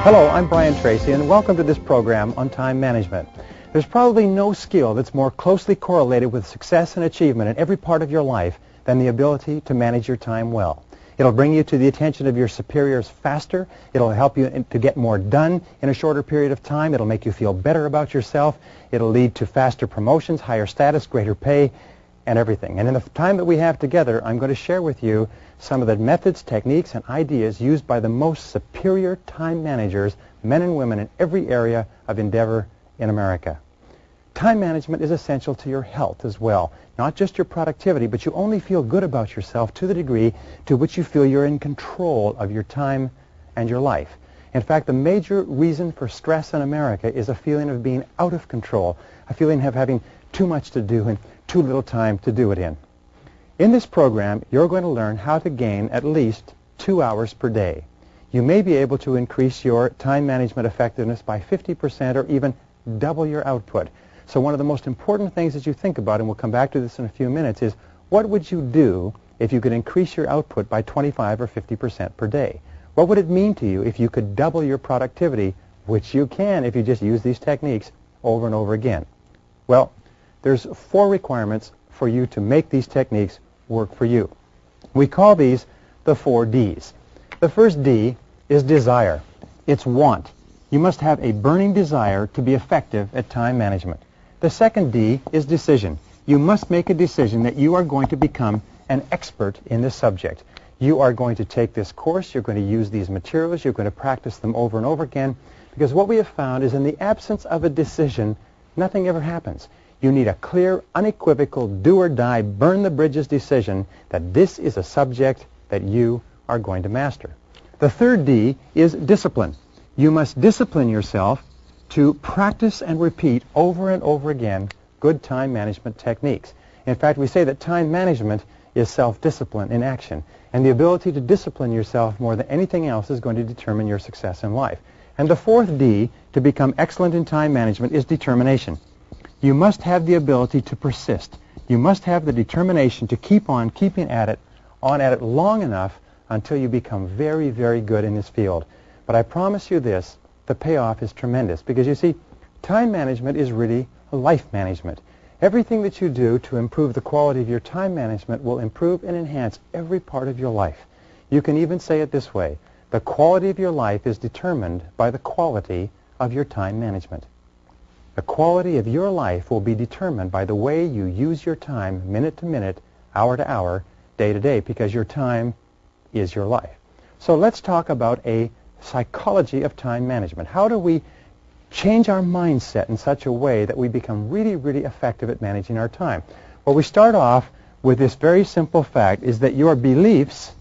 Hello, I'm Tracy, and welcome to this program on time management. There's probably no skill that's more closely correlated with success and achievement in every part of your life than the ability to manage your time well. It'll bring you to the attention of your superiors faster. It'll help you to get more done in a shorter period of time. It'll make you feel better about yourself. It'll lead to faster promotions, higher status, greater pay, and everything. And in the time that we have together, I'm going to share with you some of the methods, techniques, and ideas used by the most superior time managers, men and women in every area of endeavor in America. Time management is essential to your health as well. Not just your productivity, but you only feel good about yourself to the degree to which you feel you're in control of your time and your life. In fact, the major reason for stress in America is a feeling of being out of control, a feeling of having too much to do and too little time to do it in. In this program, you're going to learn how to gain at least 2 hours per day. You may be able to increase your time management effectiveness by 50% or even double your output. So one of the most important things that you think about, and we'll come back to this in a few minutes, is what would you do if you could increase your output by 25 or 50% per day? What would it mean to you if you could double your productivity, which you can if you just use these techniques over and over again? Well, there's 4 requirements for you to make these techniques work for you. We call these the 4 Ds. The first D is desire. It's want. You must have a burning desire to be effective at time management. The second D is decision. You must make a decision that you are going to become an expert in this subject. You are going to take this course, you're going to use these materials, you're going to practice them over and over again, because what we have found is in the absence of a decision, nothing ever happens. You need a clear, unequivocal, do-or-die, burn-the-bridges decision that this is a subject that you are going to master. The third D is discipline. You must discipline yourself to practice and repeat over and over again good time management techniques. In fact, we say that time management is self-discipline in action, and the ability to discipline yourself more than anything else is going to determine your success in life. And the fourth D, to become excellent in time management, is determination. You must have the ability to persist. You must have the determination to keep on keeping at it, long enough until you become very, very good in this field. But I promise you this, the payoff is tremendous, because you see, time management is really life management. Everything that you do to improve the quality of your time management will improve and enhance every part of your life. You can even say it this way: the quality of your life is determined by the quality of your time management. The quality of your life will be determined by the way you use your time minute to minute, hour to hour, day to day, because your time is your life. So let's talk about a psychology of time management. How do we change our mindset in such a way that we become really, really effective at managing our time? Well, we start off with this very simple fact, is that your beliefs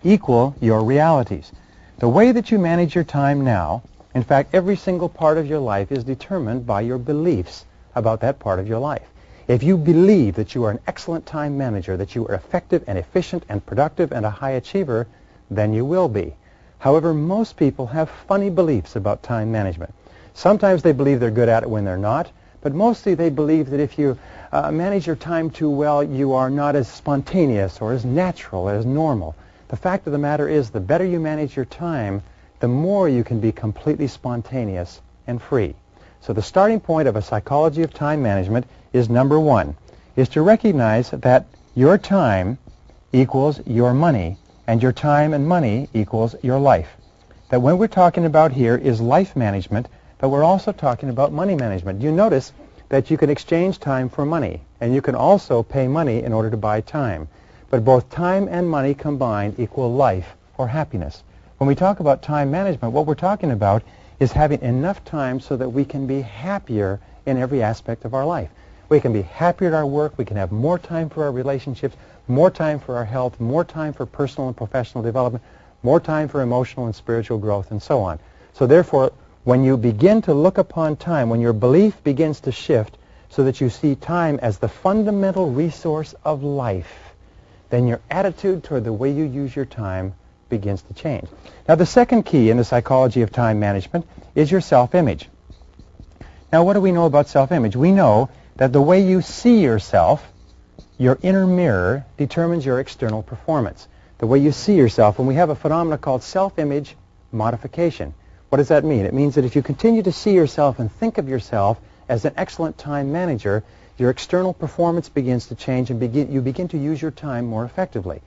equal your realities. The way that you manage your time now, in fact, every single part of your life is determined by your beliefs about that part of your life. If you believe that you are an excellent time manager, that you are effective and efficient and productive and a high achiever, then you will be. However, most people have funny beliefs about time management. Sometimes they believe they're good at it when they're not, but mostly they believe that if you manage your time too well, you are not as spontaneous or as natural, as normal. The fact of the matter is, the better you manage your time, the more you can be completely spontaneous and free. So the starting point of a psychology of time management is number 1, is to recognize that your time equals your money, and your time and money equals your life. That when we're talking about here is life management, but we're also talking about money management. You notice that you can exchange time for money, and you can also pay money in order to buy time. But both time and money combined equal life or happiness. When we talk about time management, what we're talking about is having enough time so that we can be happier in every aspect of our life. We can be happier at our work, we can have more time for our relationships, more time for our health, more time for personal and professional development, more time for emotional and spiritual growth, and so on. So therefore, when you begin to look upon time, when your belief begins to shift so that you see time as the fundamental resource of life, then your attitude toward the way you use your time begins to change. Now, the second key in the psychology of time management is your self-image. Now, what do we know about self-image? We know that the way you see yourself, your inner mirror, determines your external performance. The way you see yourself, and we have a phenomenon called self-image modification. What does that mean? It means that if you continue to see yourself and think of yourself as an excellent time manager, your external performance begins to change and you begin to use your time more effectively.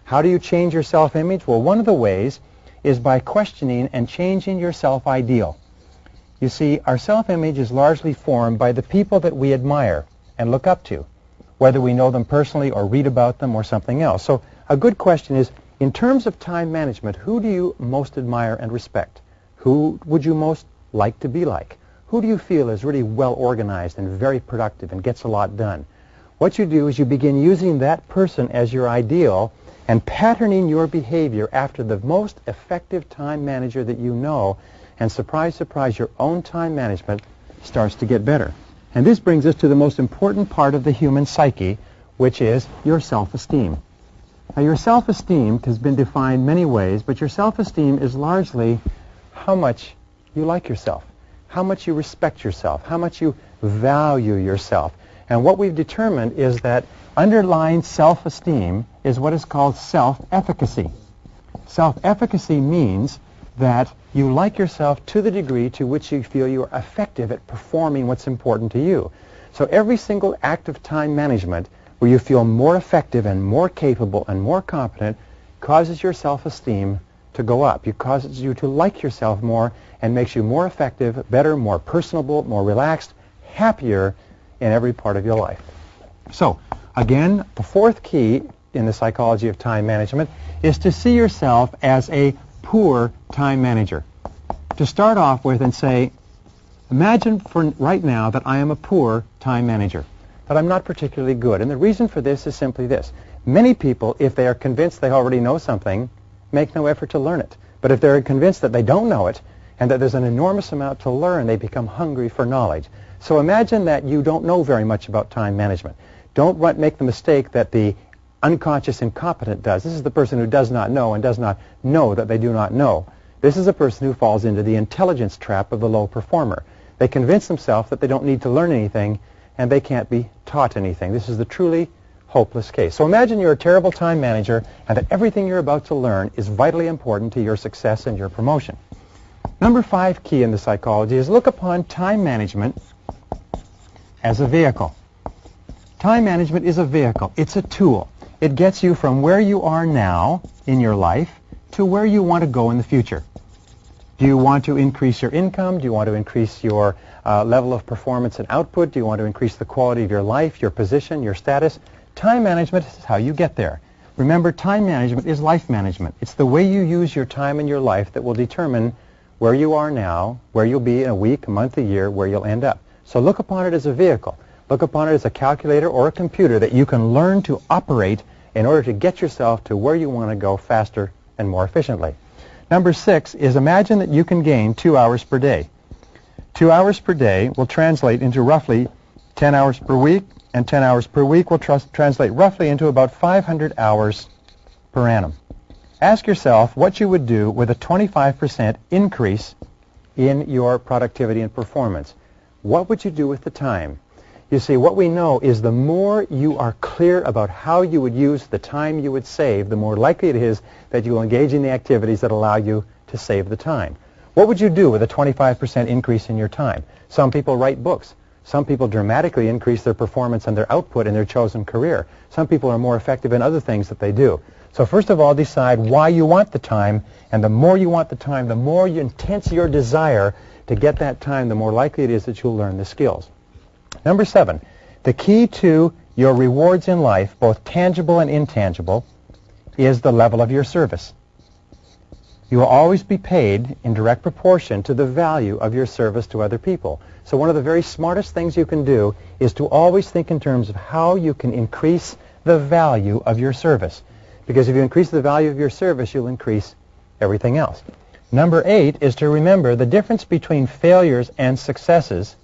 How do you change your self-image? Well, one of the ways is by questioning and changing your self-ideal. You see, our self-image is largely formed by the people that we admire and look up to, whether we know them personally or read about them or something else. So a good question is, in terms of time management, who do you most admire and respect? Who would you most like to be like? Who do you feel is really well organized and very productive and gets a lot done? What you do is you begin using that person as your ideal and patterning your behavior after the most effective time manager that you know, and surprise, surprise, your own time management starts to get better. And this brings us to the most important part of the human psyche, which is your self-esteem. Now, your self-esteem has been defined many ways, but your self-esteem is largely how much you like yourself, how much you respect yourself, how much you value yourself. And what we've determined is that underlying self-esteem is what is called self-efficacy. Self-efficacy means that you like yourself to the degree to which you feel you are effective at performing what's important to you. So every single act of time management where you feel more effective and more capable and more competent causes your self-esteem to go up. It causes you to like yourself more and makes you more effective, better, more personable, more relaxed, happier in every part of your life. So, again, the fourth key in the psychology of time management is to see yourself as a poor time manager. To start off with and say, imagine for right now that I am a poor time manager, that I'm not particularly good. And the reason for this is simply this. Many people, if they are convinced they already know something, make no effort to learn it. But if they're convinced that they don't know it and that there's an enormous amount to learn, they become hungry for knowledge. So imagine that you don't know very much about time management. Don't make the mistake that the unconscious incompetent does. This is the person who does not know and does not know that they do not know. This is a person who falls into the intelligence trap of the low performer. They convince themselves that they don't need to learn anything and they can't be taught anything. This is the truly hopeless case. So imagine you're a terrible time manager and that everything you're about to learn is vitally important to your success and your promotion. Number 5 key in the psychology is look upon time management as a vehicle. Time management is a vehicle. It's a tool. It gets you from where you are now in your life to where you want to go in the future. Do you want to increase your income? Do you want to increase your level of performance and output? Do you want to increase the quality of your life, your position, your status? Time management is how you get there. Remember, time management is life management. It's the way you use your time in your life that will determine where you are now, where you'll be in a week, a month, a year, where you'll end up. So look upon it as a vehicle. Look upon it as a calculator or a computer that you can learn to operate in order to get yourself to where you want to go faster and more efficiently. Number 6 is imagine that you can gain 2 hours per day. 2 hours per day will translate into roughly 10 hours per week, and 10 hours per week will translate roughly into about 500 hours per annum. Ask yourself what you would do with a 25% increase in your productivity and performance. What would you do with the time? You see, what we know is the more you are clear about how you would use the time you would save, the more likely it is that you will engage in the activities that allow you to save the time. What would you do with a 25% increase in your time? Some people write books. Some people dramatically increase their performance and their output in their chosen career. Some people are more effective in other things that they do. So first of all, decide why you want the time, and the more you want the time, the more intense your desire to get that time, the more likely it is that you'll learn the skills. Number 7, the key to your rewards in life, both tangible and intangible, is the level of your service. You will always be paid in direct proportion to the value of your service to other people. So one of the very smartest things you can do is to always think in terms of how you can increase the value of your service. Because if you increase the value of your service, you'll increase everything else. Number 8 is to remember the difference between failures and successes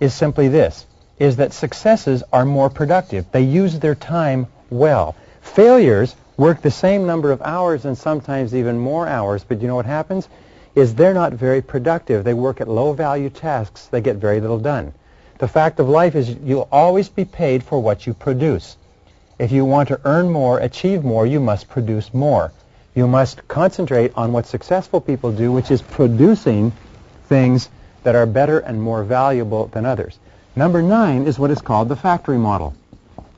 is simply this, is that successes are more productive. They use their time well. Failures work the same number of hours and sometimes even more hours, but you know what happens? Is they're not very productive. They work at low-value tasks. They get very little done. The fact of life is you'll always be paid for what you produce. If you want to earn more, achieve more, you must produce more. You must concentrate on what successful people do, which is producing things that are better and more valuable than others. Number 9 is what is called the factory model.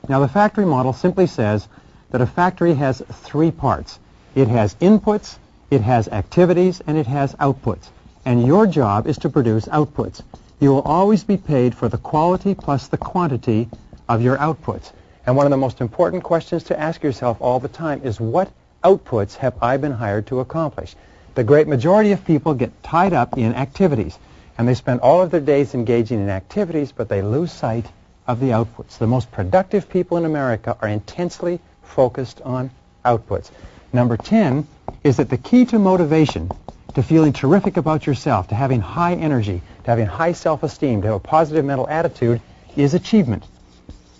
Now, the factory model simply says that a factory has 3 parts. It has inputs, it has activities, and it has outputs. And your job is to produce outputs. You will always be paid for the quality plus the quantity of your outputs. And one of the most important questions to ask yourself all the time is, what outputs have I been hired to accomplish? The great majority of people get tied up in activities, and they spend all of their days engaging in activities, but they lose sight of the outputs. The most productive people in America are intensely focused on outputs. Number 10 is that the key to motivation, to feeling terrific about yourself, to having high energy, to having high self-esteem, to have a positive mental attitude, is achievement.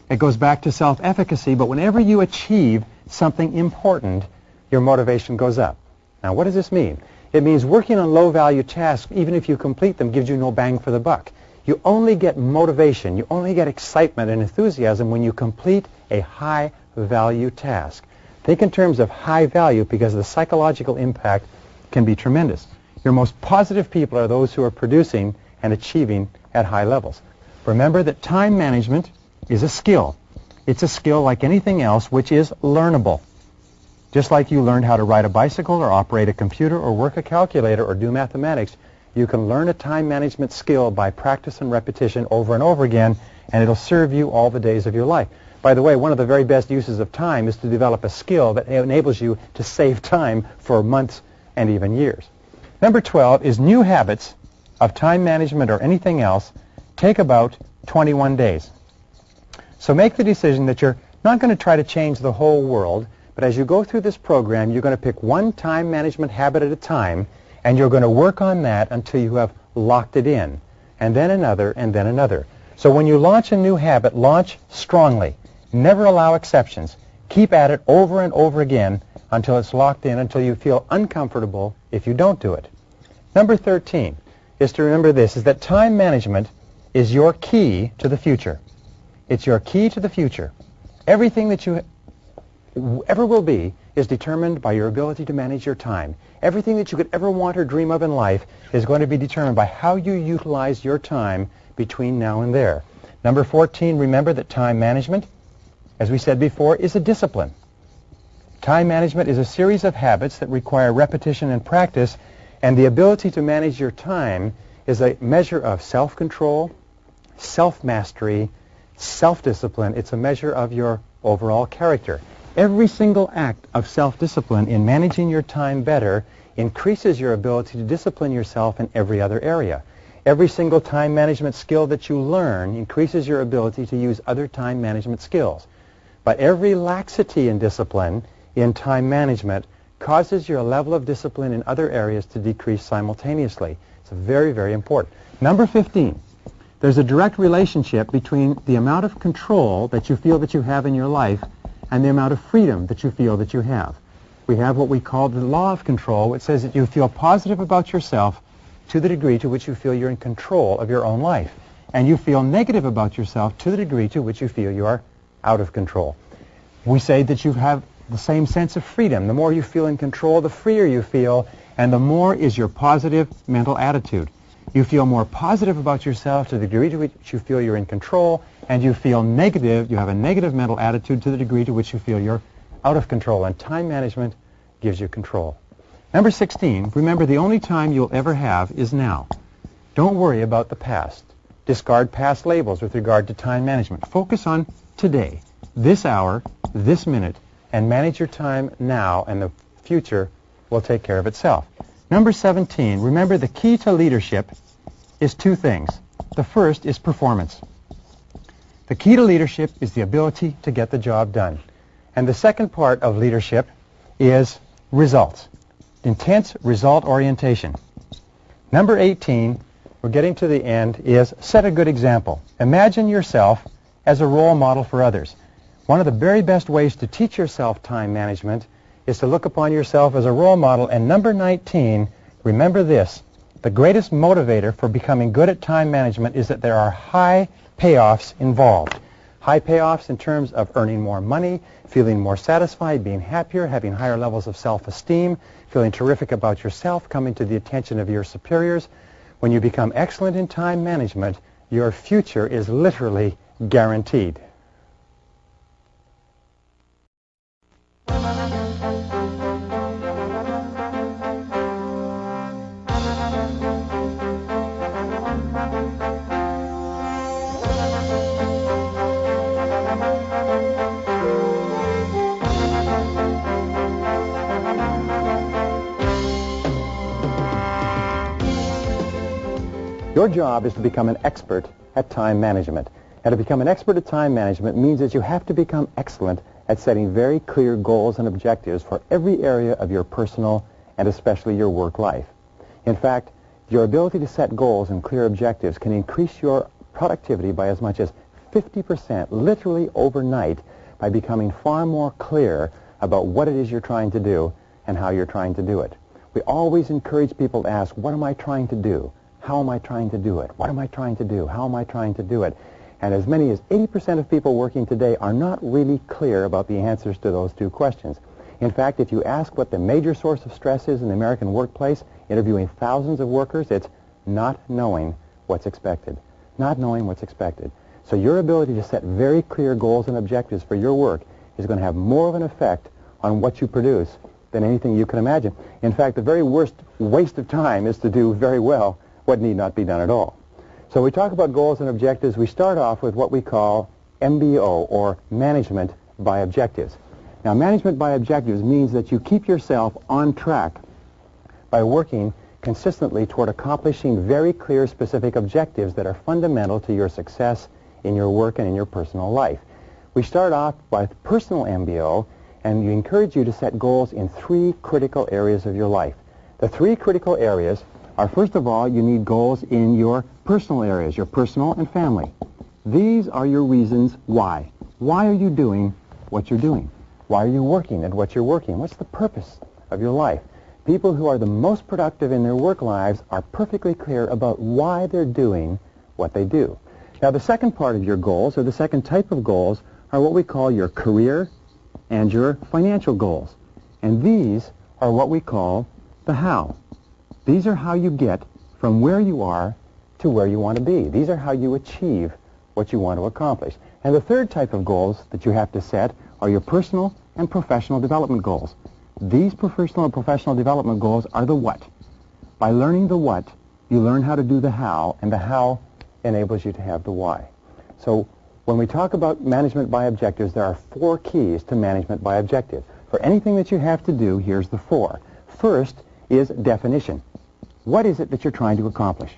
It goes back to self-efficacy, but whenever you achieve something important, your motivation goes up. Now, what does this mean? It means working on low-value tasks, even if you complete them, gives you no bang for the buck. You only get motivation, you only get excitement and enthusiasm when you complete a high-value task. Think in terms of high value, because the psychological impact can be tremendous. Your most positive people are those who are producing and achieving at high levels. Remember that time management is a skill. It's a skill like anything else, which is learnable. Just like you learned how to ride a bicycle or operate a computer or work a calculator or do mathematics, you can learn a time management skill by practice and repetition over and over again, and it'll serve you all the days of your life. By the way, one of the very best uses of time is to develop a skill that enables you to save time for months and even years. Number 12 is new habits of time management or anything else take about 21 days. So make the decision that you're not going to try to change the whole world, but as you go through this program, you're going to pick one time management habit at a time, and you're going to work on that until you have locked it in, and then another, and then another. So when you launch a new habit, launch strongly. Never allow exceptions. Keep at it over and over again until it's locked in, until you feel uncomfortable if you don't do it. Number 13 is to remember this, is that time management is your key to the future. It's your key to the future. Everything that you ever will be is determined by your ability to manage your time. Everything that you could ever want or dream of in life is going to be determined by how you utilize your time between now and there. Number 14, remember that time management, as we said before, is a discipline. Time management is a series of habits that require repetition and practice, and the ability to manage your time is a measure of self-control, self-mastery, self-discipline. It's a measure of your overall character. Every single act of self-discipline in managing your time better increases your ability to discipline yourself in every other area. Every single time management skill that you learn increases your ability to use other time management skills. But every laxity in discipline in time management causes your level of discipline in other areas to decrease simultaneously. It's very, very important. Number 15, there's a direct relationship between the amount of control that you feel that you have in your life and the amount of freedom that you feel that you have. We have what we call the law of control, which says that you feel positive about yourself to the degree to which you feel you're in control of your own life. And you feel negative about yourself to the degree to which you feel you are out of control. We say that you have the same sense of freedom. The more you feel in control, the freer you feel, and the more is your positive mental attitude. You feel more positive about yourself to the degree to which you feel you're in control, and you feel negative, you have a negative mental attitude to the degree to which you feel you're out of control. And time management gives you control. Number 16, remember the only time you'll ever have is now. Don't worry about the past. Discard past labels with regard to time management. Focus on today, this hour, this minute, and manage your time now, and the future will take care of itself. Number 17, remember the key to leadership is 2 things. The first is performance. The key to leadership is the ability to get the job done. And the second part of leadership is results. Intense result orientation. Number 18, we're getting to the end, is set a good example. Imagine yourself as a role model for others. One of the very best ways to teach yourself time management is to look upon yourself as a role model. And number 19, remember this: the greatest motivator for becoming good at time management is that there are high payoffs involved. High payoffs in terms of earning more money, feeling more satisfied, being happier, having higher levels of self-esteem, feeling terrific about yourself, coming to the attention of your superiors. When you become excellent in time management, your future is literally guaranteed. Your job is to become an expert at time management. And to become an expert at time management means that you have to become excellent at setting very clear goals and objectives for every area of your personal and especially your work life. In fact, your ability to set goals and clear objectives can increase your productivity by as much as 50% literally overnight by becoming far more clear about what it is you're trying to do and how you're trying to do it. We always encourage people to ask, what am I trying to do? How am I trying to do it? What am I trying to do? How am I trying to do it? And as many as 80% of people working today are not really clear about the answers to those two questions. In fact, if you ask what the major source of stress is in the American workplace, interviewing thousands of workers, it's not knowing what's expected. Not knowing what's expected. So your ability to set very clear goals and objectives for your work is going to have more of an effect on what you produce than anything you can imagine. In fact, the very worst waste of time is to do very well what need not be done at all. So we talk about goals and objectives. We start off with what we call MBO, or management by objectives. Now, management by objectives means that you keep yourself on track by working consistently toward accomplishing very clear, specific objectives that are fundamental to your success in your work and in your personal life. We start off with personal MBO, and we encourage you to set goals in 3 critical areas of your life. The 3 critical areas are, first of all, you need goals in your personal areas, your personal and family. These are your reasons why. Why are you doing what you're doing? Why are you working at what you're working? What's the purpose of your life? People who are the most productive in their work lives are perfectly clear about why they're doing what they do. Now, the second part of your goals, or the second type of goals, are what we call your career and your financial goals. And these are what we call the how. These are how you get from where you are to where you want to be. These are how you achieve what you want to accomplish. And the third type of goals that you have to set are your personal and professional development goals. These personal and professional development goals are the what. By learning the what, you learn how to do the how, and the how enables you to have the why. So when we talk about management by objectives, there are 4 keys to management by objectives. For anything that you have to do, here's the 4. First is definition. What is it that you're trying to accomplish?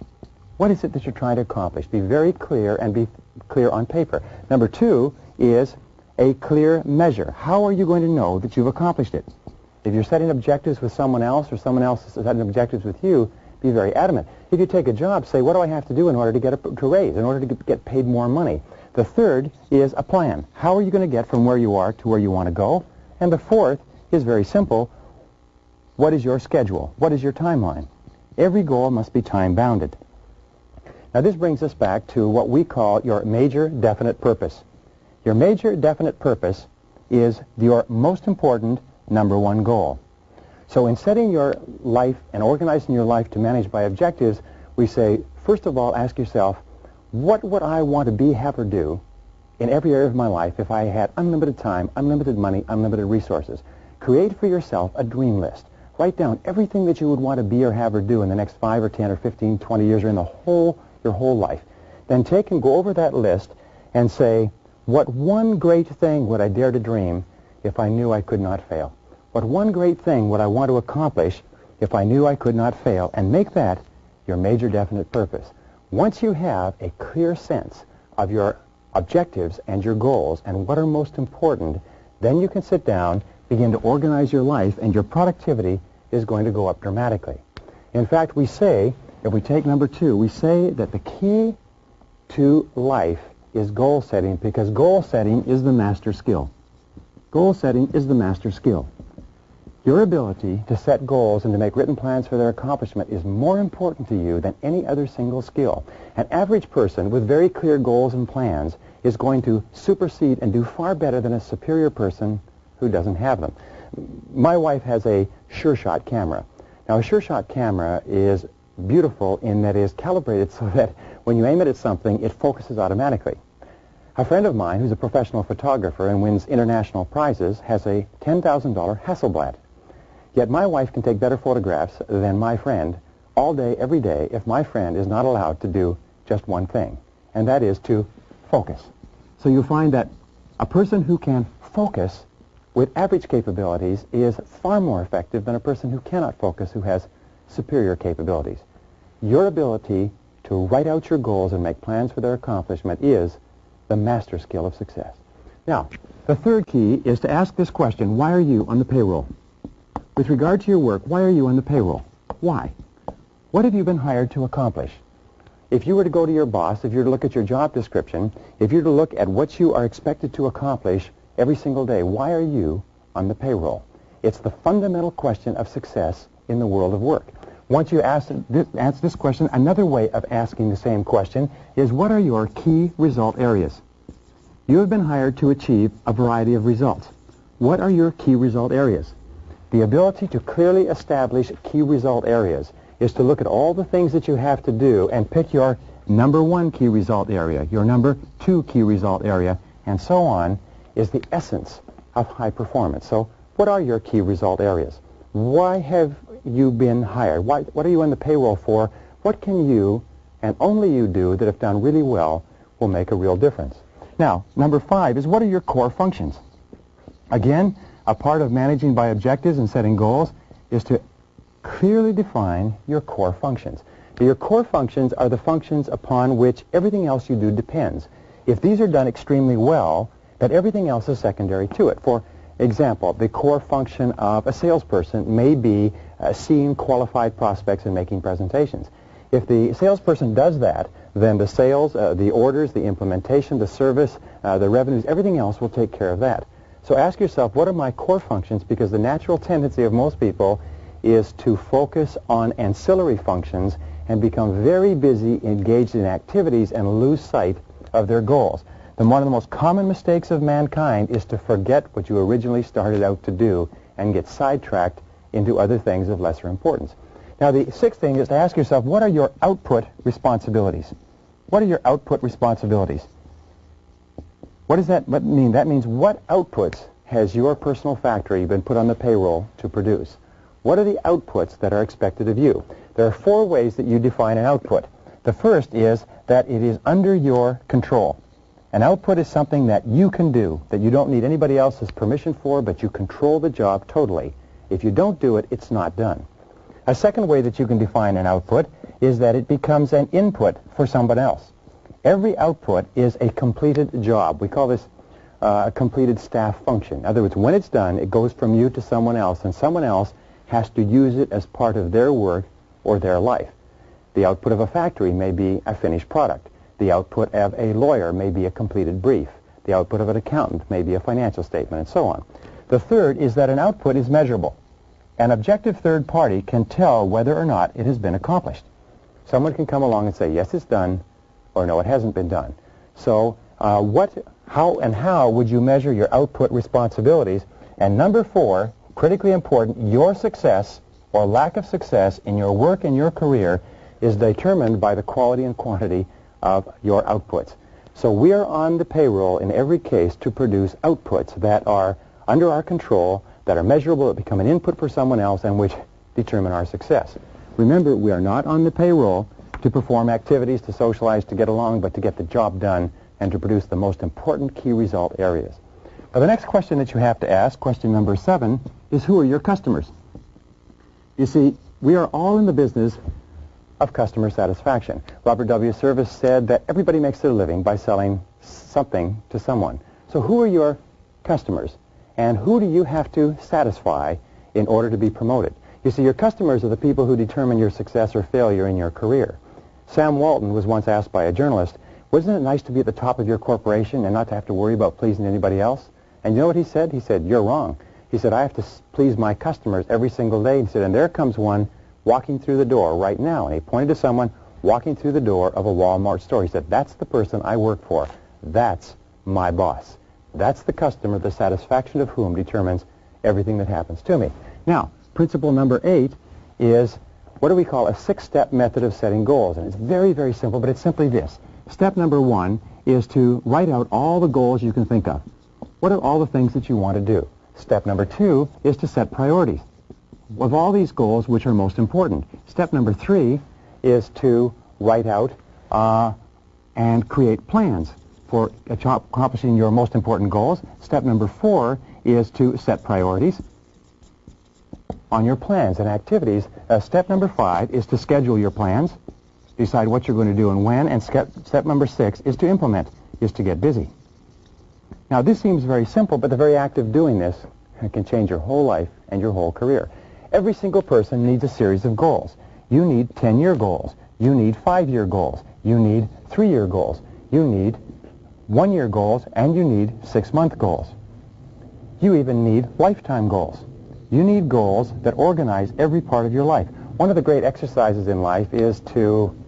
What is it that you're trying to accomplish? Be very clear, and be clear on paper. Number 2 is a clear measure. How are you going to know that you've accomplished it? If you're setting objectives with someone else, or someone else is setting objectives with you, be very adamant. If you take a job, say, what do I have to do in order to get a raise, in order to get paid more money? The third is a plan. How are you going to get from where you are to where you want to go? And the fourth is very simple. What is your schedule? What is your timeline? Every goal must be time-bounded. Now, this brings us back to what we call your major definite purpose. Your major definite purpose is your most important number 1 goal. So in setting your life and organizing your life to manage by objectives, we say, first of all, ask yourself, what would I want to be, have, or do in every area of my life if I had unlimited time, unlimited money, unlimited resources? Create for yourself a dream list. Write down everything that you would want to be or have or do in the next 5 or 10 or 15, 20 years, or in your whole life. Then take and go over that list and say, what one great thing would I dare to dream if I knew I could not fail? What one great thing would I want to accomplish if I knew I could not fail? And make that your major definite purpose. Once you have a clear sense of your objectives and your goals and what are most important, then you can sit down, begin to organize your life, and your productivity is going to go up dramatically. In fact, we say, if we take number 2, we say that the key to life is goal setting, because goal setting is the master skill. Goal setting is the master skill. Your ability to set goals and to make written plans for their accomplishment is more important to you than any other single skill. An average person with very clear goals and plans is going to supersede and do far better than a superior person who doesn't have them. My wife has a sure-shot camera. Now, a sure-shot camera is beautiful in that it is calibrated so that when you aim it at something, it focuses automatically. A friend of mine who's a professional photographer and wins international prizes has a $10,000 Hasselblad. Yet my wife can take better photographs than my friend all day, every day, if my friend is not allowed to do just one thing, and that is to focus. So you find that a person who can focus with average capabilities is far more effective than a person who cannot focus, who has superior capabilities. Your ability to write out your goals and make plans for their accomplishment is the master skill of success. Now, the third key is to ask this question: why are you on the payroll? With regard to your work, why are you on the payroll? Why? What have you been hired to accomplish? If you were to go to your boss, if you were to look at your job description, if you were to look at what you are expected to accomplish every single day, why are you on the payroll? It's the fundamental question of success in the world of work. Once you answer this question, another way of asking the same question is, what are your key result areas? You have been hired to achieve a variety of results. What are your key result areas? The ability to clearly establish key result areas is to look at all the things that you have to do and pick your number one key result area, your number two key result area, and so on, is the essence of high performance. So what are your key result areas? Why have you been hired? What are you on the payroll for? What can you and only you do that, if done really well, will make a real difference? Now, number 5 is, what are your core functions? Again, a part of managing by objectives and setting goals is to clearly define your core functions. Your core functions are the functions upon which everything else you do depends. If these are done extremely well, then everything else is secondary to it. For example, the core function of a salesperson may be seeing qualified prospects and making presentations. If the salesperson does that, then the sales, the orders, the implementation, the service, the revenues, everything else will take care of that. So ask yourself, what are my core functions? Because the natural tendency of most people is to focus on ancillary functions and become very busy, engaged in activities, and lose sight of their goals. Then one of the most common mistakes of mankind is to forget what you originally started out to do and get sidetracked into other things of lesser importance. Now, the 6th thing is to ask yourself, what are your output responsibilities? What are your output responsibilities? What does that mean? That means, what outputs has your personal factory been put on the payroll to produce? What are the outputs that are expected of you? There are 4 ways that you define an output. The first is that it is under your control. An output is something that you can do, that you don't need anybody else's permission for, but you control the job totally. If you don't do it, it's not done. A second way that you can define an output is that it becomes an input for someone else. Every output is a completed job. We call this a completed staff function. In other words, when it's done, it goes from you to someone else, and someone else has to use it as part of their work or their life. The output of a factory may be a finished product. The output of a lawyer may be a completed brief. The output of an accountant may be a financial statement, and so on. The third is that an output is measurable. An objective third party can tell whether or not it has been accomplished. Someone can come along and say, yes, it's done, or no, it hasn't been done. So how would you measure your output responsibilities? And number 4, critically important, your success or lack of success in your work and your career is determined by the quality and quantity of your outputs. So we are on the payroll in every case to produce outputs that are under our control, that are measurable, that become an input for someone else, and which determine our success. Remember, we are not on the payroll to perform activities, to socialize, to get along, but to get the job done and to produce the most important key result areas. Now, the next question that you have to ask, question number 7, is, who are your customers? You see, we are all in the business of customer satisfaction. Robert W. Service said that everybody makes their living by selling something to someone. So who are your customers? And who do you have to satisfy in order to be promoted? You see, your customers are the people who determine your success or failure in your career. Sam Walton was once asked by a journalist, Wasn't it nice to be at the top of your corporation and not to have to worry about pleasing anybody else? And you know what he said? He said, you're wrong. He said, I have to please my customers every single day. He said, and there comes one walking through the door right now. And he pointed to someone walking through the door of a Walmart store. He said, that's the person I work for. That's my boss. That's the customer, the satisfaction of whom determines everything that happens to me. Now, principle number 8 is what do we call a 6-step method of setting goals. And it's very, very simple, but it's simply this. Step number 1 is to write out all the goals you can think of. What are all the things that you want to do? Step number 2 is to set priorities of all these goals which are most important. Step number 3 is to write out and create plans for accomplishing your most important goals. Step number 4 is to set priorities on your plans and activities. Step number 5 is to schedule your plans, decide what you're going to do and when, and step number 6 is to implement, is to get busy. Now, this seems very simple, but the very act of doing this can change your whole life and your whole career. Every single person needs a series of goals. You need 10-year goals. You need 5-year goals. You need 3-year goals. You need 1-year goals, and you need 6-month goals. You even need lifetime goals. You need goals that organize every part of your life. One of the great exercises in life is to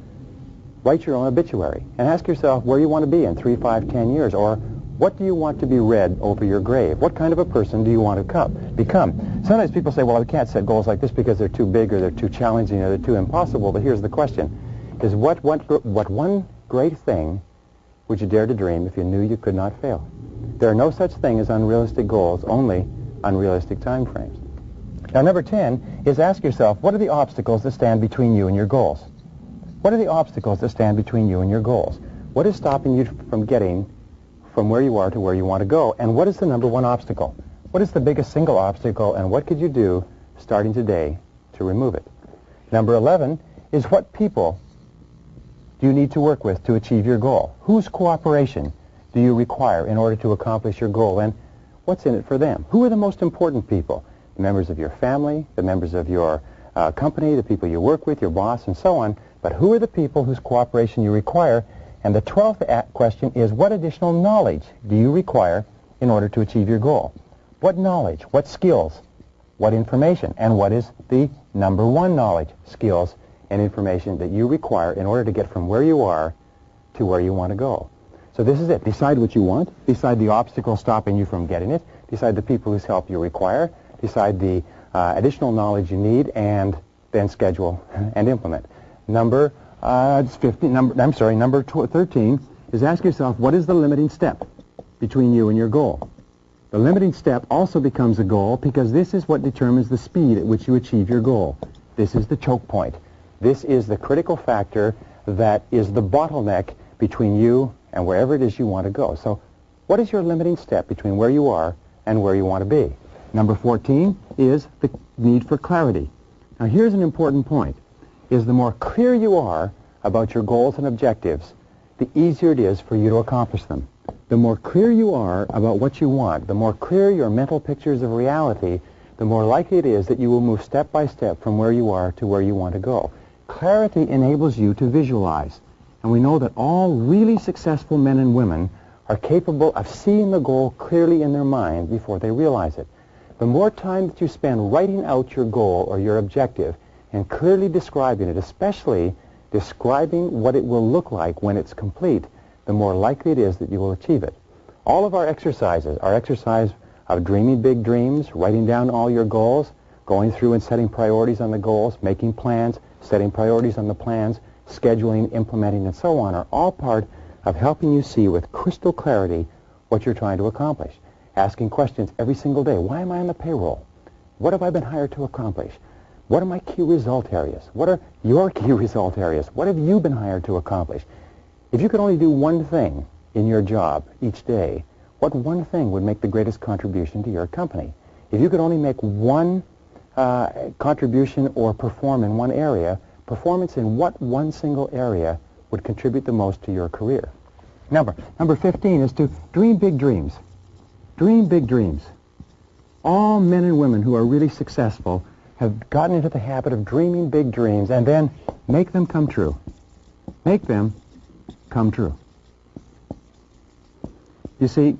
write your own obituary and ask yourself where you want to be in 3, 5, 10 years, or what do you want to be read over your grave? What kind of a person do you want to become? Sometimes people say, well, I can't set goals like this because they're too big or they're too challenging or they're too impossible. But here's the question. Is what one great thing would you dare to dream if you knew you could not fail? There are no such thing as unrealistic goals, only unrealistic time frames. Now, number 10 is ask yourself, what are the obstacles that stand between you and your goals? What are the obstacles that stand between you and your goals? What is stopping you from getting from where you are to where you want to go? And what is the number one obstacle? What is the biggest single obstacle, and what could you do starting today to remove it? Number 11 is what people do you need to work with to achieve your goal? Whose cooperation do you require in order to accomplish your goal, and what's in it for them? Who are the most important people? The members of your family, the members of your company, the people you work with, your boss, and so on. But who are the people whose cooperation you require? And the 12th question is, what additional knowledge do you require in order to achieve your goal? What knowledge, what skills, what information, and what is the number one knowledge, skills, and information that you require in order to get from where you are to where you want to go? So this is it. Decide what you want. Decide the obstacle stopping you from getting it. Decide the people whose help you require. Decide the additional knowledge you need, and then schedule and implement. Number 13 is ask yourself, what is the limiting step between you and your goal? The limiting step also becomes a goal because this is what determines the speed at which you achieve your goal. This is the choke point. This is the critical factor that is the bottleneck between you and wherever it is you want to go. So what is your limiting step between where you are and where you want to be? Number 14 is the need for clarity. Now here's an important point, is the more clear you are about your goals and objectives, the easier it is for you to accomplish them. The more clear you are about what you want, the more clear your mental pictures of reality, the more likely it is that you will move step by step from where you are to where you want to go. Clarity enables you to visualize. And we know that all really successful men and women are capable of seeing the goal clearly in their mind before they realize it. The more time that you spend writing out your goal or your objective and clearly describing it, especially describing what it will look like when it's complete, the more likely it is that you will achieve it. All of our exercises, our exercise of dreaming big dreams, writing down all your goals, going through and setting priorities on the goals, making plans, setting priorities on the plans, scheduling, implementing, and so on, are all part of helping you see with crystal clarity what you're trying to accomplish. Asking questions every single day. Why am I on the payroll? What have I been hired to accomplish? What are my key result areas? What are your key result areas? What have you been hired to accomplish? If you could only do one thing in your job each day, what one thing would make the greatest contribution to your company? If you could only make one contribution or perform in one area, performance in what one single area would contribute the most to your career? Number 15 is to dream big dreams. Dream big dreams. All men and women who are really successful have gotten into the habit of dreaming big dreams and then make them come true. Make them come true. You see,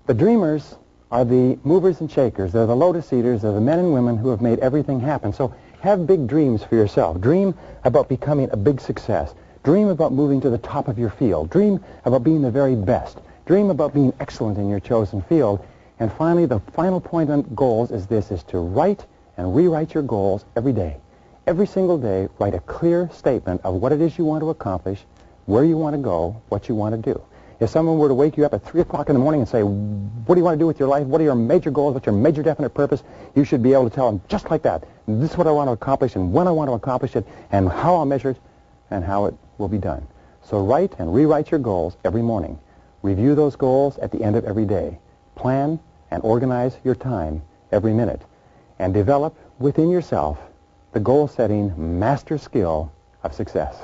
the dreamers are the movers and shakers. They're the lotus eaters. They're the men and women who have made everything happen. So have big dreams for yourself. Dream about becoming a big success. Dream about moving to the top of your field. Dream about being the very best. Dream about being excellent in your chosen field. And finally, the final point on goals is this, is to write and rewrite your goals every day. Every single day, write a clear statement of what it is you want to accomplish, where you want to go, what you want to do. If someone were to wake you up at 3 o'clock in the morning and say, what do you want to do with your life? What are your major goals? What's your major definite purpose? You should be able to tell them just like that. This is what I want to accomplish and when I want to accomplish it and how I'll measure it and how it will be done. So write and rewrite your goals every morning. Review those goals at the end of every day. Plan and organize your time every minute. And develop within yourself the goal-setting master skill of success.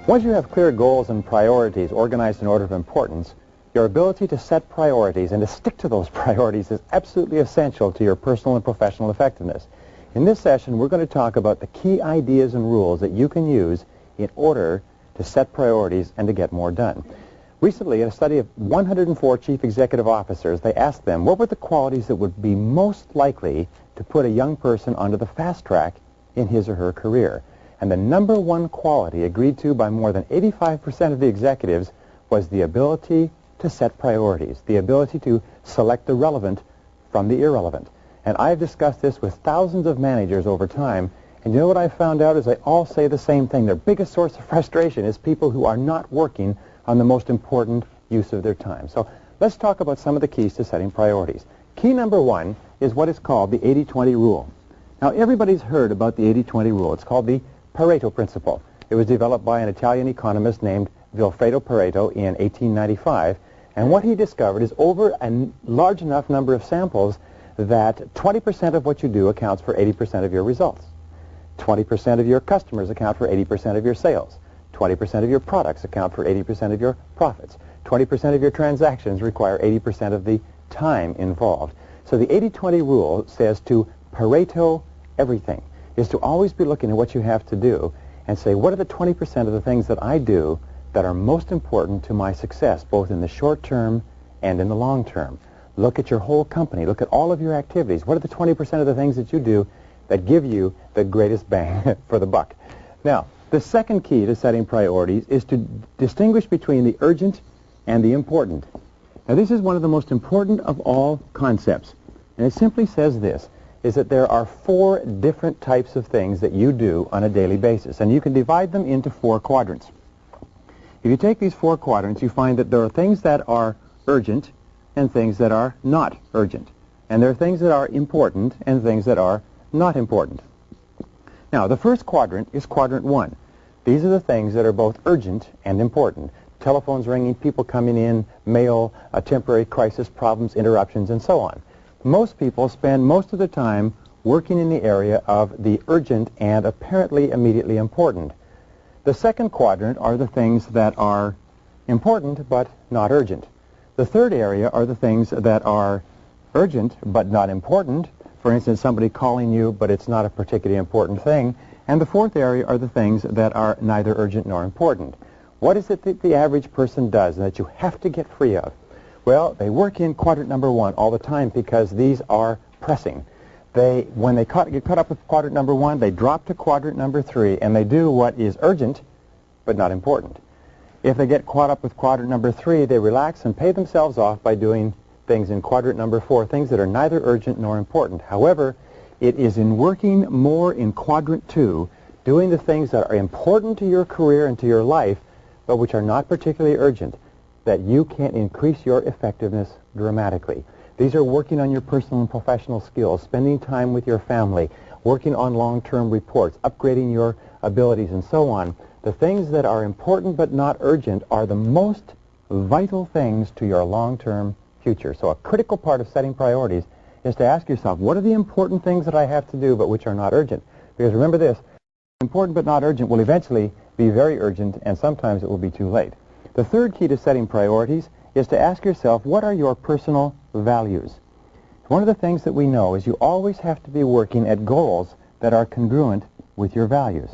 Once you have clear goals and priorities organized in order of importance, your ability to set priorities and to stick to those priorities is absolutely essential to your personal and professional effectiveness. In this session, we're going to talk about the key ideas and rules that you can use in order to set priorities and to get more done. Recently, in a study of 104 chief executive officers, they asked them what were the qualities that would be most likely to put a young person onto the fast track in his or her career. And the number one quality agreed to by more than 85% of the executives was the ability to set priorities, the ability to select the relevant from the irrelevant. And I've discussed this with thousands of managers over time, and you know what I've found out is they all say the same thing. Their biggest source of frustration is people who are not working on the most important use of their time. So let's talk about some of the keys to setting priorities. Key number one is what is called the 80-20 rule. Now, everybody's heard about the 80-20 rule. It's called the Pareto principle. It was developed by an Italian economist named Vilfredo Pareto in 1895, and what he discovered is over a large enough number of samples that 20% of what you do accounts for 80% of your results. 20% of your customers account for 80% of your sales. 20% of your products account for 80% of your profits. 20% of your transactions require 80% of the time involved. So the 80-20 rule says to Pareto everything, is to always be looking at what you have to do and say, what are the 20% of the things that I do that are most important to my success, both in the short term and in the long term? Look at your whole company. Look at all of your activities. What are the 20% of the things that you do that give you the greatest bang for the buck? Now, the second key to setting priorities is to distinguish between the urgent and the important. Now, this is one of the most important of all concepts, and it simply says this, is that there are 4 different types of things that you do on a daily basis, and you can divide them into 4 quadrants. If you take these 4 quadrants, you find that there are things that are urgent and things that are not urgent, and there are things that are important and things that are not important. Now, the first quadrant is quadrant 1. These are the things that are both urgent and important. Telephones ringing, people coming in, mail, a temporary crisis, problems, interruptions, and so on. Most people spend most of the time working in the area of the urgent and apparently immediately important. The second quadrant are the things that are important but not urgent. The third area are the things that are urgent but not important. For instance, somebody calling you, but it's not a particularly important thing. And the fourth area are the things that are neither urgent nor important. What is it that the average person does and that you have to get free of? Well, they work in quadrant number 1 all the time because these are pressing. When they get caught up with quadrant number 1, they drop to quadrant number 3, and they do what is urgent but not important. If they get caught up with quadrant number 3, they relax and pay themselves off by doing things in quadrant number 4, things that are neither urgent nor important. However, it is in working more in quadrant 2, doing the things that are important to your career and to your life, but which are not particularly urgent, that you can increase your effectiveness dramatically. These are working on your personal and professional skills, spending time with your family, working on long-term reports, upgrading your abilities, and so on. The things that are important but not urgent are the most vital things to your long-term future. So a critical part of setting priorities is to ask yourself, what are the important things that I have to do but which are not urgent? Because remember this, important but not urgent will eventually be very urgent, and sometimes it will be too late. The third key to setting priorities is to ask yourself, what are your personal values? One of the things that we know is you always have to be working at goals that are congruent with your values.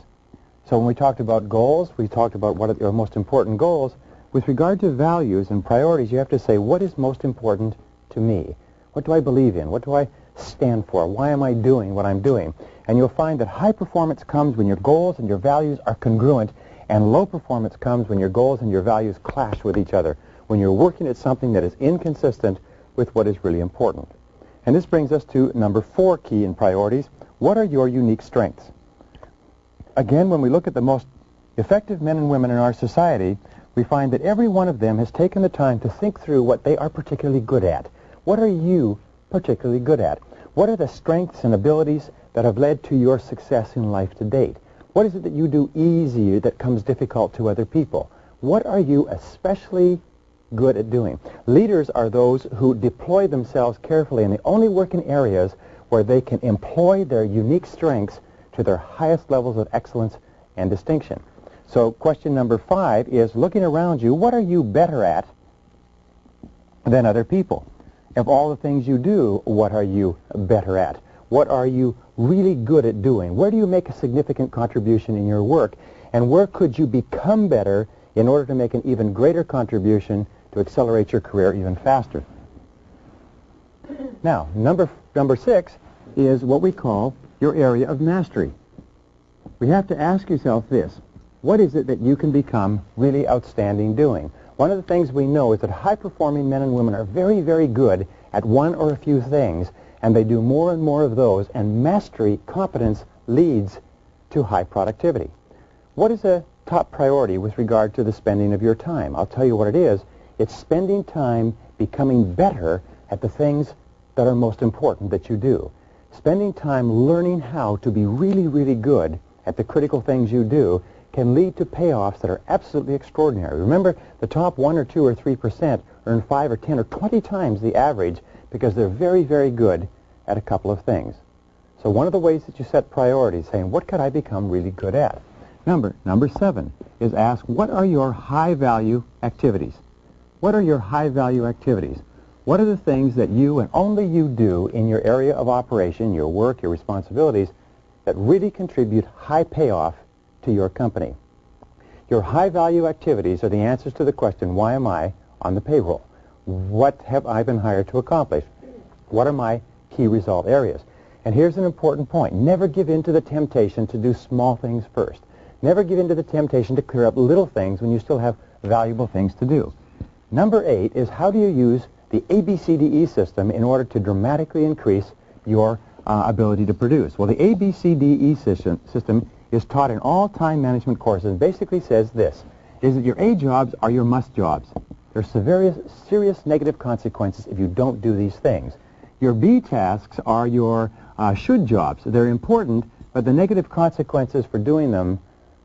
So when we talked about goals, we talked about what are your most important goals. With regard to values and priorities, you have to say, what is most important to me? What do I believe in? What do I stand for? Why am I doing what I'm doing? And you'll find that high performance comes when your goals and your values are congruent, and low performance comes when your goals and your values clash with each other, when you're working at something that is inconsistent with what is really important. And this brings us to number 4 key in priorities. What are your unique strengths? Again, when we look at the most effective men and women in our society, we find that every one of them has taken the time to think through what they are particularly good at. What are you particularly good at? What are the strengths and abilities that have led to your success in life to date? What is it that you do easy that comes difficult to other people? What are you especially good at doing? Leaders are those who deploy themselves carefully and they only work in areas where they can employ their unique strengths to their highest levels of excellence and distinction. So question number 5 is, looking around you, what are you better at than other people? Of all the things you do, what are you better at? What are you really good at doing? Where do you make a significant contribution in your work? And where could you become better in order to make an even greater contribution to accelerate your career even faster? Now, number 6 is what we call your area of mastery. We have to ask yourself this: what is it that you can become really outstanding doing? One of the things we know is that high-performing men and women are very, very good at one or a few things, and they do more and more of those, and mastery, competence, leads to high productivity. What is a top priority with regard to the spending of your time? I'll tell you what it is. It's spending time becoming better at the things that are most important that you do. Spending time learning how to be really, really good at the critical things you do can lead to payoffs that are absolutely extraordinary. Remember, the top 1 or 2 or 3% earn 5 or 10 or 20 times the average because they're very, very good at a couple of things. So one of the ways that you set priorities, saying, what could I become really good at? Number 7 is ask, what are your high-value activities? What are your high-value activities? What are the things that you and only you do in your area of operation, your work, your responsibilities, that really contribute high payoff to your company? Your high-value activities are the answers to the question, why am I on the payroll? What have I been hired to accomplish? What are my key result areas? And here's an important point. Never give in to the temptation to do small things first. Never give in to the temptation to clear up little things when you still have valuable things to do. Number 8 is, how do you use the ABCDE system in order to dramatically increase your ability to produce? Well, the ABCDE system is taught in all time management courses and basically says this, is that your A jobs are your must jobs. There are serious negative consequences if you don't do these things. Your B tasks are your should jobs. They're important, but the negative consequences for doing them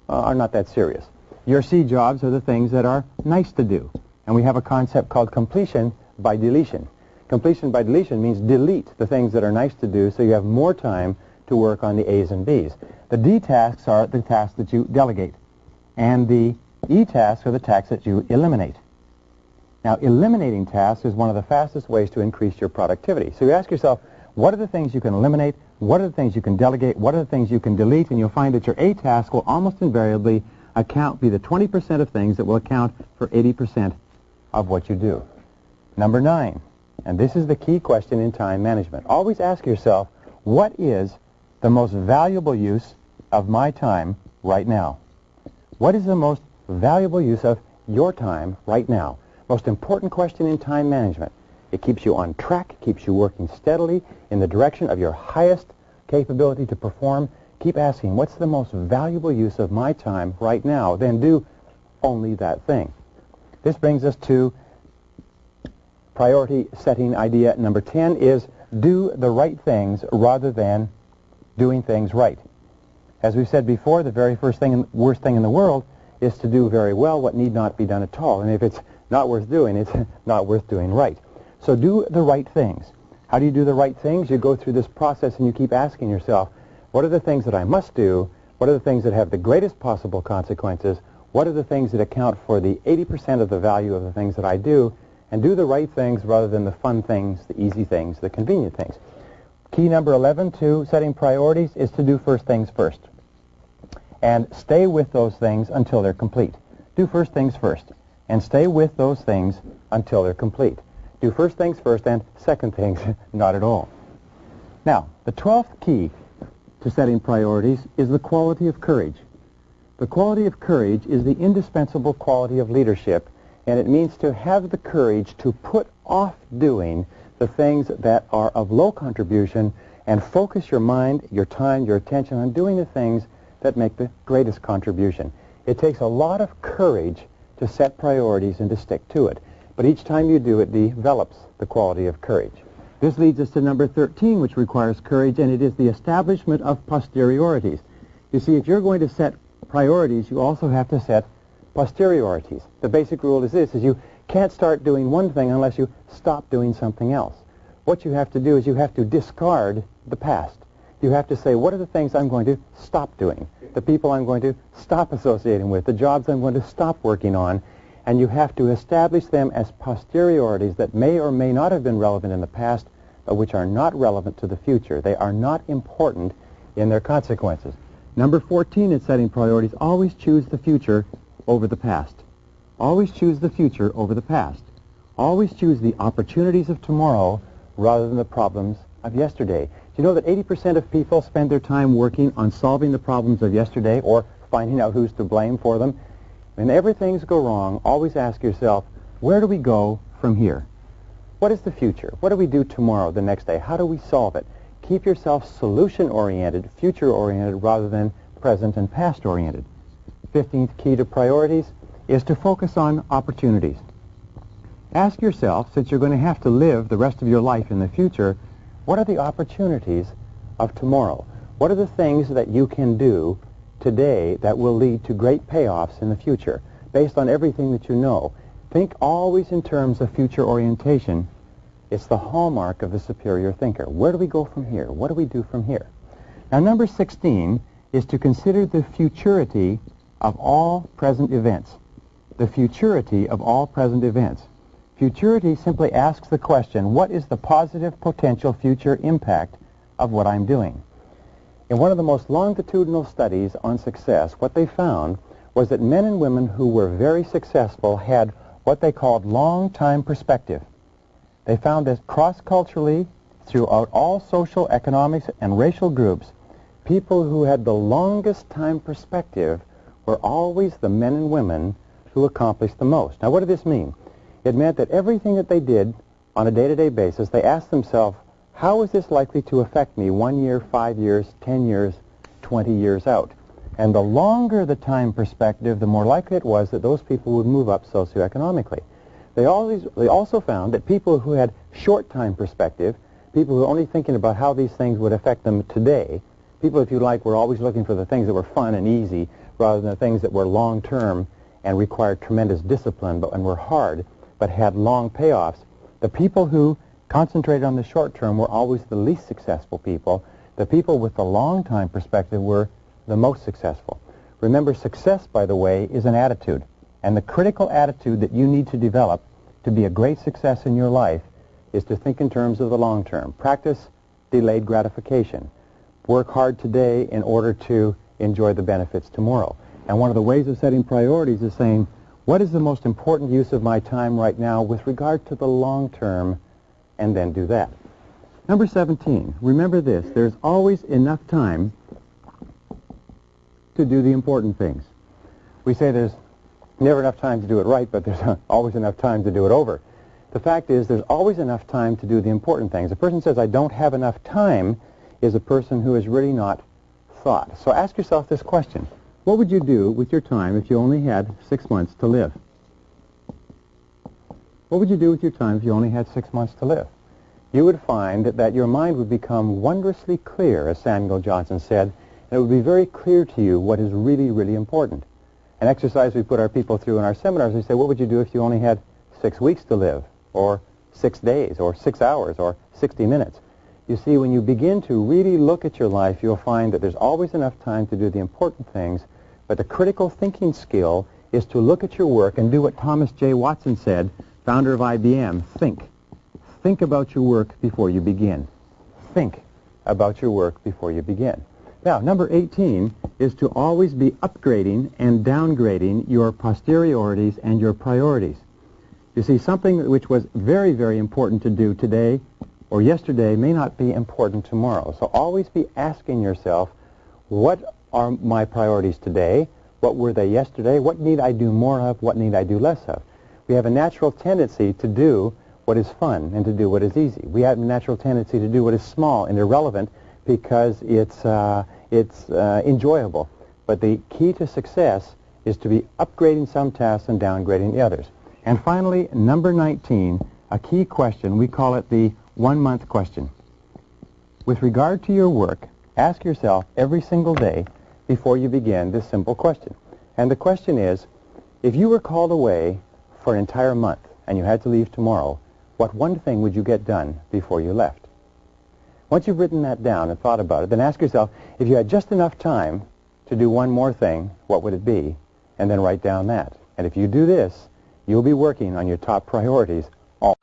are not that serious. Your C jobs are the things that are nice to do. And we have a concept called completion by deletion. Completion by deletion means delete the things that are nice to do so you have more time to work on the A's and B's. The D tasks are the tasks that you delegate, and the E tasks are the tasks that you eliminate. Now, eliminating tasks is one of the fastest ways to increase your productivity. So you ask yourself, what are the things you can eliminate? What are the things you can delegate? What are the things you can delete? And you'll find that your A task will almost invariably be the 20% of things that will account for 80% of what you do. Number 9, and this is the key question in time management. Always ask yourself, what is the most valuable use of my time right now? What is the most valuable use of your time right now? Most important question in time management. It keeps you on track, keeps you working steadily in the direction of your highest capability to perform. Keep asking, what's the most valuable use of my time right now? Then do only that thing. This brings us to priority setting idea number 10 is do the right things rather than doing things right. As we said before, the very worst thing in the world is to do very well what need not be done at all. And if it's not worth doing, it's not worth doing right. So do the right things. How do you do the right things? You go through this process and you keep asking yourself, what are the things that I must do? What are the things that have the greatest possible consequences? What are the things that account for the 80% of the value of the things that I do? And do the right things rather than the fun things, the easy things, the convenient things. Key number 11 to setting priorities is to do first things first. And stay with those things until they're complete. Do first things first. And stay with those things until they're complete. Do first things first and second things not at all. Now, the 12th key to setting priorities is the quality of courage. The quality of courage is the indispensable quality of leadership, and it means to have the courage to put off doing the things that are of low contribution and focus your mind, your time, your attention on doing the things that make the greatest contribution. It takes a lot of courage to set priorities and to stick to it. But each time you do, it develops the quality of courage. This leads us to number 13, which requires courage, and it is the establishment of posteriorities. You see, if you're going to set priorities, you also have to set posteriorities. The basic rule is this, is you can't start doing one thing unless you stop doing something else. What you have to do is you have to discard the past. You have to say, what are the things I'm going to stop doing? The people I'm going to stop associating with, the jobs I'm going to stop working on, and you have to establish them as posteriorities that may or may not have been relevant in the past, but which are not relevant to the future. They are not important in their consequences. Number 14 in setting priorities, always choose the future over the past. Always choose the future over the past. Always choose the opportunities of tomorrow rather than the problems of yesterday. Do you know that 80% of people spend their time working on solving the problems of yesterday or finding out who's to blame for them? Whenever things go wrong, always ask yourself, where do we go from here? What is the future? What do we do tomorrow, the next day? How do we solve it? Keep yourself solution-oriented, future-oriented, rather than present and past-oriented. 15th key to priorities is to focus on opportunities. Ask yourself, since you're going to have to live the rest of your life in the future, what are the opportunities of tomorrow? What are the things that you can do today that will lead to great payoffs in the future, based on everything that you know? Think always in terms of future orientation. It's the hallmark of the superior thinker. Where do we go from here? What do we do from here? Now, number 16 is to consider the futurity of all present events. The futurity of all present events. Futurity simply asks the question, what is the positive potential future impact of what I'm doing? In one of the most longitudinal studies on success, what they found was that men and women who were very successful had what they called long-time perspective. They found that cross-culturally, throughout all social, economics, and racial groups, people who had the longest time perspective were always the men and women who accomplished the most. Now, what did this mean? It meant that everything that they did on a day-to-day basis, they asked themselves, how is this likely to affect me 1 year, 5 years, 10 years, 20 years out? And the longer the time perspective, the more likely it was that those people would move up socioeconomically. They also found that people who had short time perspective, people who were only thinking about how these things would affect them today, people, if you like, were always looking for the things that were fun and easy rather than the things that were long-term and required tremendous discipline and were hard but had long payoffs. The people who concentrated on the short term were always the least successful people. The people with the long time perspective were the most successful. Remember, success, by the way, is an attitude. And the critical attitude that you need to develop to be a great success in your life is to think in terms of the long term. Practice delayed gratification. Work hard today in order to enjoy the benefits tomorrow. And one of the ways of setting priorities is saying, what is the most important use of my time right now with regard to the long term, and then do that. Number 17, remember this, there's always enough time to do the important things. We say there's never enough time to do it right, but there's always enough time to do it over. The fact is there's always enough time to do the important things. A person says, I don't have enough time, is a person who has really not thought. So ask yourself this question. What would you do with your time if you only had 6 months to live? What would you do with your time if you only had 6 months to live? You would find that your mind would become wondrously clear, as Samuel Johnson said, and it would be very clear to you what is really, really important. An exercise we put our people through in our seminars, we say, what would you do if you only had 6 weeks to live, or 6 days or 6 hours or 60 minutes. You see, when you begin to really look at your life, you'll find that there's always enough time to do the important things, but the critical thinking skill is to look at your work and do what Thomas J. Watson said, founder of IBM, think. Think about your work before you begin. Think about your work before you begin. Now, number 18 is to always be upgrading and downgrading your posteriorities and your priorities. You see, something which was very, very important to do today or yesterday may not be important tomorrow. So always be asking yourself, what are my priorities today? What were they yesterday? What need I do more of? What need I do less of? We have a natural tendency to do what is fun and to do what is easy. We have a natural tendency to do what is small and irrelevant because it's enjoyable. But the key to success is to be upgrading some tasks and downgrading the others. And finally, number 19, a key question. We call it the 1-month question. With regard to your work, ask yourself every single day before you begin this simple question. And the question is, if you were called away for an entire month and you had to leave tomorrow, what one thing would you get done before you left? Once you've written that down and thought about it, then ask yourself, if you had just enough time to do one more thing, what would it be? And then write down that. And if you do this, you'll be working on your top priorities all.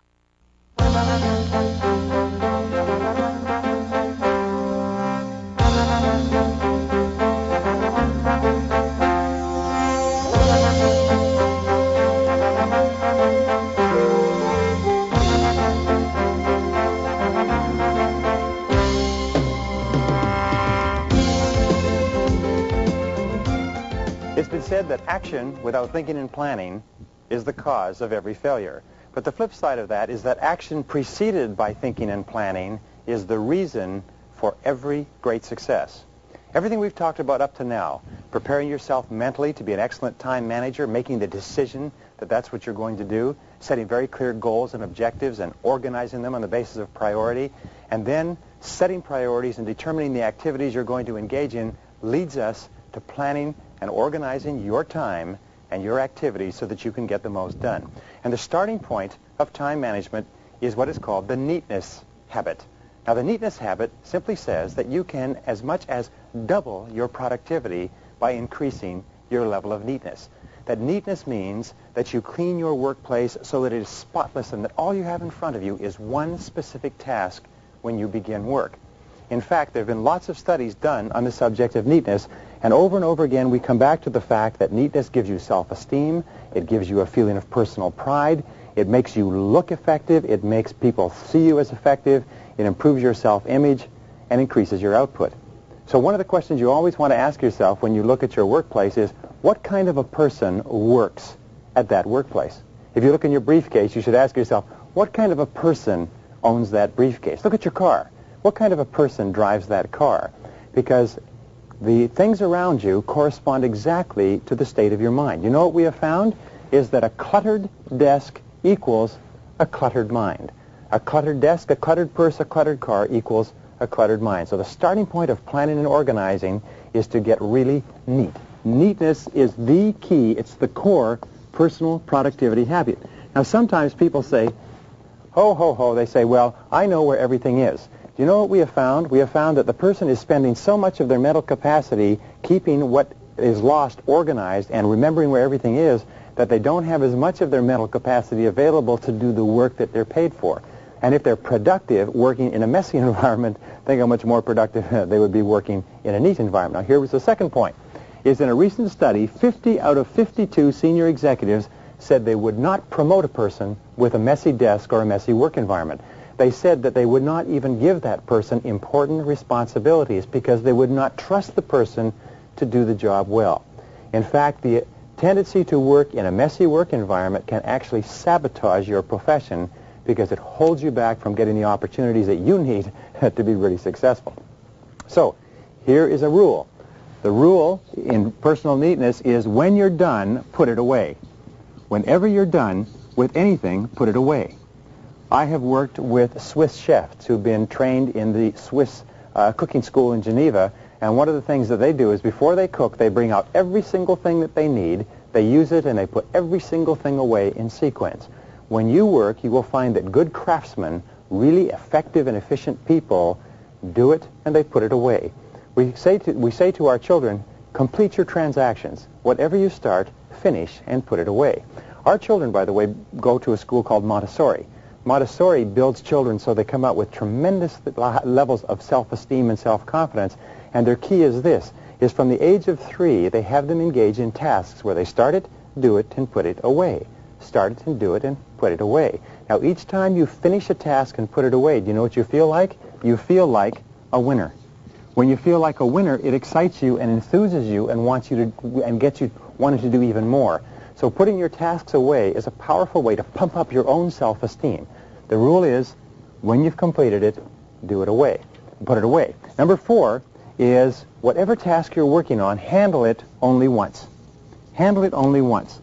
It's been said that action without thinking and planning is the cause of every failure. But the flip side of that is that action preceded by thinking and planning is the reason for every great success. Everything we've talked about up to now, preparing yourself mentally to be an excellent time manager, making the decision that that's what you're going to do, setting very clear goals and objectives and organizing them on the basis of priority, and then setting priorities and determining the activities you're going to engage in leads us to planning and organizing your time and your activities so that you can get the most done. And the starting point of time management is what is called the neatness habit. Now, the neatness habit simply says that you can as much as double your productivity by increasing your level of neatness. That neatness means that you clean your workplace so that it is spotless and that all you have in front of you is one specific task when you begin work. In fact, there have been lots of studies done on the subject of neatness, and over again we come back to the fact that neatness gives you self-esteem, it gives you a feeling of personal pride, it makes you look effective, it makes people see you as effective, it improves your self-image, and increases your output. So one of the questions you always want to ask yourself when you look at your workplace is, what kind of a person works at that workplace? If you look in your briefcase, you should ask yourself, what kind of a person owns that briefcase? Look at your car. What kind of a person drives that car? Because the things around you correspond exactly to the state of your mind. You know what we have found is that a cluttered desk equals a cluttered mind. A cluttered desk, a cluttered purse, a cluttered car equals a cluttered mind. So the starting point of planning and organizing is to get really neat. Neatness is the key. It's the core personal productivity habit. Now, sometimes people say, ho, ho, ho. They say, well, I know where everything is. Do you know what we have found? We have found that the person is spending so much of their mental capacity keeping what is lost organized and remembering where everything is that they don't have as much of their mental capacity available to do the work that they're paid for. And if they're productive working in a messy environment, think how much more productive they would be working in a neat environment. Now, here was the second point. Is in a recent study, 50 out of 52 senior executives said they would not promote a person with a messy desk or a messy work environment. They said that they would not even give that person important responsibilities because they would not trust the person to do the job well. In fact, the tendency to work in a messy work environment can actually sabotage your profession because it holds you back from getting the opportunities that you need to be really successful. So, here is a rule. The rule in personal neatness is when you're done, put it away. Whenever you're done with anything, put it away. I have worked with Swiss chefs who've been trained in the Swiss cooking school in Geneva, and one of the things that they do is before they cook, they bring out every single thing that they need, they use it, and they put every single thing away in sequence. When you work, you will find that good craftsmen, really effective and efficient people, do it and they put it away. We say to our children, complete your transactions. Whatever you start, finish and put it away. Our children, by the way, go to a school called Montessori. Montessori builds children so they come out with tremendous levels of self-esteem and self-confidence. And their key is this, is from the age of 3, they have them engage in tasks where they start it, do it, and put it away. Start it and do it and put it away. Now, each time you finish a task and put it away, do you know what you feel like? You feel like a winner. When you feel like a winner, it excites you and enthuses you and wants you to, and gets you wanting to do even more. So putting your tasks away is a powerful way to pump up your own self-esteem. The rule is, when you've completed it, do it away. Put it away. Number 4 is, whatever task you're working on, handle it only once. Handle it only once.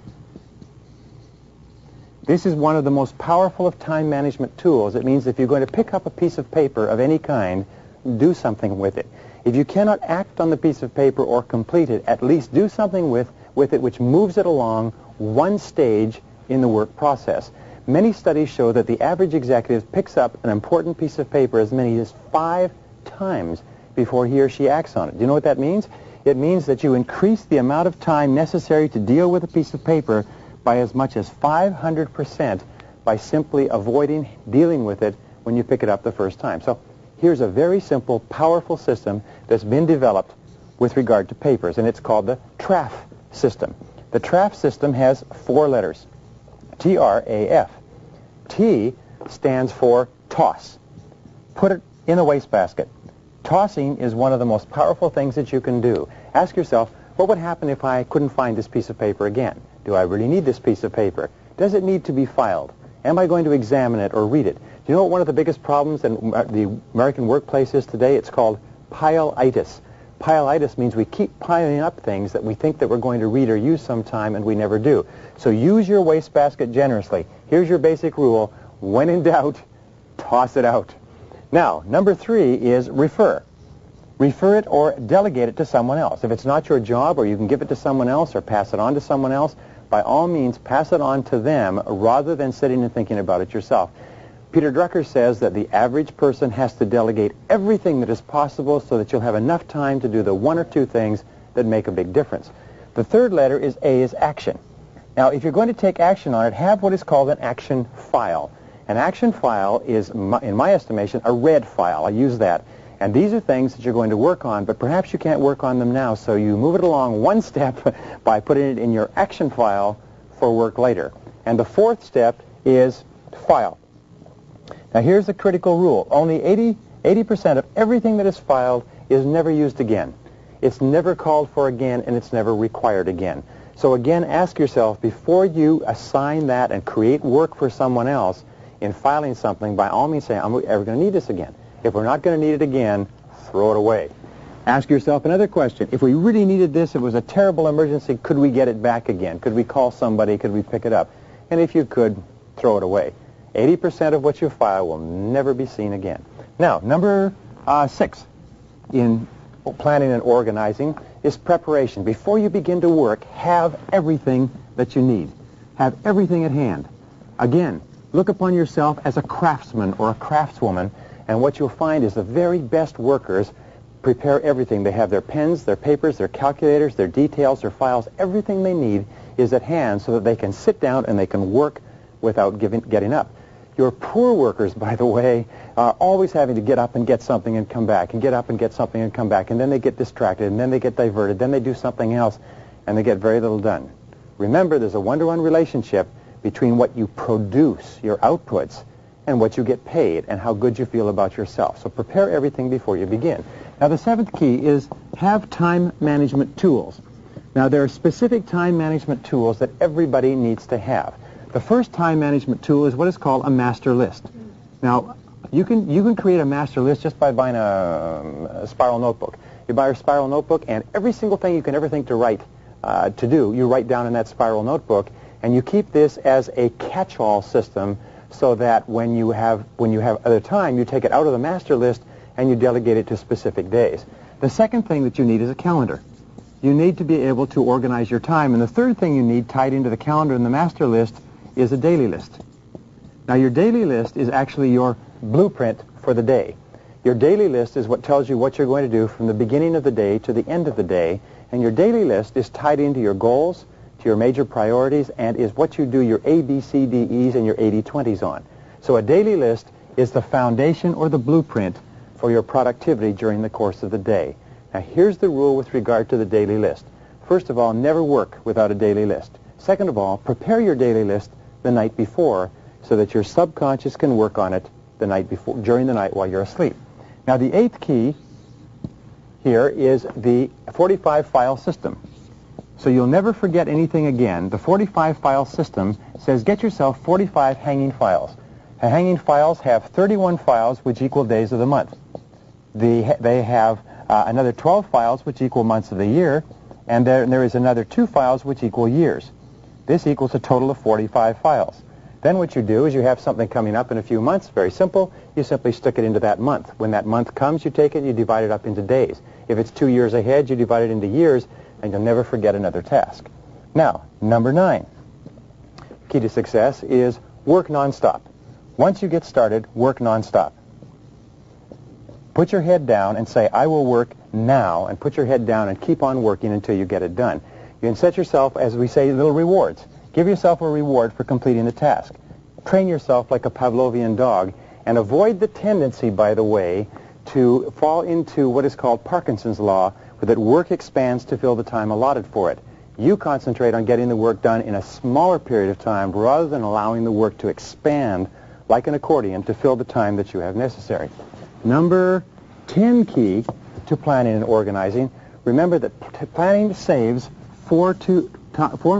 This is one of the most powerful of time management tools. It means if you're going to pick up a piece of paper of any kind, do something with it. If you cannot act on the piece of paper or complete it, at least do something with it which moves it along one stage in the work process. Many studies show that the average executive picks up an important piece of paper as many as 5 times before he or she acts on it. Do you know what that means? It means that you increase the amount of time necessary to deal with a piece of paper by as much as 500% by simply avoiding dealing with it when you pick it up the first time. So here's a very simple, powerful system that's been developed with regard to papers, and it's called the TRAF system. The TRAF system has 4 letters, T-R-A-F. T stands for toss. Put it in the wastebasket. Tossing is one of the most powerful things that you can do. Ask yourself, what would happen if I couldn't find this piece of paper again? Do I really need this piece of paper? Does it need to be filed? Am I going to examine it or read it? Do you know what one of the biggest problems in the American workplace is today? It's called pile-itis. Pile-itis means we keep piling up things that we think that we're going to read or use sometime and we never do. So use your wastebasket generously. Here's your basic rule. When in doubt, toss it out. Now, number 3 is refer. Refer it or delegate it to someone else. If it's not your job, or you can give it to someone else or pass it on to someone else, by all means pass it on to them rather than sitting and thinking about it yourself. Peter Drucker says that the average person has to delegate everything that is possible so that you'll have enough time to do the 1 or 2 things that make a big difference. The 3rd letter is A, is action. Now, if you're going to take action on it, have what is called an action file. An action file is, in my estimation, a red file. I use that. And these are things that you're going to work on, but perhaps you can't work on them now, so you move it along one step by putting it in your action file for work later. And the 4th step is file. Now here's the critical rule. Only 80% of everything that is filed is never used again. It's never called for again, and it's never required again. So again, ask yourself, before you assign that and create work for someone else in filing something, by all means say, am I ever going to need this again? If we're not going to need it again, throw it away. Ask yourself another question. If we really needed this, it was a terrible emergency, could we get it back again? Could we call somebody? Could we pick it up? And if you could, throw it away. 80% of what you file will never be seen again. Now, number 6 in planning and organizing is preparation. Before you begin to work, have everything that you need. Have everything at hand. Again, look upon yourself as a craftsman or a craftswoman, and what you'll find is the very best workers prepare everything. They have their pens, their papers, their calculators, their details, their files. Everything they need is at hand so that they can sit down and they can work without getting up. Your poor workers, by the way, are always having to get up and get something and come back, and get up and get something and come back, and then they get distracted, and then they get diverted, then they do something else, and they get very little done. Remember, there's a one-to-one relationship between what you produce, your outputs, and what you get paid, and how good you feel about yourself. So prepare everything before you begin. Now, the 7th key is have time management tools. Now, there are specific time management tools that everybody needs to have. The first time management tool is what is called a master list. Now, you can create a master list just by buying a spiral notebook. You buy a spiral notebook, and every single thing you can ever think to write, to do, you write down in that spiral notebook, and you keep this as a catch-all system so that when you have other time, you take it out of the master list and you delegate it to specific days. The second thing that you need is a calendar. You need to be able to organize your time. And the third thing you need tied into the calendar and the master list is a daily list. Now, your daily list is actually your blueprint for the day. Your daily list is what tells you what you're going to do from the beginning of the day to the end of the day, and your daily list is tied into your goals, to your major priorities, and is what you do your A, B, C, D, E's and your 80-20s on. So a daily list is the foundation or the blueprint for your productivity during the course of the day. Now, here's the rule with regard to the daily list. First of all, never work without a daily list. Second of all, prepare your daily list the night before so that your subconscious can work on it the night before, during the night while you're asleep. Now, the 8th key here is the 45-file system. So you'll never forget anything again. The 45-file system says get yourself 45 hanging files. Hanging files have 31 files which equal days of the month. They have another 12 files which equal months of the year, and there is another 2 files which equal years. This equals a total of 45 files. Then what you do is you have something coming up in a few months, very simple, you simply stick it into that month. When that month comes, you take it, you divide it up into days. If it's 2 years ahead, you divide it into years, and you'll never forget another task. Now, number 9, key to success is work nonstop. Once you get started, work nonstop. Put your head down and say, I will work now, and put your head down and keep on working until you get it done. You can set yourself, as we say, little rewards. Give yourself a reward for completing the task. Train yourself like a Pavlovian dog, and avoid the tendency, by the way, to fall into what is called Parkinson's law, where that work expands to fill the time allotted for it. You concentrate on getting the work done in a smaller period of time rather than allowing the work to expand like an accordion to fill the time that you have necessary. Number 10 key to planning and organizing, remember that planning saves 4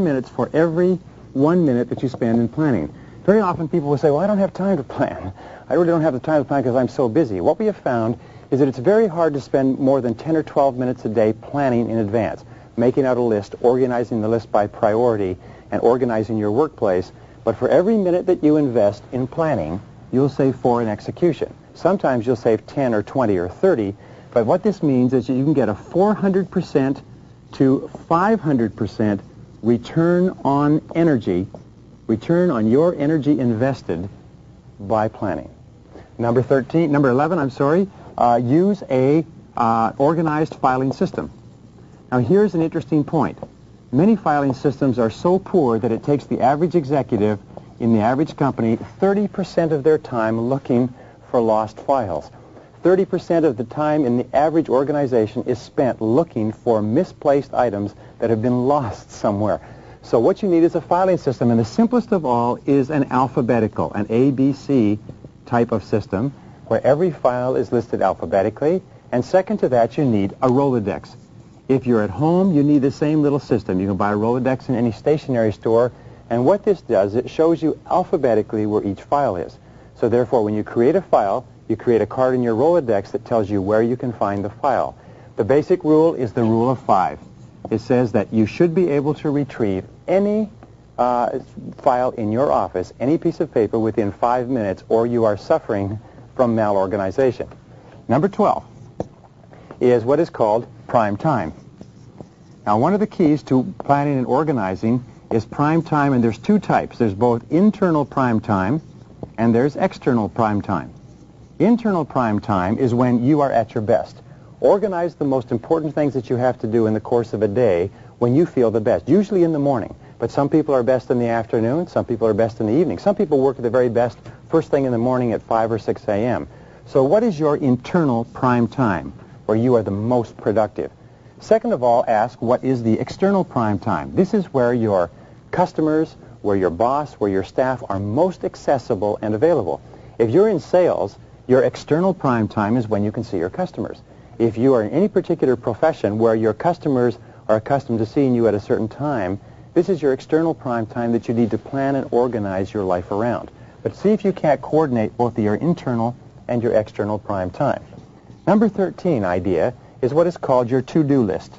minutes for every 1 minute that you spend in planning. Very often people will say, well, I don't have time to plan. I really don't have the time to plan because I'm so busy. What we have found is that it's very hard to spend more than 10 or 12 minutes a day planning in advance, making out a list, organizing the list by priority, and organizing your workplace. But for every minute that you invest in planning, you'll save 4 in execution. Sometimes you'll save 10 or 20 or 30, but what this means is that you can get a 400% to 500% return on energy, return on your energy invested by planning. Number 11, use a organized filing system. Now here's an interesting point. Many filing systems are so poor that it takes the average executive in the average company 30% of their time looking for lost files. 30% of the time in the average organization is spent looking for misplaced items that have been lost somewhere. So what you need is a filing system, and the simplest of all is an alphabetical, an ABC type of system, where every file is listed alphabetically, and second to that you need a Rolodex. If you're at home, you need the same little system. You can buy a Rolodex in any stationery store, and what this does, it shows you alphabetically where each file is. So therefore, when you create a file, you create a card in your Rolodex that tells you where you can find the file. The basic rule is the rule of 5. It says that you should be able to retrieve any file in your office, any piece of paper within 5 minutes, or you are suffering from malorganization. Number 12 is what is called prime time. Now, one of the keys to planning and organizing is prime time, and there's 2 types. There's both internal prime time and there's external prime time. Internal prime time is when you are at your best. Organize the most important things that you have to do in the course of a day when you feel the best, usually in the morning. But some people are best in the afternoon, some people are best in the evening. Some people work at the very best first thing in the morning at 5 or 6 a.m. So what is your internal prime time where you are the most productive? Second of all, ask what is the external prime time. This is where your customers, where your boss, where your staff are most accessible and available. If you're in sales, your external prime time is when you can see your customers. If you are in any particular profession where your customers are accustomed to seeing you at a certain time, this is your external prime time that you need to plan and organize your life around. But see if you can't coordinate both your internal and your external prime time. Number 13 idea is what is called your to-do list.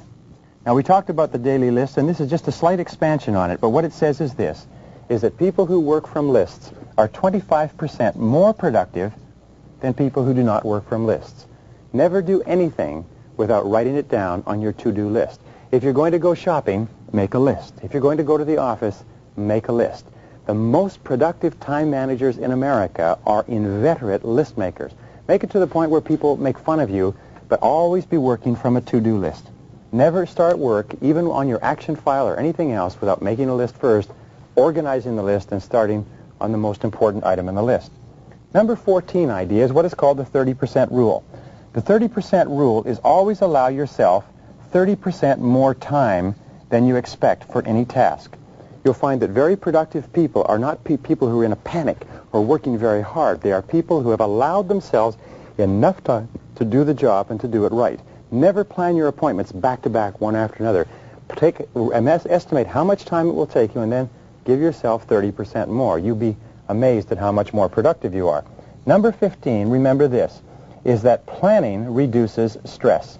Now, we talked about the daily list, and this is just a slight expansion on it, but what it says is this, is that people who work from lists are 25% more productive than people who do not work from lists. Never do anything without writing it down on your to-do list. If you're going to go shopping, make a list. If you're going to go to the office, make a list. The most productive time managers in America are inveterate list makers. Make it to the point where people make fun of you, but always be working from a to-do list. Never start work, even on your action file or anything else, without making a list first, organizing the list, and starting on the most important item in the list. Number 14 idea is what is called the 30% rule. The 30% rule is always allow yourself 30% more time than you expect for any task. You'll find that very productive people are not people who are in a panic or working very hard. They are people who have allowed themselves enough time to do the job and to do it right. Never plan your appointments back to back, one after another. Estimate how much time it will take you and then give yourself 30% more. You'll be amazed at how much more productive you are. Number 15, remember this, is that planning reduces stress.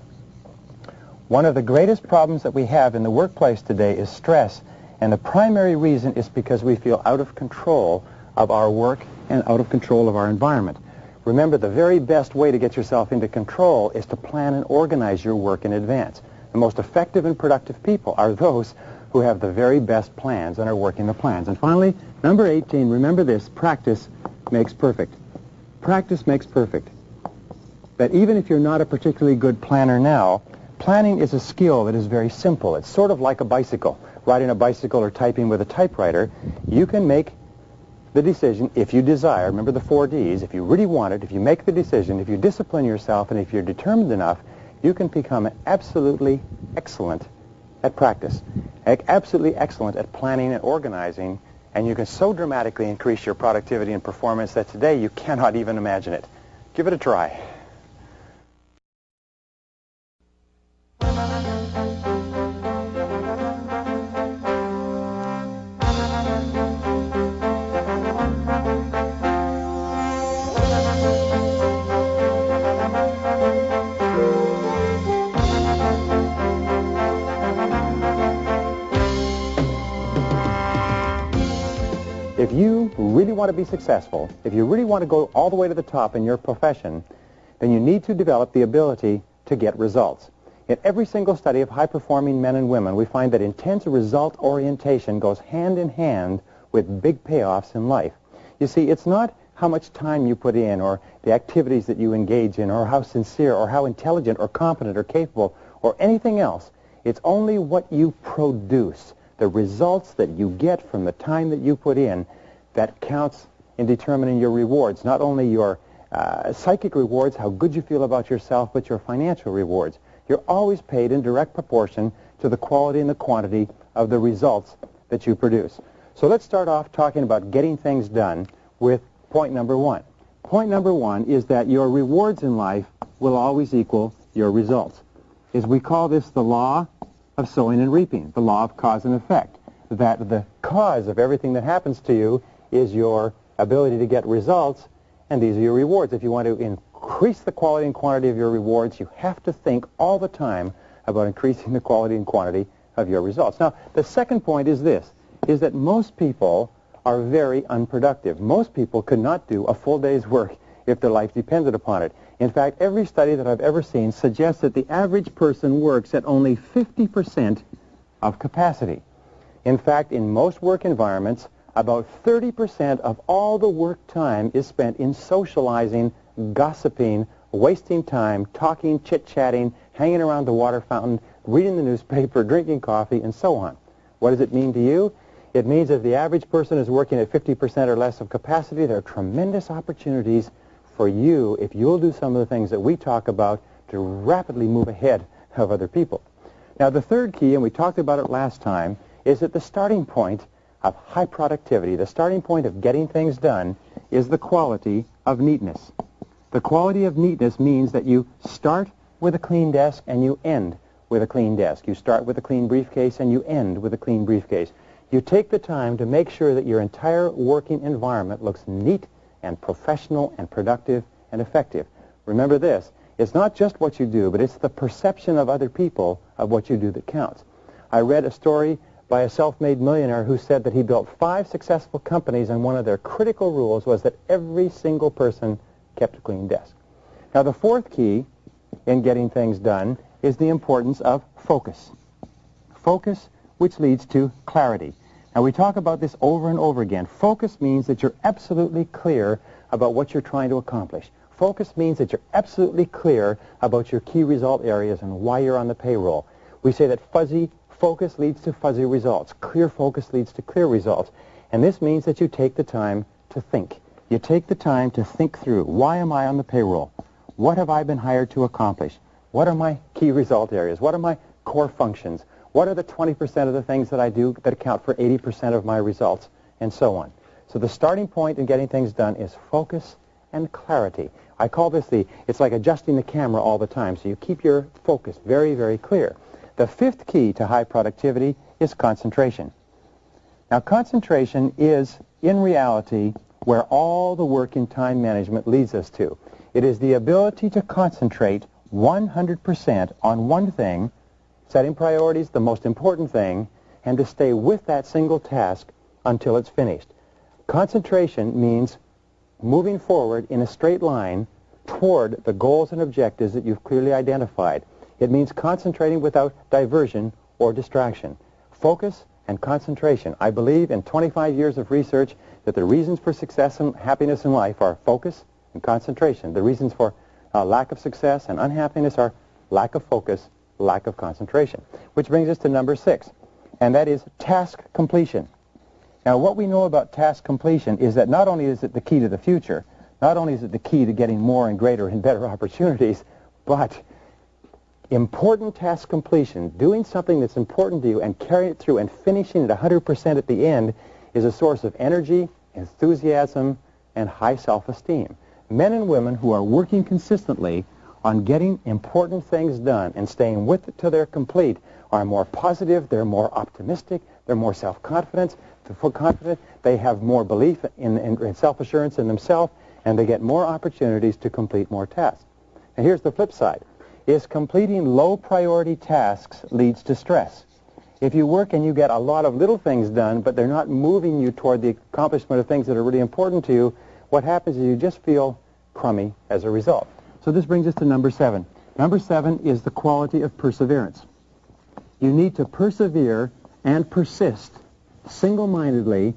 One of the greatest problems that we have in the workplace today is stress, and the primary reason is because we feel out of control of our work and out of control of our environment. Remember, the very best way to get yourself into control is to plan and organize your work in advance. The most effective and productive people are those who have the very best plans and are working the plans. And finally, number 18, remember this, practice makes perfect. Practice makes perfect. That even if you're not a particularly good planner now, planning is a skill that is very simple. It's sort of like a bicycle. Riding a bicycle or typing with a typewriter, you can make the decision if you desire. Remember the 4 Ds. If you really want it, if you make the decision, if you discipline yourself, and if you're determined enough, you can become absolutely excellent at practice, absolutely excellent at planning and organizing, and you can so dramatically increase your productivity and performance that today you cannot even imagine it. Give it a try. If you really want to be successful, if you really want to go all the way to the top in your profession, then you need to develop the ability to get results. In every single study of high-performing men and women, we find that intense result orientation goes hand in hand with big payoffs in life. You see, it's not how much time you put in or the activities that you engage in or how sincere or how intelligent or competent or capable or anything else. It's only what you produce, the results that you get from the time that you put in, that counts in determining your rewards, not only your psychic rewards, how good you feel about yourself, but your financial rewards. You're always paid in direct proportion to the quality and the quantity of the results that you produce. So let's start off talking about getting things done with point number 1. Point number 1 is that your rewards in life will always equal your results. We call this the law of sowing and reaping, the law of cause and effect, that the cause of everything that happens to you is your ability to get results, and these are your rewards. If you want to increase the quality and quantity of your rewards, you have to think all the time about increasing the quality and quantity of your results. Now, the second point is this, is that most people are very unproductive. Most people could not do a full day's work if their life depended upon it. In fact, every study that I've ever seen suggests that the average person works at only 50% of capacity. In fact, in most work environments, about 30% of all the work time is spent in socializing, gossiping, wasting time, talking, chit-chatting, hanging around the water fountain, reading the newspaper, drinking coffee, and so on. What does it mean to you? It means that if the average person is working at 50% or less of capacity, there are tremendous opportunities for you, if you'll do some of the things that we talk about, to rapidly move ahead of other people. Now, the third key, and we talked about it last time, is that the starting point of high productivity, the starting point of getting things done, is the quality of neatness. The quality of neatness means that you start with a clean desk and you end with a clean desk. You start with a clean briefcase and you end with a clean briefcase. You take the time to make sure that your entire working environment looks neat and professional and productive and effective. Remember this, it's not just what you do, but it's the perception of other people of what you do that counts. I read a story by a self-made millionaire who said that he built 5 successful companies, and one of their critical rules was that every single person kept a clean desk. Now, the fourth key in getting things done is the importance of focus. Focus, which leads to clarity. Now, we talk about this over and over again. Focus means that you're absolutely clear about what you're trying to accomplish. Focus means that you're absolutely clear about your key result areas and why you're on the payroll. We say that fuzzy focus leads to fuzzy results. Clear focus leads to clear results. And this means that you take the time to think. You take the time to think through, why am I on the payroll? What have I been hired to accomplish? What are my key result areas? What are my core functions? What are the 20% of the things that I do that account for 80% of my results? And so on. So the starting point in getting things done is focus and clarity. I call this it's like adjusting the camera all the time. So you keep your focus very, very clear. The fifth key to high productivity is concentration. Now, concentration is, in reality, where all the work in time management leads us to. It is the ability to concentrate 100% on one thing, setting priorities, the most important thing, and to stay with that single task until it's finished. Concentration means moving forward in a straight line toward the goals and objectives that you've clearly identified. It means concentrating without diversion or distraction. Focus and concentration. I believe in 25 years of research that the reasons for success and happiness in life are focus and concentration. The reasons for lack of success and unhappiness are lack of focus, lack of concentration. Which brings us to number 6, and that is task completion. Now, what we know about task completion is that not only is it the key to the future, not only is it the key to getting more and greater and better opportunities, but important task completion, doing something that's important to you and carrying it through and finishing it 100% at the end, is a source of energy, enthusiasm, and high self-esteem. Men and women who are working consistently on getting important things done and staying with it till they're complete are more positive, they're more optimistic, they're more self-confident, they have more belief in self-assurance in themselves, and they get more opportunities to complete more tasks. And here's the flip side, is completing low-priority tasks leads to stress. If you work and you get a lot of little things done, but they're not moving you toward the accomplishment of things that are really important to you, what happens is you just feel crummy as a result. So this brings us to number 7. Number 7 is the quality of perseverance. You need to persevere and persist single-mindedly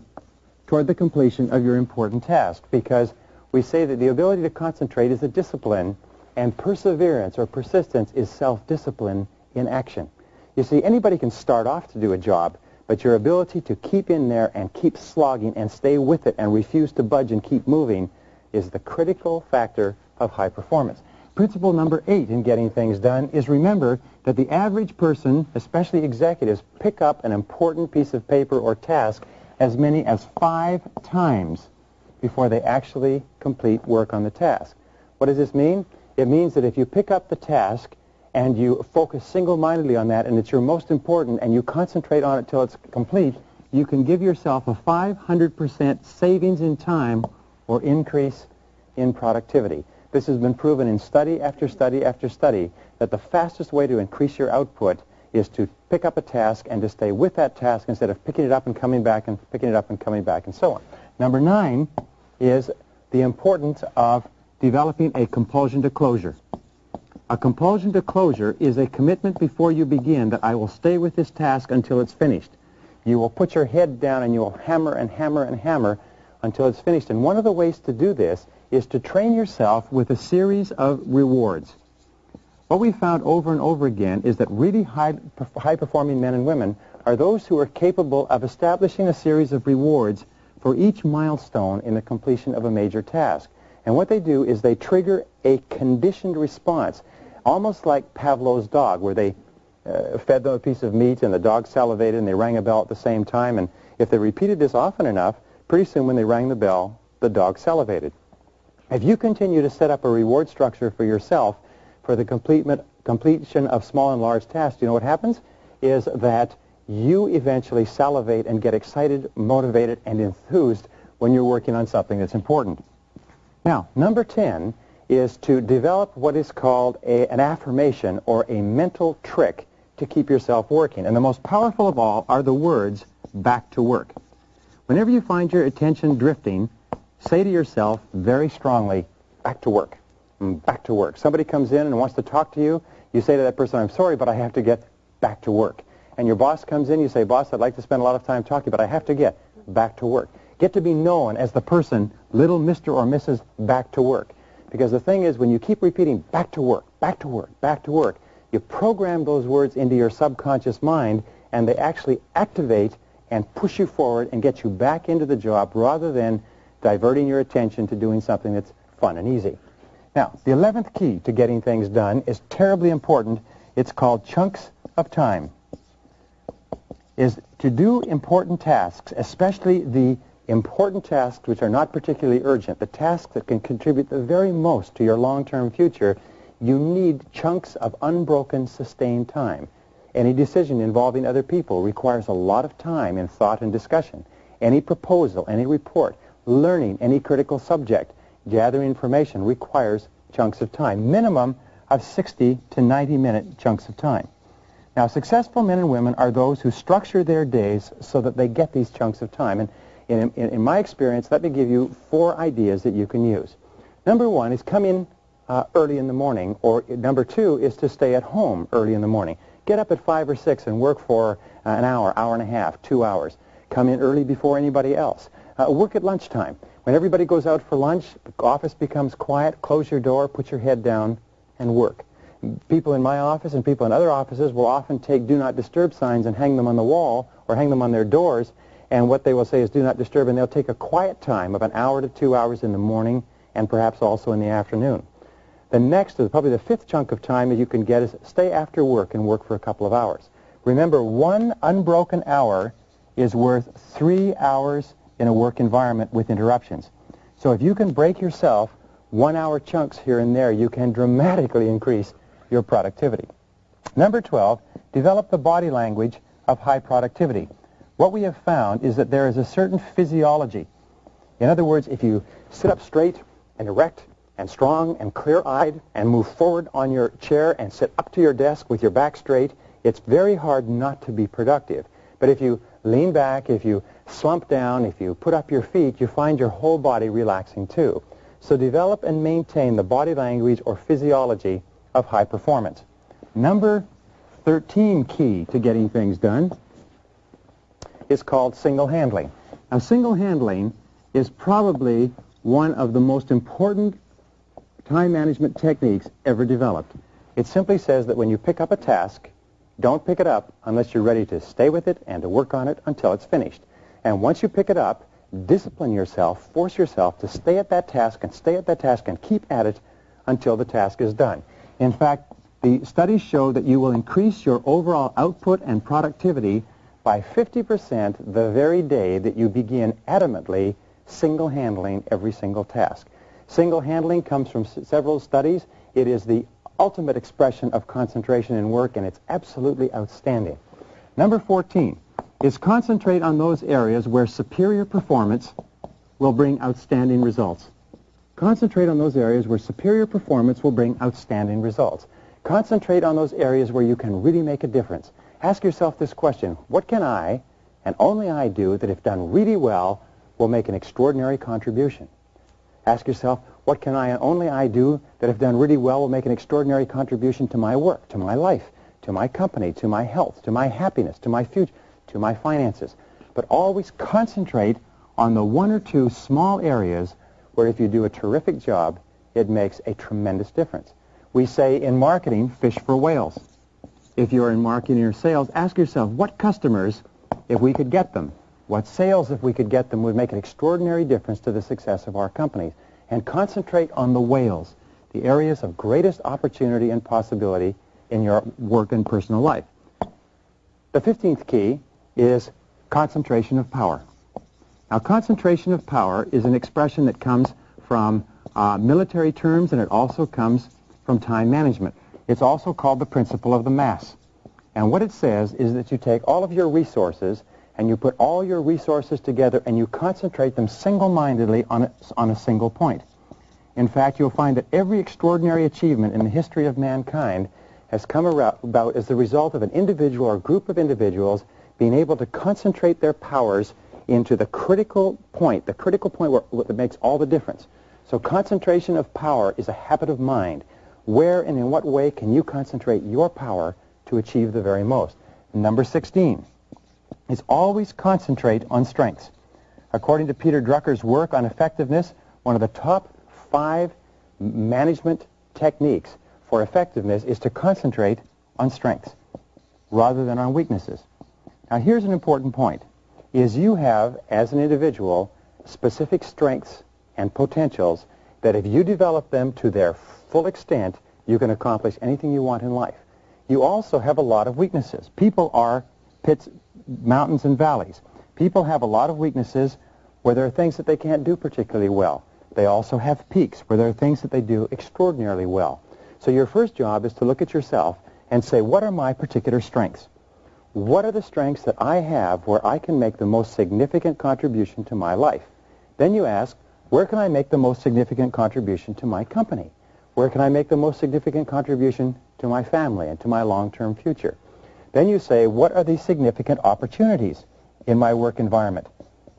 toward the completion of your important task, because we say that the ability to concentrate is a discipline, and perseverance or persistence is self-discipline in action. You see, anybody can start off to do a job, but your ability to keep in there and keep slogging and stay with it and refuse to budge and keep moving is the critical factor of high performance. Principle number 8 in getting things done is remember that the average person, especially executives, pick up an important piece of paper or task as many as 5 times before they actually complete work on the task. What does this mean? It means that if you pick up the task and you focus single-mindedly on that and it's your most important and you concentrate on it till it's complete, you can give yourself a 500% savings in time or increase in productivity. This has been proven in study after study after study that the fastest way to increase your output is to pick up a task and to stay with that task instead of picking it up and coming back and picking it up and coming back and so on. Number 9 is the importance of developing a compulsion to closure. A compulsion to closure is a commitment before you begin that I will stay with this task until it's finished. You will put your head down and you will hammer and hammer and hammer until it's finished. And one of the ways to do this is to train yourself with a series of rewards. What we found over and over again is that really high-performing men and women are those who are capable of establishing a series of rewards for each milestone in the completion of a major task. And what they do is they trigger a conditioned response, almost like Pavlov's dog, where they fed them a piece of meat and the dog salivated and they rang a bell at the same time. And if they repeated this often enough, pretty soon when they rang the bell, the dog salivated. If you continue to set up a reward structure for yourself for the completion of small and large tasks, you know what happens? Is that you eventually salivate and get excited, motivated, and enthused when you're working on something that's important. Now, number 10 is to develop what is called an affirmation or a mental trick to keep yourself working. And the most powerful of all are the words, back to work. Whenever you find your attention drifting, say to yourself very strongly, back to work, back to work. Somebody comes in and wants to talk to you, you say to that person, I'm sorry, but I have to get back to work. and your boss comes in, you say, boss, I'd like to spend a lot of time talking, but I have to get back to work. Get to be known as the person, little Mr. or Mrs. Back to Work. Because the thing is, when you keep repeating back to work, back to work, back to work, you program those words into your subconscious mind, and they actually activate and push you forward and get you back into the job rather than diverting your attention to doing something that's fun and easy. Now, the 11th key to getting things done is terribly important. It's called chunks of time. Is to do important tasks, especially the important tasks which are not particularly urgent, the tasks that can contribute the very most to your long-term future, you need chunks of unbroken, sustained time. Any decision involving other people requires a lot of time in thought and discussion. Any proposal, any report, learning any critical subject, gathering information requires chunks of time, minimum of 60 to 90-minute chunks of time. Now, successful men and women are those who structure their days so that they get these chunks of time. And in my experience, let me give you 4 ideas that you can use. Number 1 is come in early in the morning, or number 2 is to stay at home early in the morning. Get up at 5 or 6 and work for an hour, hour and a half, 2 hours. Come in early before anybody else. Work at lunchtime. When everybody goes out for lunch, the office becomes quiet, close your door, put your head down, and work. People in my office and people in other offices will often take do not disturb signs and hang them on the wall or hang them on their doors, and what they will say is do not disturb, and they'll take a quiet time of an hour to 2 hours in the morning and perhaps also in the afternoon. The next, probably the 5th chunk of time that you can get is stay after work and work for a couple of hours. Remember, 1 unbroken hour is worth 3 hours in a work environment with interruptions. So if you can break yourself 1-hour chunks here and there, you can dramatically increase your productivity. Number 12, develop the body language of high productivity. What we have found is that there is a certain physiology. In other words, if you sit up straight and erect and strong and clear-eyed and move forward on your chair and sit up to your desk with your back straight, it's very hard not to be productive. But if you lean back, if you slump down, if you put up your feet, you find your whole body relaxing too. So develop and maintain the body language or physiology of high performance. Number 13 key to getting things done is called single handling. Now, single handling is probably one of the most important time management techniques ever developed. It simply says that when you pick up a task, don't pick it up unless you're ready to stay with it and to work on it until it's finished. And once you pick it up, discipline yourself, force yourself to stay at that task and stay at that task and keep at it until the task is done. In fact, the studies show that you will increase your overall output and productivity by 50% the very day that you begin adamantly single-handling every single task. Single-handling comes from several studies. It is the ultimate expression of concentration in work, and it's absolutely outstanding. Number 14 is concentrate on those areas where superior performance will bring outstanding results. Concentrate on those areas where superior performance will bring outstanding results. Concentrate on those areas where you can really make a difference. Ask yourself this question: what can I, and only I, do that if done really well will make an extraordinary contribution? Ask yourself, what can I and only I do that if done really well will make an extraordinary contribution to my work, to my life, to my company, to my health, to my happiness, to my future, to my finances? But always concentrate on the 1 or 2 small areas where if you do a terrific job, it makes a tremendous difference. We say in marketing, fish for whales. If you're in marketing or sales, ask yourself, what customers, if we could get them, what sales, if we could get them, would make an extraordinary difference to the success of our companies. And concentrate on the whales, the areas of greatest opportunity and possibility in your work and personal life. The 15th key is concentration of power. Now, concentration of power is an expression that comes from military terms, and it also comes from time management. It's also called the principle of the mass. And what it says is that you take all of your resources and you put all your resources together and you concentrate them single-mindedly on a single point. In fact, you'll find that every extraordinary achievement in the history of mankind has come about as the result of an individual or group of individuals being able to concentrate their powers into the critical point where that makes all the difference. So concentration of power is a habit of mind. Where and in what way can you concentrate your power to achieve the very most? Number 16 is always concentrate on strengths. According to Peter Drucker's work on effectiveness, one of the top 5 management techniques for effectiveness is to concentrate on strengths rather than on weaknesses. Now here's an important point, is you have, as an individual, specific strengths and potentials that if you develop them to their full extent, you can accomplish anything you want in life. You also have a lot of weaknesses. People are pits, mountains and valleys. People have a lot of weaknesses where there are things that they can't do particularly well. They also have peaks where there are things that they do extraordinarily well. So your first job is to look at yourself and say, what are my particular strengths? What are the strengths that I have where I can make the most significant contribution to my life? Then you ask, where can I make the most significant contribution to my company? Where can I make the most significant contribution to my family and to my long-term future? Then you say, what are the significant opportunities in my work environment?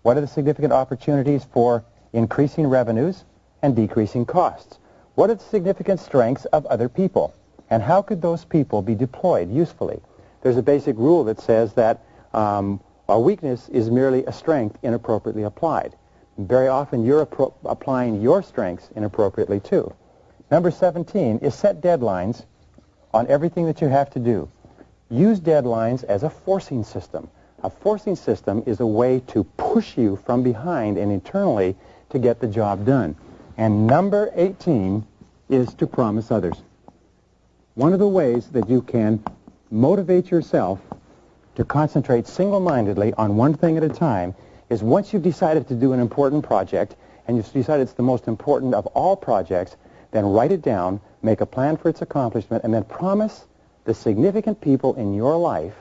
What are the significant opportunities for increasing revenues and decreasing costs? What are the significant strengths of other people? And how could those people be deployed usefully? There's a basic rule that says that a weakness is merely a strength inappropriately applied. Very often you're applying your strengths inappropriately too. Number 17 is set deadlines on everything that you have to do. Use deadlines as a forcing system. A forcing system is a way to push you from behind and internally to get the job done. And number 18 is to promise others. One of the ways that you can motivate yourself to concentrate single-mindedly on one thing at a time is once you've decided to do an important project and you've decided it's the most important of all projects, then write it down, make a plan for its accomplishment, and then promise the significant people in your life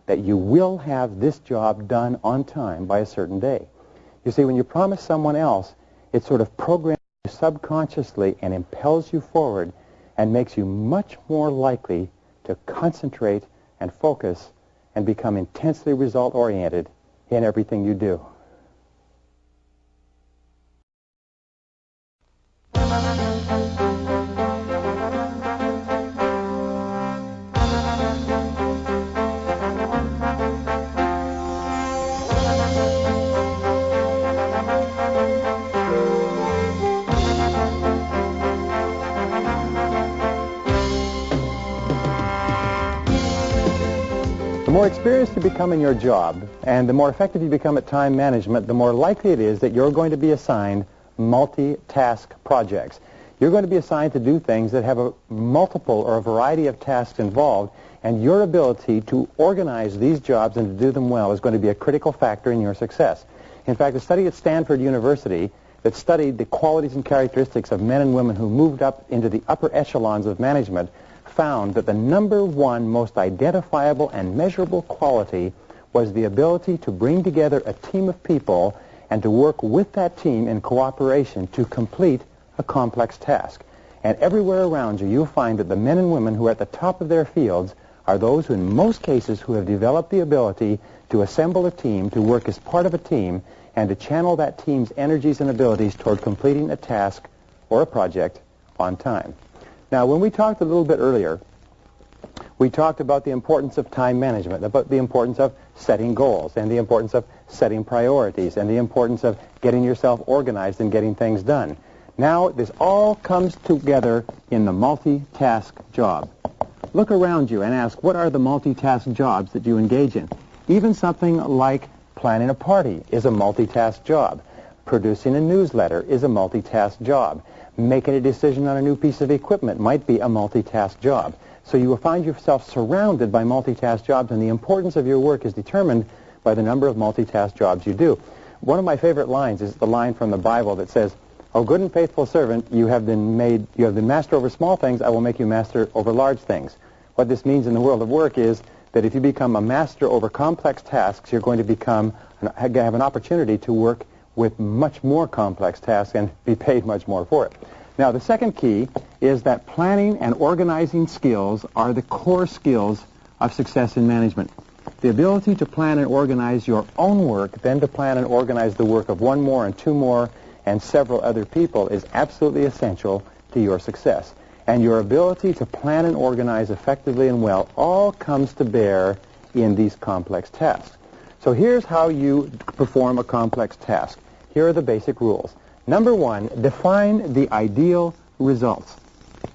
that you will have this job done on time by a certain day. You see, when you promise someone else, it sort of programs you subconsciously and impels you forward and makes you much more likely to concentrate and focus and become intensely result-oriented in everything you do. The more experienced you become in your job and the more effective you become at time management, the more likely it is that you're going to be assigned multi-task projects. You're going to be assigned to do things that have a multiple or a variety of tasks involved, and your ability to organize these jobs and to do them well is going to be a critical factor in your success. In fact, a study at Stanford University that studied the qualities and characteristics of men and women who moved up into the upper echelons of management found that the number one most identifiable and measurable quality was the ability to bring together a team of people and to work with that team in cooperation to complete a complex task. And everywhere around you, you'll find that the men and women who are at the top of their fields are those who, in most cases, who have developed the ability to assemble a team, to work as part of a team, and to channel that team's energies and abilities toward completing a task or a project on time. Now, when we talked a little bit earlier, we talked about the importance of time management, about the importance of setting goals, and the importance of setting priorities, and the importance of getting yourself organized and getting things done. Now, this all comes together in the multitask job. Look around you and ask, what are the multitask jobs that you engage in? Even something like planning a party is a multitask job. Producing a newsletter is a multitask job. Making a decision on a new piece of equipment might be a multitask job. So you will find yourself surrounded by multitask jobs, and the importance of your work is determined by the number of multitask jobs you do. One of my favorite lines is the line from the Bible that says, "O good and faithful servant, you have been master over small things, I will make you master over large things." What this means in the world of work is that if you become a master over complex tasks, you're going to have an opportunity to work with much more complex tasks and be paid much more for it. Now, the second key is that planning and organizing skills are the core skills of success in management. The ability to plan and organize your own work, then to plan and organize the work of one more and two more and several other people is absolutely essential to your success. And your ability to plan and organize effectively and well all comes to bear in these complex tasks. So here's how you perform a complex task. Here are the basic rules. Number one, define the ideal results.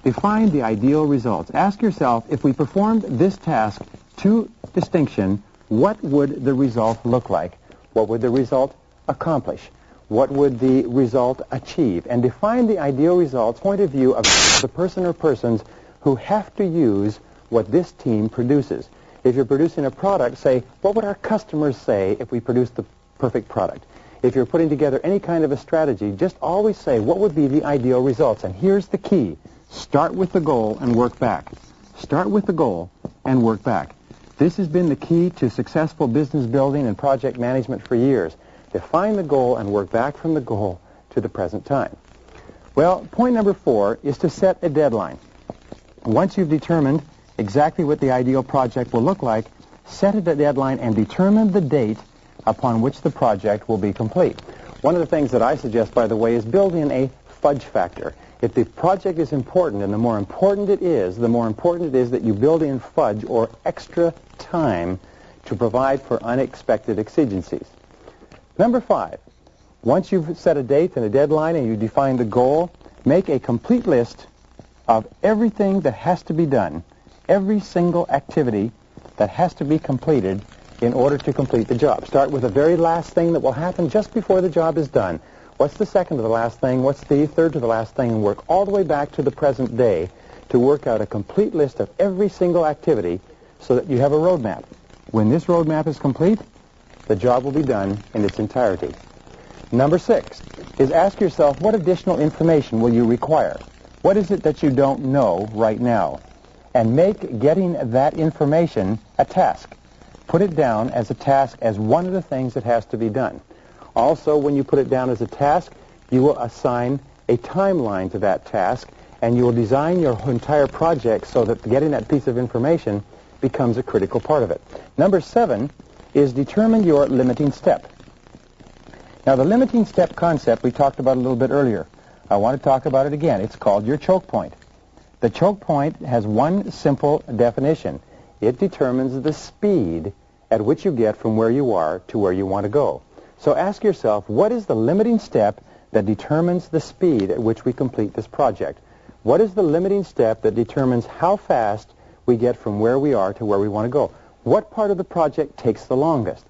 Define the ideal results. Ask yourself, if we performed this task to distinction, what would the result look like? What would the result accomplish? What would the result achieve? And define the ideal results, point of view of the person or persons who have to use what this team produces. If you're producing a product, say, what would our customers say if we produced the perfect product? If you're putting together any kind of a strategy, just always say, what would be the ideal results? And here's the key. Start with the goal and work back. Start with the goal and work back. This has been the key to successful business building and project management for years. Define the goal and work back from the goal to the present time. Well, point number 4 is to set a deadline. Once you've determined exactly what the ideal project will look like, set a deadline and determine the date upon which the project will be complete. One of the things that I suggest, by the way, is build in a fudge factor. If the project is important, and the more important it is that you build in fudge or extra time to provide for unexpected exigencies. Number 5, once you've set a date and a deadline and you define the goal, make a complete list of everything that has to be done, every single activity that has to be completed in order to complete the job. Start with the very last thing that will happen just before the job is done. What's the second to the last thing? What's the third to the last thing? And work all the way back to the present day to work out a complete list of every single activity so that you have a roadmap. When this roadmap is complete, the job will be done in its entirety. Number 6 is ask yourself, what additional information will you require? What is it that you don't know right now? And make getting that information a task. Put it down as a task, as one of the things that has to be done. Also, when you put it down as a task, you will assign a timeline to that task, and you will design your entire project so that getting that piece of information becomes a critical part of it. Number 7 is determine your limiting step. Now, the limiting step concept we talked about a little bit earlier. I want to talk about it again. It's called your choke point. The choke point has one simple definition. It determines the speed at which you get from where you are to where you want to go. So ask yourself, what is the limiting step that determines the speed at which we complete this project? What is the limiting step that determines how fast we get from where we are to where we want to go? What part of the project takes the longest?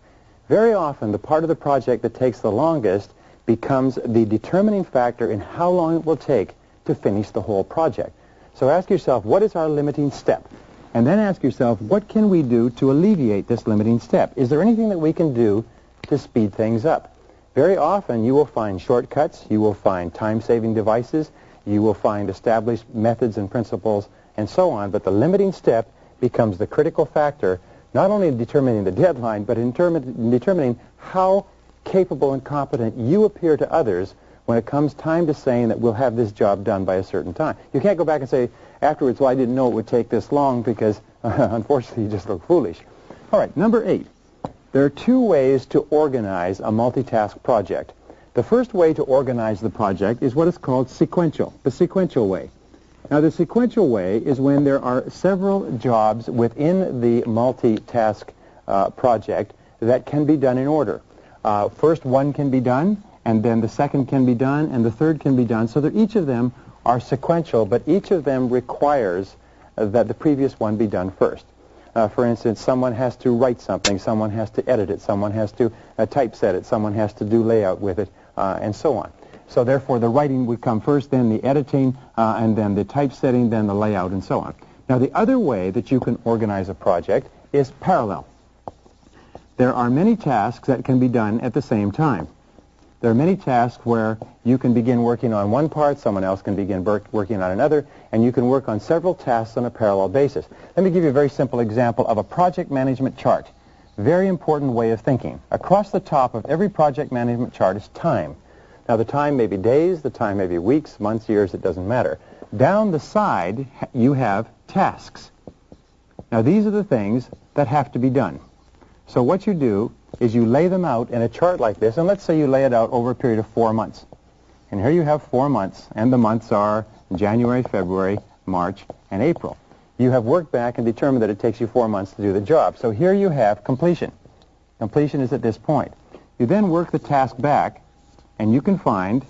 Very often, the part of the project that takes the longest becomes the determining factor in how long it will take to finish the whole project. So ask yourself, what is our limiting step? And then ask yourself, what can we do to alleviate this limiting step? Is there anything that we can do to speed things up? Very often you will find shortcuts, you will find time-saving devices, you will find established methods and principles and so on, but the limiting step becomes the critical factor, not only in determining the deadline, but in determining how capable and competent you appear to others when it comes time to saying that we'll have this job done by a certain time. You can't go back and say afterwards, well, I didn't know it would take this long because unfortunately you just look foolish. All right, number 8. There are 2 ways to organize a multitask project. The first way to organize the project is what is called sequential, the sequential way. Now, the sequential way is when there are several jobs within the multitask project that can be done in order. First one can be done, and then the second can be done, and the third can be done, so that each of them are sequential, but each of them requires that the previous one be done first. For instance, someone has to write something, someone has to edit it, someone has to typeset it, someone has to do layout with it, and so on. So therefore, the writing would come first, then the editing, and then the typesetting, then the layout, and so on. Now, the other way that you can organize a project is parallel. There are many tasks that can be done at the same time. There are many tasks where you can begin working on one part, someone else can begin working on another, and you can work on several tasks on a parallel basis. Let me give you a very simple example of a project management chart. Very important way of thinking. Across the top of every project management chart is time. Now, the time may be days, the time may be weeks, months, years, it doesn't matter. Down the side, you have tasks. Now, these are the things that have to be done. So what you do is you lay them out in a chart like this, and let's say you lay it out over a period of 4 months. And here you have 4 months, and the months are January, February, March, and April. you have worked back and determined that it takes you 4 months to do the job. So here you have completion. Completion is at this point. You then work the task back, and you can find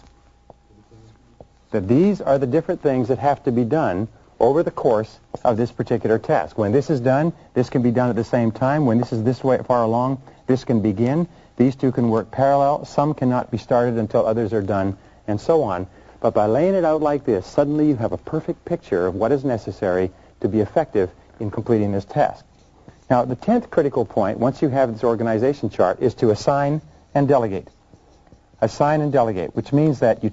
that these are the different things that have to be done over the course of this particular task. When this is done, this can be done at the same time. When this is this way far along, this can begin. These two can work parallel. Some cannot be started until others are done, and so on. But by laying it out like this, suddenly you have a perfect picture of what is necessary to be effective in completing this task. Now, the 10th critical point, once you have this organization chart, is to assign and delegate. Assign and delegate, which means that you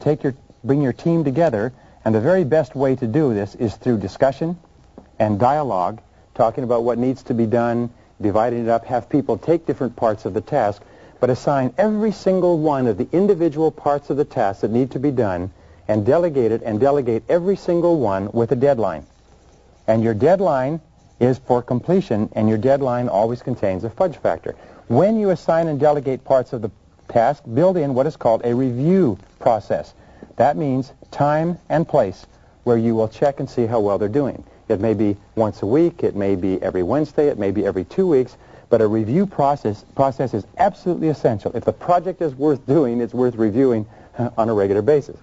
bring your team together, and the very best way to do this is through discussion and dialogue, talking about what needs to be done, dividing it up, have people take different parts of the task, but assign every single one of the individual parts of the task that need to be done, and delegate it, and delegate every single one with a deadline. And your deadline is for completion, and your deadline always contains a fudge factor. When you assign and delegate parts of the task, build in what is called a review process. That means time and place where you will check and see how well they're doing. It may be once a week, it may be every Wednesday, it may be every 2 weeks, but a review process is absolutely essential. If the project is worth doing, it's worth reviewing on a regular basis.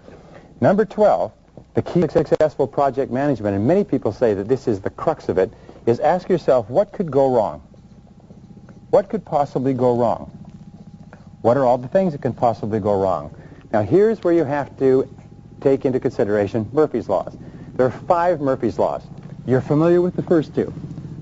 Number 12, the key to successful project management, and many people say that this is the crux of it, is ask yourself, what could go wrong? What could possibly go wrong? What are all the things that can possibly go wrong? Now, here's where you have to take into consideration Murphy's Laws. There are 5 Murphy's Laws. You're familiar with the first 2.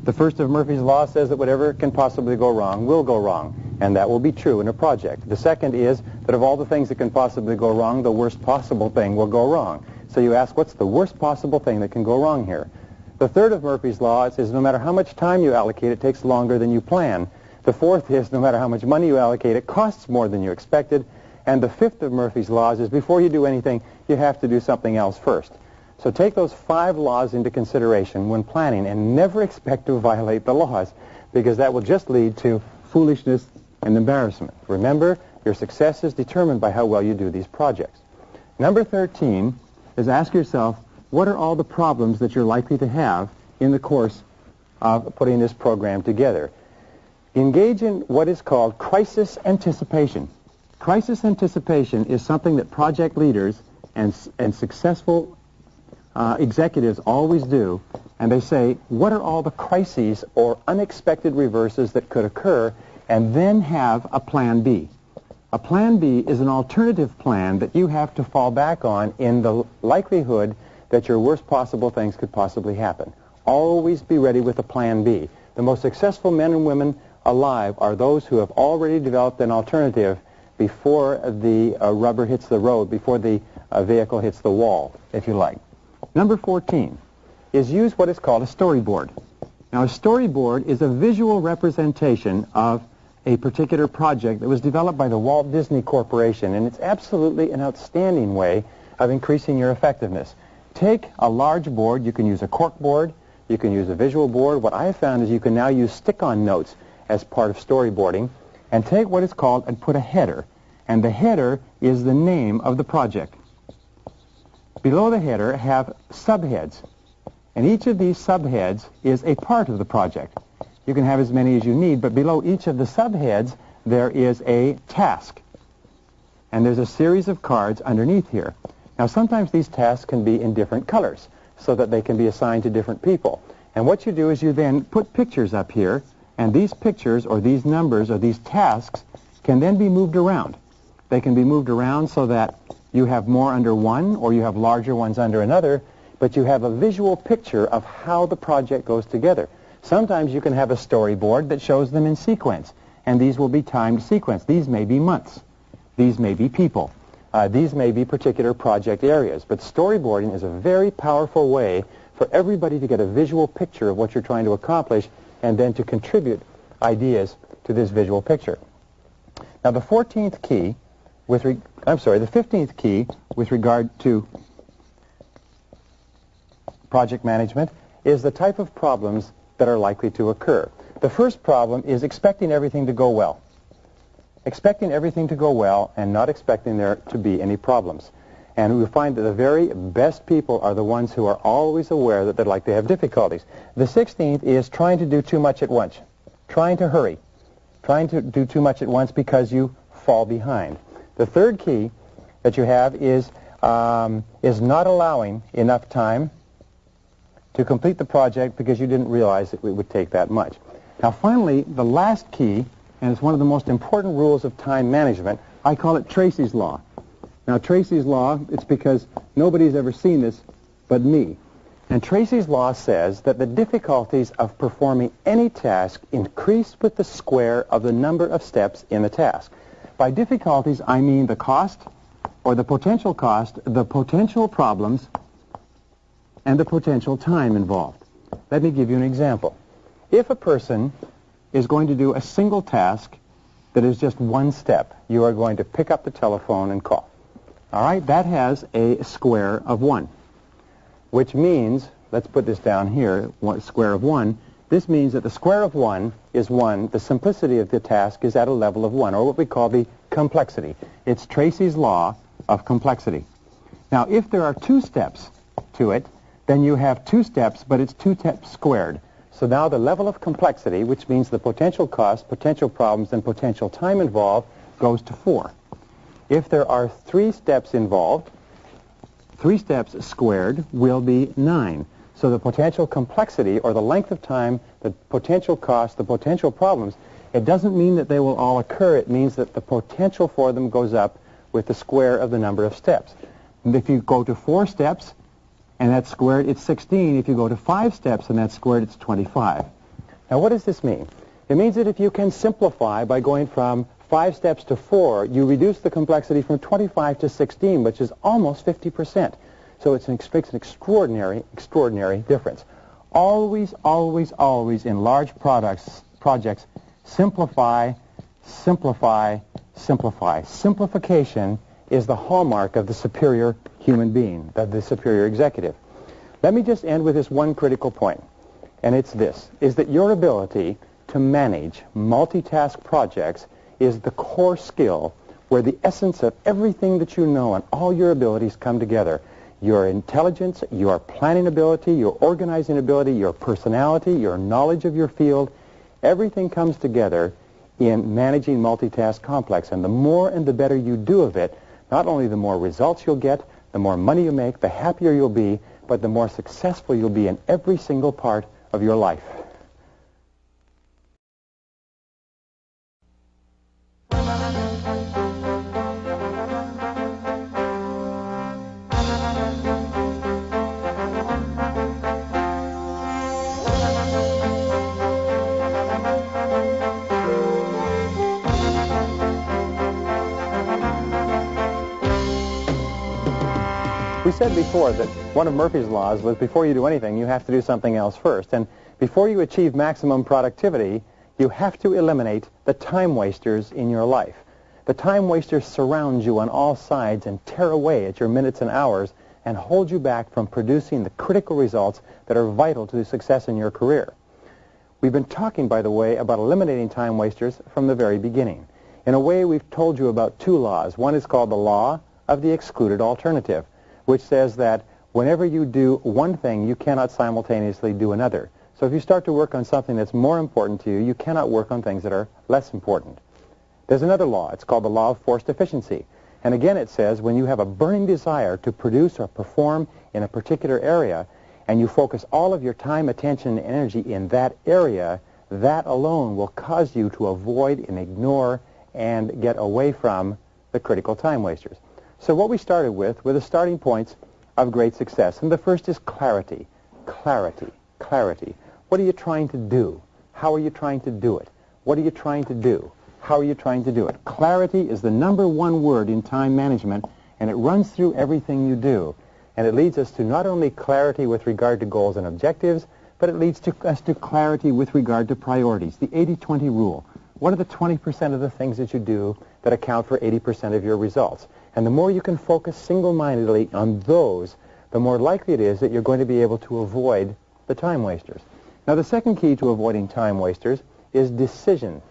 The first of Murphy's Law says that whatever can possibly go wrong will go wrong, and that will be true in a project. The second is that of all the things that can possibly go wrong, the worst possible thing will go wrong. So you ask, what's the worst possible thing that can go wrong here? The third of Murphy's Law is no matter how much time you allocate, it takes longer than you plan. The fourth is no matter how much money you allocate, it costs more than you expected. And the fifth of Murphy's Laws is before you do anything, you have to do something else first. So take those 5 laws into consideration when planning, and never expect to violate the laws, because that will just lead to foolishness and embarrassment. Remember, your success is determined by how well you do these projects. Number 13 is ask yourself, what are all the problems that you're likely to have in the course of putting this program together? Engage in what is called crisis anticipation. Crisis anticipation is something that project leaders and successful executives always do, and they say, what are all the crises or unexpected reverses that could occur, and then have a plan B. A plan B is an alternative plan that you have to fall back on in the likelihood that your worst possible things could possibly happen. Always be ready with a plan B. The most successful men and women alive are those who have already developed an alternative before the rubber hits the road, before the vehicle hits the wall, if you like. Number 14 is use what is called a storyboard. Now, a storyboard is a visual representation of a particular project that was developed by the Walt Disney Corporation, and it's absolutely an outstanding way of increasing your effectiveness. Take a large board. You can use a cork board. You can use a visual board. What I have found is you can now use stick-on notes as part of storyboarding, and take what is called and put a header. And the header is the name of the project. Below the header have subheads, and each of these subheads is a part of the project. You can have as many as you need, but below each of the subheads there is a task, and there's a series of cards underneath here. Now, sometimes these tasks can be in different colors so that they can be assigned to different people. And what you do is you then put pictures up here, and these pictures or these numbers or these tasks can then be moved around. They can be moved around so that you have more under one or you have larger ones under another, but you have a visual picture of how the project goes together. Sometimes you can have a storyboard that shows them in sequence, and these will be timed sequence. These may be months. These may be people. These may be particular project areas. But storyboarding is a very powerful way for everybody to get a visual picture of what you're trying to accomplish and then to contribute ideas to this visual picture. Now, the 15th key with regard to project management is the type of problems that are likely to occur. The first problem is expecting everything to go well. Expecting everything to go well and not expecting there to be any problems. And we find that the very best people are the ones who are always aware that they'd like to have difficulties. The 16th is trying to do too much at once, trying to hurry, trying to do too much at once because you fall behind. The third key that you have is not allowing enough time to complete the project because you didn't realize that it would take that much. Now finally, the last key, and it's one of the most important rules of time management, I call it Tracy's Law. Now Tracy's Law, it's because nobody's ever seen this but me. And Tracy's Law says that the difficulties of performing any task increase with the square of the number of steps in the task. By difficulties, I mean the cost, or the potential cost, the potential problems, and the potential time involved. Let me give you an example. If a person is going to do a single task that is just one step, you are going to pick up the telephone and call. All right, that has a square of 1, which means, let's put this down here, square of 1. This means that the square of 1 is 1. The simplicity of the task is at a level of 1, or what we call the complexity. It's Tracy's Law of complexity. Now, if there are 2 steps to it, then you have 2 steps, but it's 2 steps squared. So now the level of complexity, which means the potential cost, potential problems, and potential time involved, goes to 4. If there are 3 steps involved, 3 steps squared will be 9. So the potential complexity, or the length of time, the potential cost, the potential problems, it doesn't mean that they will all occur. It means that the potential for them goes up with the square of the number of steps. And if you go to 4 steps, and that's squared, it's 16. If you go to 5 steps and that's squared, it's 25. Now, what does this mean? It means that if you can simplify by going from 5 steps to 4, you reduce the complexity from 25 to 16, which is almost 50%. So it makes an extraordinary, extraordinary difference. Always, always, always in large projects, simplify, simplify, simplify. Simplification is the hallmark of the superior human being, of the superior executive. Let me just end with this one critical point, and it's this, is that your ability to manage multitask projects is the core skill where the essence of everything that you know and all your abilities come together. Your intelligence, your planning ability, your organizing ability, your personality, your knowledge of your field, everything comes together in managing multitask complex. And the more and the better you do of it, not only the more results you'll get, the more money you make, the happier you'll be, but the more successful you'll be in every single part of your life. We said before that one of Murphy's laws was before you do anything, you have to do something else first. And before you achieve maximum productivity, you have to eliminate the time wasters in your life. The time wasters surround you on all sides and tear away at your minutes and hours and hold you back from producing the critical results that are vital to the success in your career. We've been talking, by the way, about eliminating time wasters from the very beginning. In a way, we've told you about 2 laws. One is called the law of the excluded alternative, which says that whenever you do one thing, you cannot simultaneously do another. So if you start to work on something that's more important to you, you cannot work on things that are less important. There's another law. It's called the law of forced efficiency. And again, it says when you have a burning desire to produce or perform in a particular area, and you focus all of your time, attention, and energy in that area, that alone will cause you to avoid and ignore and get away from the critical time wasters. So what we started with were the starting points of great success. And the first is clarity. Clarity. Clarity. What are you trying to do? How are you trying to do it? What are you trying to do? How are you trying to do it? Clarity is the #1 word in time management, and it runs through everything you do. And it leads us to not only clarity with regard to goals and objectives, but it leads us to clarity with regard to priorities, the 80-20 rule. What are the 20% of the things that you do that account for 80% of your results? And the more you can focus single-mindedly on those, the more likely it is that you're going to be able to avoid the time wasters. Now, the second key to avoiding time wasters is decision.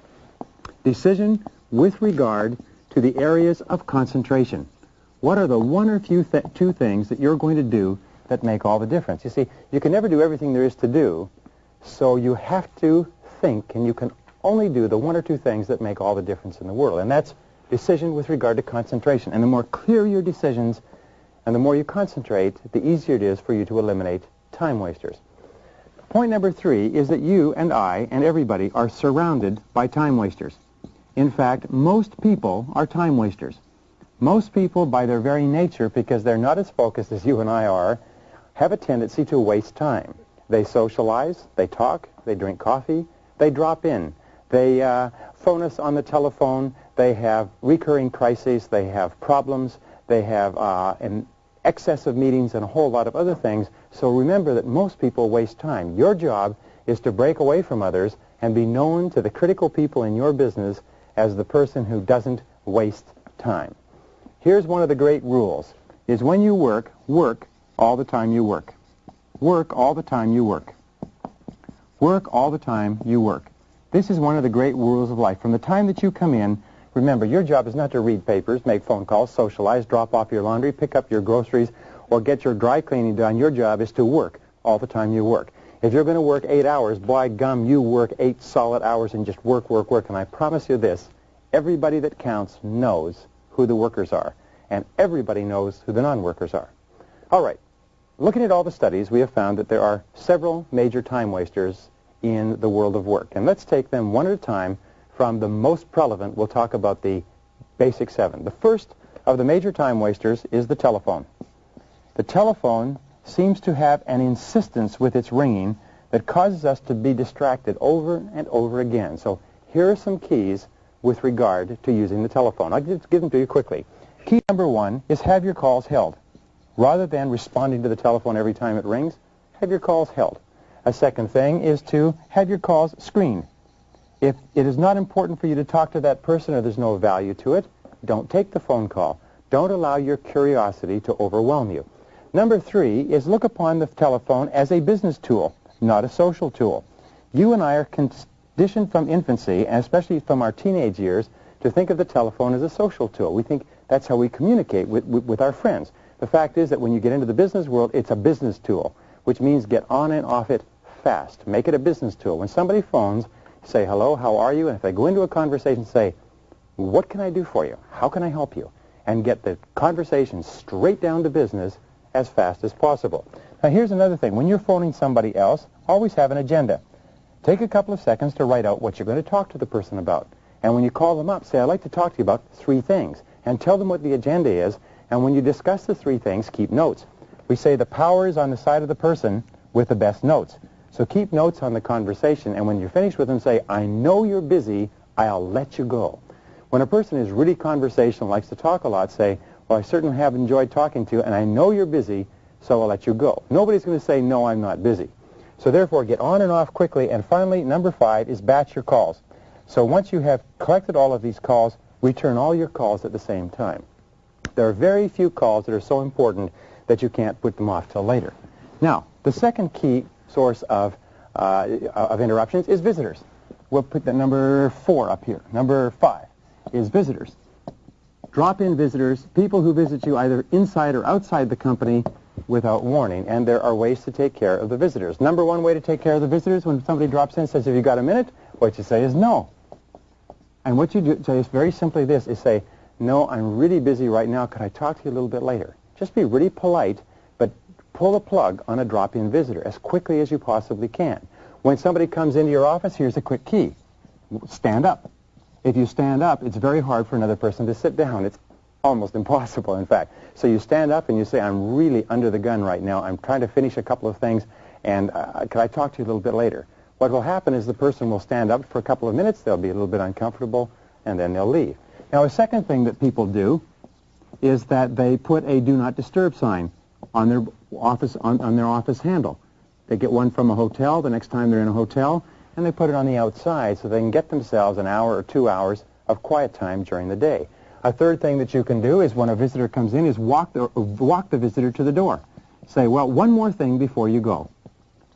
Decision with regard to the areas of concentration. What are the one or two things that you're going to do that make all the difference? You see, you can never do everything there is to do, so you have to think, and you can only do the one or two things that make all the difference in the world. And that's decision with regard to concentration. And the more clear your decisions and the more you concentrate, the easier it is for you to eliminate time wasters. Point number 3 is that you and I and everybody are surrounded by time wasters. In fact, most people are time wasters. Most people, by their very nature, because they're not as focused as you and I are, have a tendency to waste time. They socialize, they talk, they drink coffee, they drop in, they phone us on the telephone, they have recurring crises, they have problems, they have an excess of meetings and a whole lot of other things. So remember that most people waste time. Your job is to break away from others and be known to the critical people in your business as the person who doesn't waste time. Here's one of the great rules, is when you work, work all the time you work. Work all the time you work. Work all the time you work. This is one of the great rules of life. From the time that you come in, remember, your job is not to read papers, make phone calls, socialize, drop off your laundry, pick up your groceries, or get your dry cleaning done. Your job is to work all the time you work. If you're going to work 8 hours, by gum, you work 8 solid hours and just work, work, work. And I promise you this, everybody that counts knows who the workers are, and everybody knows who the non-workers are. All right, looking at all the studies, we have found that there are several major time wasters in the world of work. And let's take them one at a time. From the most relevant, we'll talk about the basic 7. The first of the major time wasters is the telephone. The telephone seems to have an insistence with its ringing that causes us to be distracted over and over again. So here are some keys with regard to using the telephone. I'll just give them to you quickly. Key number 1 is have your calls held. Rather than responding to the telephone every time it rings, have your calls held. A second thing is to have your calls screened. If it is not important for you to talk to that person or there's no value to it, don't take the phone call. Don't allow your curiosity to overwhelm you. Number 3 is look upon the telephone as a business tool, not a social tool. You and I are conditioned from infancy, and especially from our teenage years, to think of the telephone as a social tool. We think that's how we communicate with our friends. The fact is that when you get into the business world, it's a business tool, which means get on and off it fast. Make it a business tool. When somebody phones, say, hello, how are you? And if they go into a conversation, say, what can I do for you? How can I help you? And get the conversation straight down to business as fast as possible. Now, here's another thing. When you're phoning somebody else, always have an agenda. Take a couple of seconds to write out what you're going to talk to the person about. And when you call them up, say, I'd like to talk to you about 3 things. And tell them what the agenda is. And when you discuss the 3 things, keep notes. We say the power is on the side of the person with the best notes. So keep notes on the conversation, and when you're finished with them, say, I know you're busy, I'll let you go. When a person is really conversational, likes to talk a lot, say, well, I certainly have enjoyed talking to you, and I know you're busy, so I'll let you go. Nobody's going to say, no, I'm not busy. So therefore, get on and off quickly. And finally, number 5 is batch your calls. So once you have collected all of these calls, return all your calls at the same time. There are very few calls that are so important that you can't put them off till later. Now, the second key source of interruptions is visitors. We'll put the number 4 up here. Number 5 is visitors. Drop-in visitors, people who visit you either inside or outside the company without warning, and there are ways to take care of the visitors. Number 1 way to take care of the visitors, when somebody drops in and says, have you got a minute? What you say is no. And what you do say is very simply this, is say, no, I'm really busy right now. Could I talk to you a little bit later? Just be really polite, but pull the plug on a drop-in visitor as quickly as you possibly can. When somebody comes into your office, here's a quick key. Stand up. If you stand up, it's very hard for another person to sit down. It's almost impossible, in fact. So you stand up and you say, I'm really under the gun right now. I'm trying to finish a couple of things, and could I talk to you a little bit later? What will happen is the person will stand up for a couple of minutes. They'll be a little bit uncomfortable, and then they'll leave. Now, a second thing that people do is that they put a do not disturb sign on their office on their office handle. They get one from a hotel the next time they're in a hotel, and they put it on the outside so they can get themselves an hour or 2 hours of quiet time during the day. A third thing that you can do is when a visitor comes in is walk the visitor to the door. Say, well, one more thing before you go.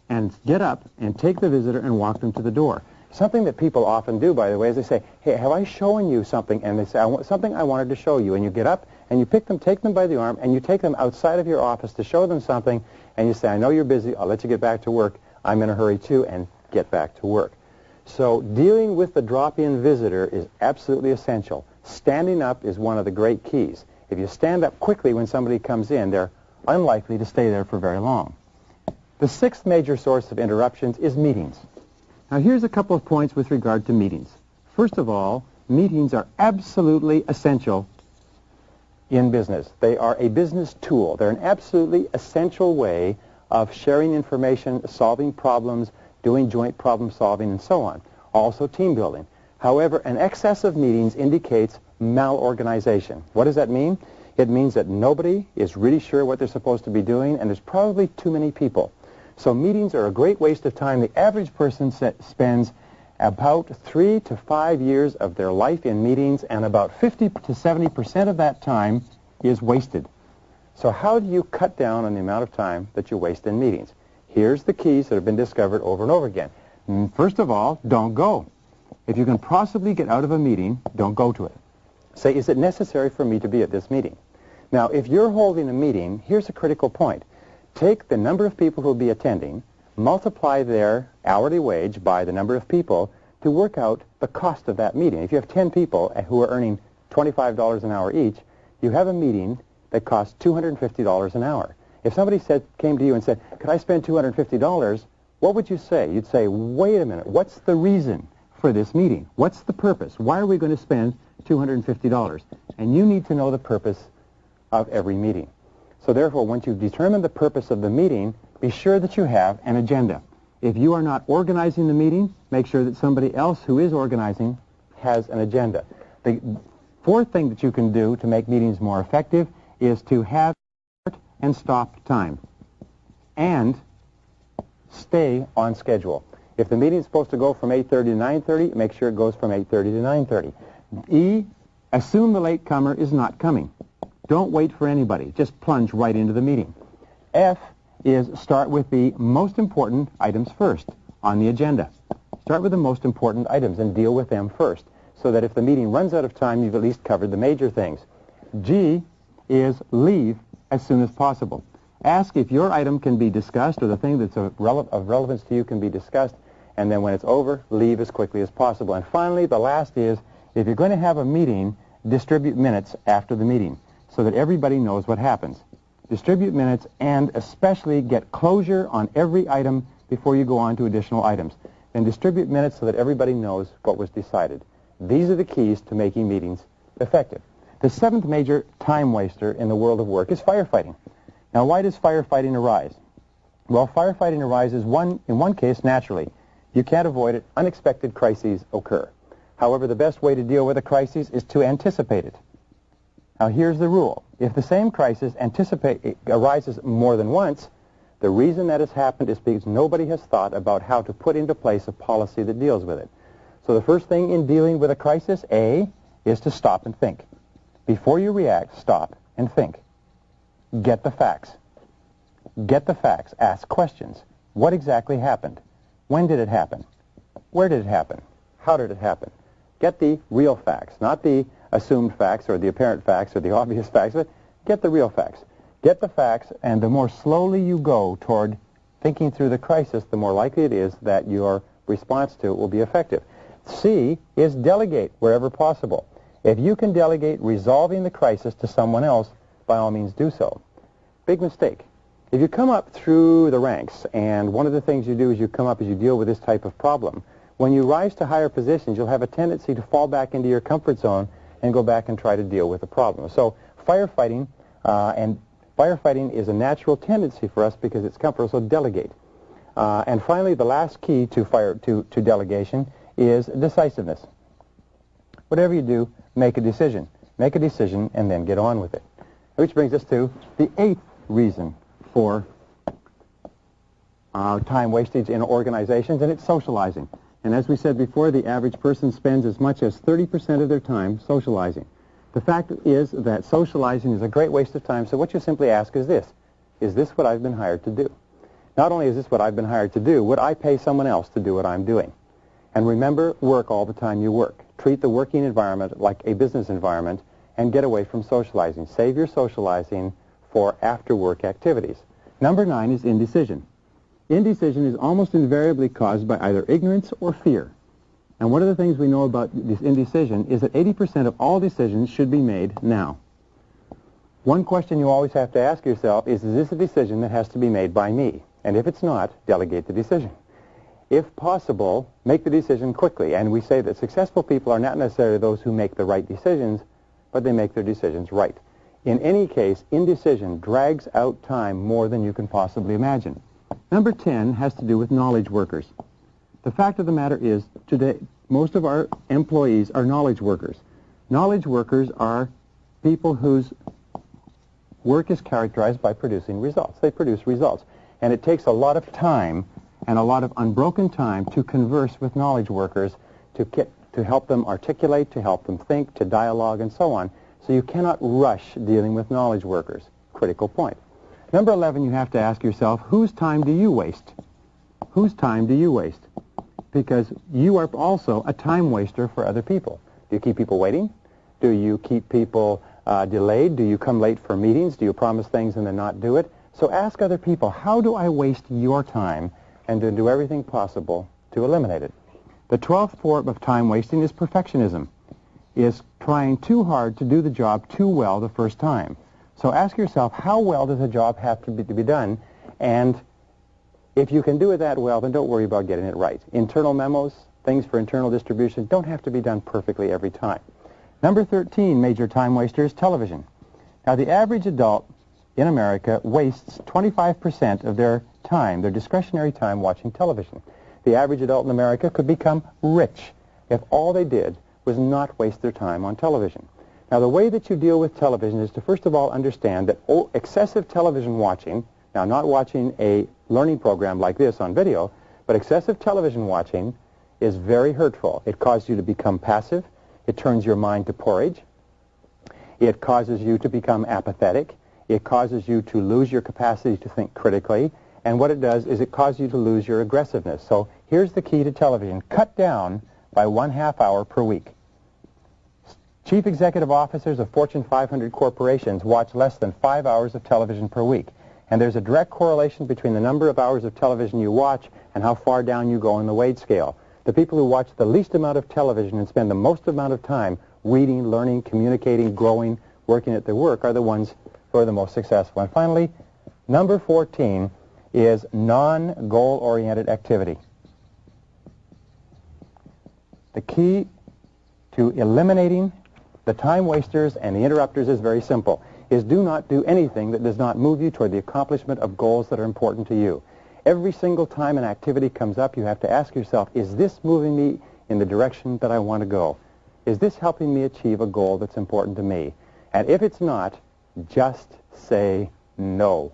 And get up and take the visitor and walk them to the door. Something that people often do, by the way, is they say, hey, have I shown you something? And they say, something I wanted to show you. And you get up and you pick them, take them by the arm, and you take them outside of your office to show them something, and you say, I know you're busy, I'll let you get back to work, I'm in a hurry too, and get back to work. So dealing with the drop-in visitor is absolutely essential. Standing up is one of the great keys. If you stand up quickly when somebody comes in, they're unlikely to stay there for very long. The sixth major source of interruptions is meetings. Now here's a couple of points with regard to meetings. First of all, meetings are absolutely essential in business. They are a business tool. They're an absolutely essential way of sharing information, solving problems, doing joint problem solving, and so on. Also team building. However, an excess of meetings indicates malorganization. What does that mean? It means that nobody is really sure what they're supposed to be doing, and there's probably too many people. So meetings are a great waste of time. The average person spends about 3 to 5 years of their life in meetings, and about 50 to 70% of that time is wasted. So how do you cut down on the amount of time that you waste in meetings? Here's the keys that have been discovered over and over again. First of all, don't go. If you can possibly get out of a meeting, don't go to it. Say, is it necessary for me to be at this meeting? Now, if you're holding a meeting, here's a critical point. Take the number of people who will be attending, multiply their hourly wage by the number of people to work out the cost of that meeting. If you have 10 people who are earning $25 an hour each, you have a meeting that costs $250 an hour. If somebody came to you and said, could I spend $250, what would you say? You'd say, wait a minute, what's the reason for this meeting? What's the purpose? Why are we going to spend $250? And you need to know the purpose of every meeting. So therefore, once you've determined the purpose of the meeting, be sure that you have an agenda. If you are not organizing the meeting, make sure that somebody else who is organizing has an agenda. The fourth thing that you can do to make meetings more effective is to have start and stop time and stay on schedule. If the meeting is supposed to go from 8:30 to 9:30, make sure it goes from 8:30 to 9:30. E, assume the latecomer is not coming. Don't wait for anybody. Just plunge right into the meeting. F is start with the most important items first on the agenda. Start with the most important items and deal with them first, so that if the meeting runs out of time, you've at least covered the major things. G is leave as soon as possible. Ask if your item can be discussed, or the thing that's of relevance to you can be discussed, and then when it's over, leave as quickly as possible. And finally, the last is, if you're going to have a meeting, distribute minutes after the meeting, so that everybody knows what happens. Distribute minutes, and especially get closure on every item before you go on to additional items. Then distribute minutes so that everybody knows what was decided. These are the keys to making meetings effective. The seventh major time waster in the world of work is firefighting. Now, why does firefighting arise? Well, firefighting arises in one case naturally. You can't avoid it. Unexpected crises occur. However, the best way to deal with a crisis is to anticipate it. Now, here's the rule. If the same crisis arises more than once, the reason that has happened is because nobody has thought about how to put into place a policy that deals with it. So the first thing in dealing with a crisis, A, is to stop and think. Before you react, stop and think. Get the facts. Get the facts. Ask questions. What exactly happened? When did it happen? Where did it happen? How did it happen? Get the real facts, not the assumed facts or the apparent facts or the obvious facts, but get the real facts. Get the facts, and the more slowly you go toward thinking through the crisis, the more likely it is that your response to it will be effective. C is delegate wherever possible. If you can delegate resolving the crisis to someone else, by all means do so. Big mistake. If you come up through the ranks, and one of the things you do is you come up as you deal with this type of problem, when you rise to higher positions, you'll have a tendency to fall back into your comfort zone and go back and try to deal with the problem. So firefighting is a natural tendency for us because it's comfortable, so delegate. And finally, the last key to delegation is decisiveness. Whatever you do, make a decision. Make a decision and then get on with it. Which brings us to the eighth reason for time wastage in organizations, and it's socializing. And as we said before, the average person spends as much as 30% of their time socializing. The fact is that socializing is a great waste of time, so what you simply ask is this what I've been hired to do? Not only is this what I've been hired to do, would I pay someone else to do what I'm doing? And remember, work all the time you work. Treat the working environment like a business environment, and get away from socializing. Save your socializing for after-work activities. Number 9 is indecision. Indecision is almost invariably caused by either ignorance or fear. And one of the things we know about this indecision is that 80% of all decisions should be made now. One question you always have to ask yourself is this a decision that has to be made by me? And if it's not, delegate the decision. If possible, make the decision quickly. And we say that successful people are not necessarily those who make the right decisions, but they make their decisions right. In any case, indecision drags out time more than you can possibly imagine. Number 10 has to do with knowledge workers. The fact of the matter is, today, most of our employees are knowledge workers. Knowledge workers are people whose work is characterized by producing results. They produce results. And it takes a lot of time and a lot of unbroken time to converse with knowledge workers, to help them articulate, to help them think, to dialogue, and so on. So you cannot rush dealing with knowledge workers. Critical point. Number 11, you have to ask yourself, whose time do you waste? Whose time do you waste? Because you are also a time waster for other people. Do you keep people waiting? Do you keep people delayed? Do you come late for meetings? Do you promise things and then not do it? So ask other people, how do I waste your time, and to do everything possible to eliminate it. The 12th form of time wasting is perfectionism, is trying too hard to do the job too well the first time. So ask yourself, how well does a job have to be done? And if you can do it that well, then don't worry about getting it right. Internal memos, things for internal distribution, don't have to be done perfectly every time. Number 13, major time waster, is television. Now, the average adult in America wastes 25% of their time, their discretionary time, watching television. The average adult in America could become rich if all they did was not waste their time on television. Now, the way that you deal with television is to first of all understand that excessive television watching, now not watching a learning program like this on video, but excessive television watching is very hurtful. It causes you to become passive. It turns your mind to porridge. It causes you to become apathetic. It causes you to lose your capacity to think critically. And what it does is it causes you to lose your aggressiveness. So here's the key to television. Cut down by 1/2 hour per week. Chief executive officers of Fortune 500 corporations watch less than 5 hours of television per week. And there's a direct correlation between the number of hours of television you watch and how far down you go on the wage scale. The people who watch the least amount of television and spend the most amount of time reading, learning, communicating, growing, working at their work are the ones who are the most successful. And finally, number 14 is non-goal-oriented activity. The key to eliminating the time wasters and the interrupters is very simple, is do not do anything that does not move you toward the accomplishment of goals that are important to you. Every single time an activity comes up, you have to ask yourself, is this moving me in the direction that I want to go? Is this helping me achieve a goal that's important to me? And if it's not, just say no.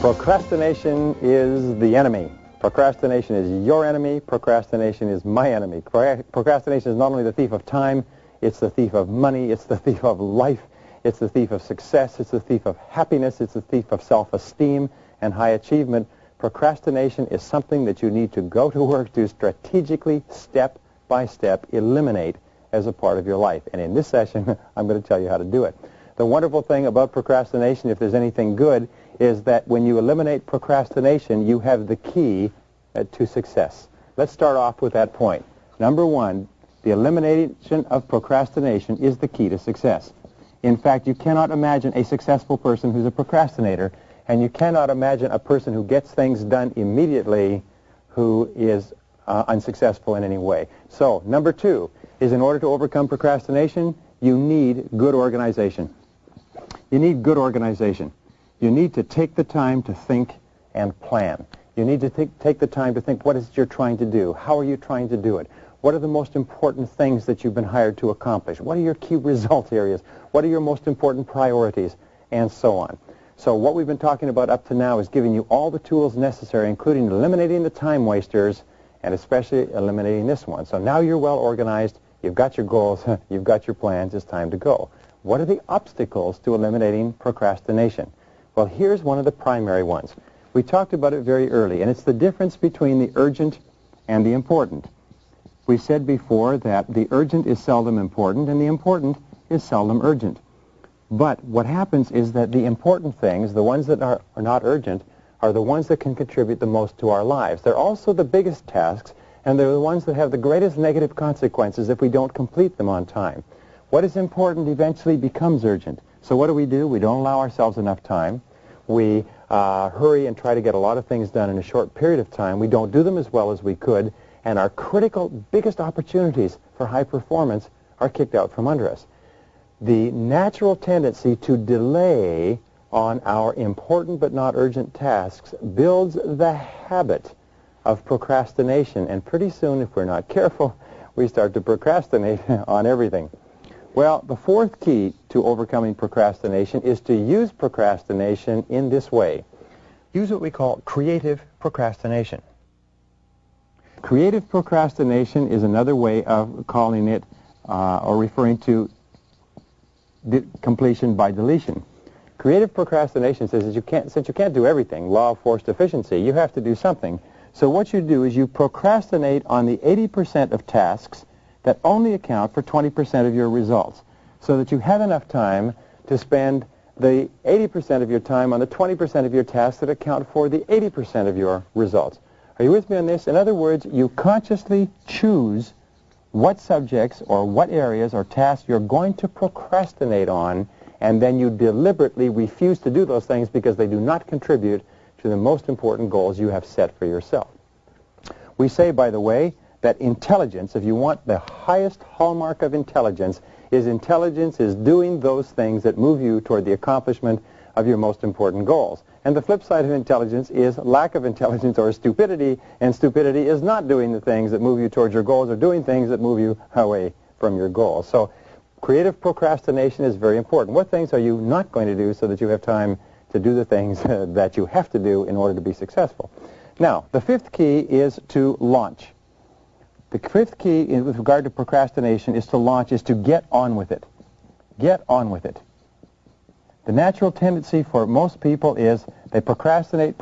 Procrastination is the enemy. Procrastination is your enemy. Procrastination is my enemy. Procrastination is not only the thief of time, it's the thief of money, it's the thief of life, it's the thief of success, it's the thief of happiness, it's the thief of self-esteem and high achievement. Procrastination is something that you need to go to work to strategically, step by step, eliminate as a part of your life. And in this session, I'm going to tell you how to do it. The wonderful thing about procrastination, if there's anything good, is that when you eliminate procrastination, you have the key to success. Let's start off with that point. Number one, the elimination of procrastination is the key to success. In fact, you cannot imagine a successful person who's a procrastinator, and you cannot imagine a person who gets things done immediately who is unsuccessful in any way. So, number two is, in order to overcome procrastination, you need good organization. You need good organization. You need to take the time to think and plan. You need to take the time to think, what is it you're trying to do? How are you trying to do it? What are the most important things that you've been hired to accomplish? What are your key result areas? What are your most important priorities? And so on. So what we've been talking about up to now is giving you all the tools necessary, including eliminating the time wasters and especially eliminating this one. So now you're well organized, you've got your goals, you've got your plans, it's time to go. What are the obstacles to eliminating procrastination? Well, here's one of the primary ones. We talked about it very early, and it's the difference between the urgent and the important. We said before that the urgent is seldom important and the important is seldom urgent. But what happens is that the important things, the ones that are not urgent, are the ones that can contribute the most to our lives. They're also the biggest tasks, and they're the ones that have the greatest negative consequences if we don't complete them on time. What is important eventually becomes urgent. So what do? We don't allow ourselves enough time. We hurry and try to get a lot of things done in a short period of time. We don't do them as well as we could, and our critical, biggest opportunities for high performance are kicked out from under us. The natural tendency to delay on our important but not urgent tasks builds the habit of procrastination, and pretty soon, if we're not careful, we start to procrastinate on everything. Well, the fourth key to overcoming procrastination is to use procrastination in this way. Use what we call creative procrastination. Creative procrastination is another way of calling it or referring to completion by deletion. Creative procrastination says that since you can't do everything, law of forced efficiency, you have to do something. So what you do is you procrastinate on the 80% of tasks that only account for 20% of your results, so that you have enough time to spend the 80% of your time on the 20% of your tasks that account for the 80% of your results. Are you with me on this? In other words, you consciously choose what subjects or what areas or tasks you're going to procrastinate on, and then you deliberately refuse to do those things because they do not contribute to the most important goals you have set for yourself. We say, by the way, that intelligence, if you want the highest hallmark of intelligence is doing those things that move you toward the accomplishment of your most important goals. And the flip side of intelligence is lack of intelligence or stupidity, and stupidity is not doing the things that move you towards your goals or doing things that move you away from your goals. So creative procrastination is very important. What things are you not going to do so that you have time to do the things that you have to do in order to be successful? Now, the fifth key is to launch. The fifth key with regard to procrastination is to get on with it. Get on with it. The natural tendency for most people is they procrastinate.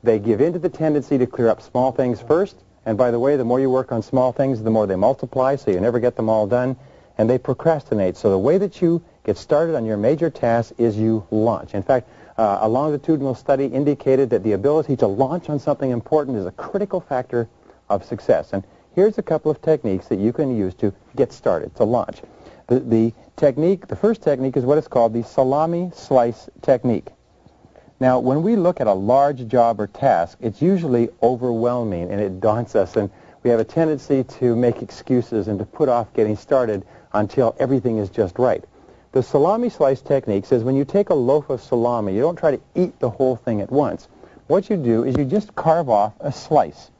They give in to the tendency to clear up small things first. And by the way, the more you work on small things, the more they multiply, so you never get them all done. And they procrastinate. So the way that you get started on your major task is you launch. In fact, a longitudinal study indicated that the ability to launch on something important is a critical factor of success. And here's a couple of techniques that you can use to get started, to launch. The first technique is what is called the salami slice technique. Now, when we look at a large job or task, it's usually overwhelming and it daunts us, and we have a tendency to make excuses and to put off getting started until everything is just right. The salami slice technique says when you take a loaf of salami, you don't try to eat the whole thing at once. What you do is you just carve off a slice.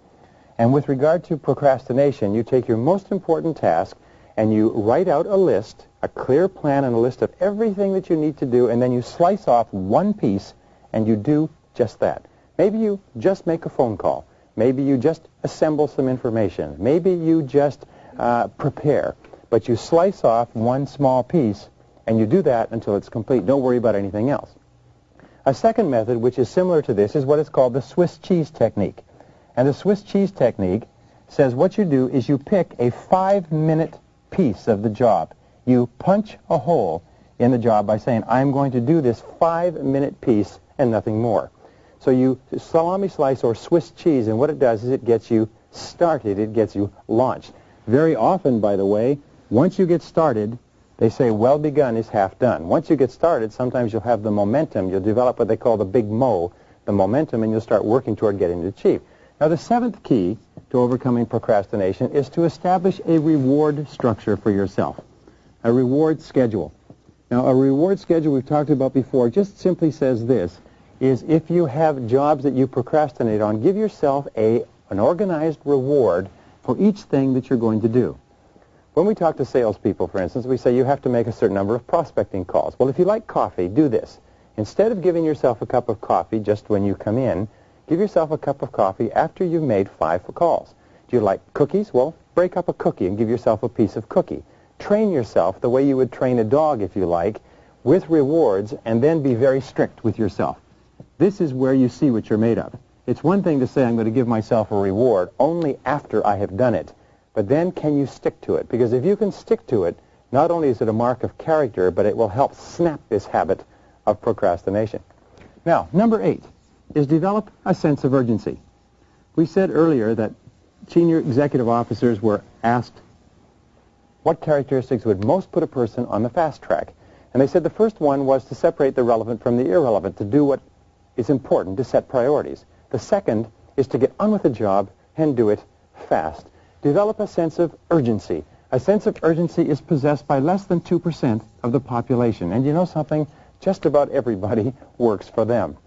And with regard to procrastination, you take your most important task and you write out a list, a clear plan and a list of everything that you need to do, and then you slice off one piece and you do just that. Maybe you just make a phone call. Maybe you just assemble some information. Maybe you just prepare. But you slice off one small piece and you do that until it's complete. Don't worry about anything else. A second method, which is similar to this, is what is called the Swiss cheese technique. And the Swiss cheese technique says what you do is you pick a 5-minute piece of the job. You punch a hole in the job by saying, I'm going to do this 5-minute piece and nothing more. So you salami slice or Swiss cheese, and what it does is it gets you started, it gets you launched. Very often, by the way, once you get started, they say well begun is half done. Once you get started, sometimes you'll have the momentum. You'll develop what they call the big mo, the momentum, and you'll start working toward getting it achieved. Now, the seventh key to overcoming procrastination is to establish a reward structure for yourself, a reward schedule. Now, a reward schedule we've talked about before just simply says this, is if you have jobs that you procrastinate on, give yourself an organized reward for each thing that you're going to do. When we talk to salespeople, for instance, we say you have to make a certain number of prospecting calls. Well, if you like coffee, do this. Instead of giving yourself a cup of coffee just when you come in, give yourself a cup of coffee after you've made 5 calls. Do you like cookies? Well, break up a cookie and give yourself a piece of cookie. Train yourself the way you would train a dog, if you like, with rewards, and then be very strict with yourself. This is where you see what you're made of. It's one thing to say, I'm going to give myself a reward only after I have done it. But then can you stick to it? Because if you can stick to it, not only is it a mark of character, but it will help snap this habit of procrastination. Now, number 8 is develop a sense of urgency. We said earlier that senior executive officers were asked what characteristics would most put a person on the fast track. And they said the first one was to separate the relevant from the irrelevant, to do what is important, to set priorities. The second is to get on with the job and do it fast. Develop a sense of urgency. A sense of urgency is possessed by less than 2% of the population. And you know something? Just about everybody works for them.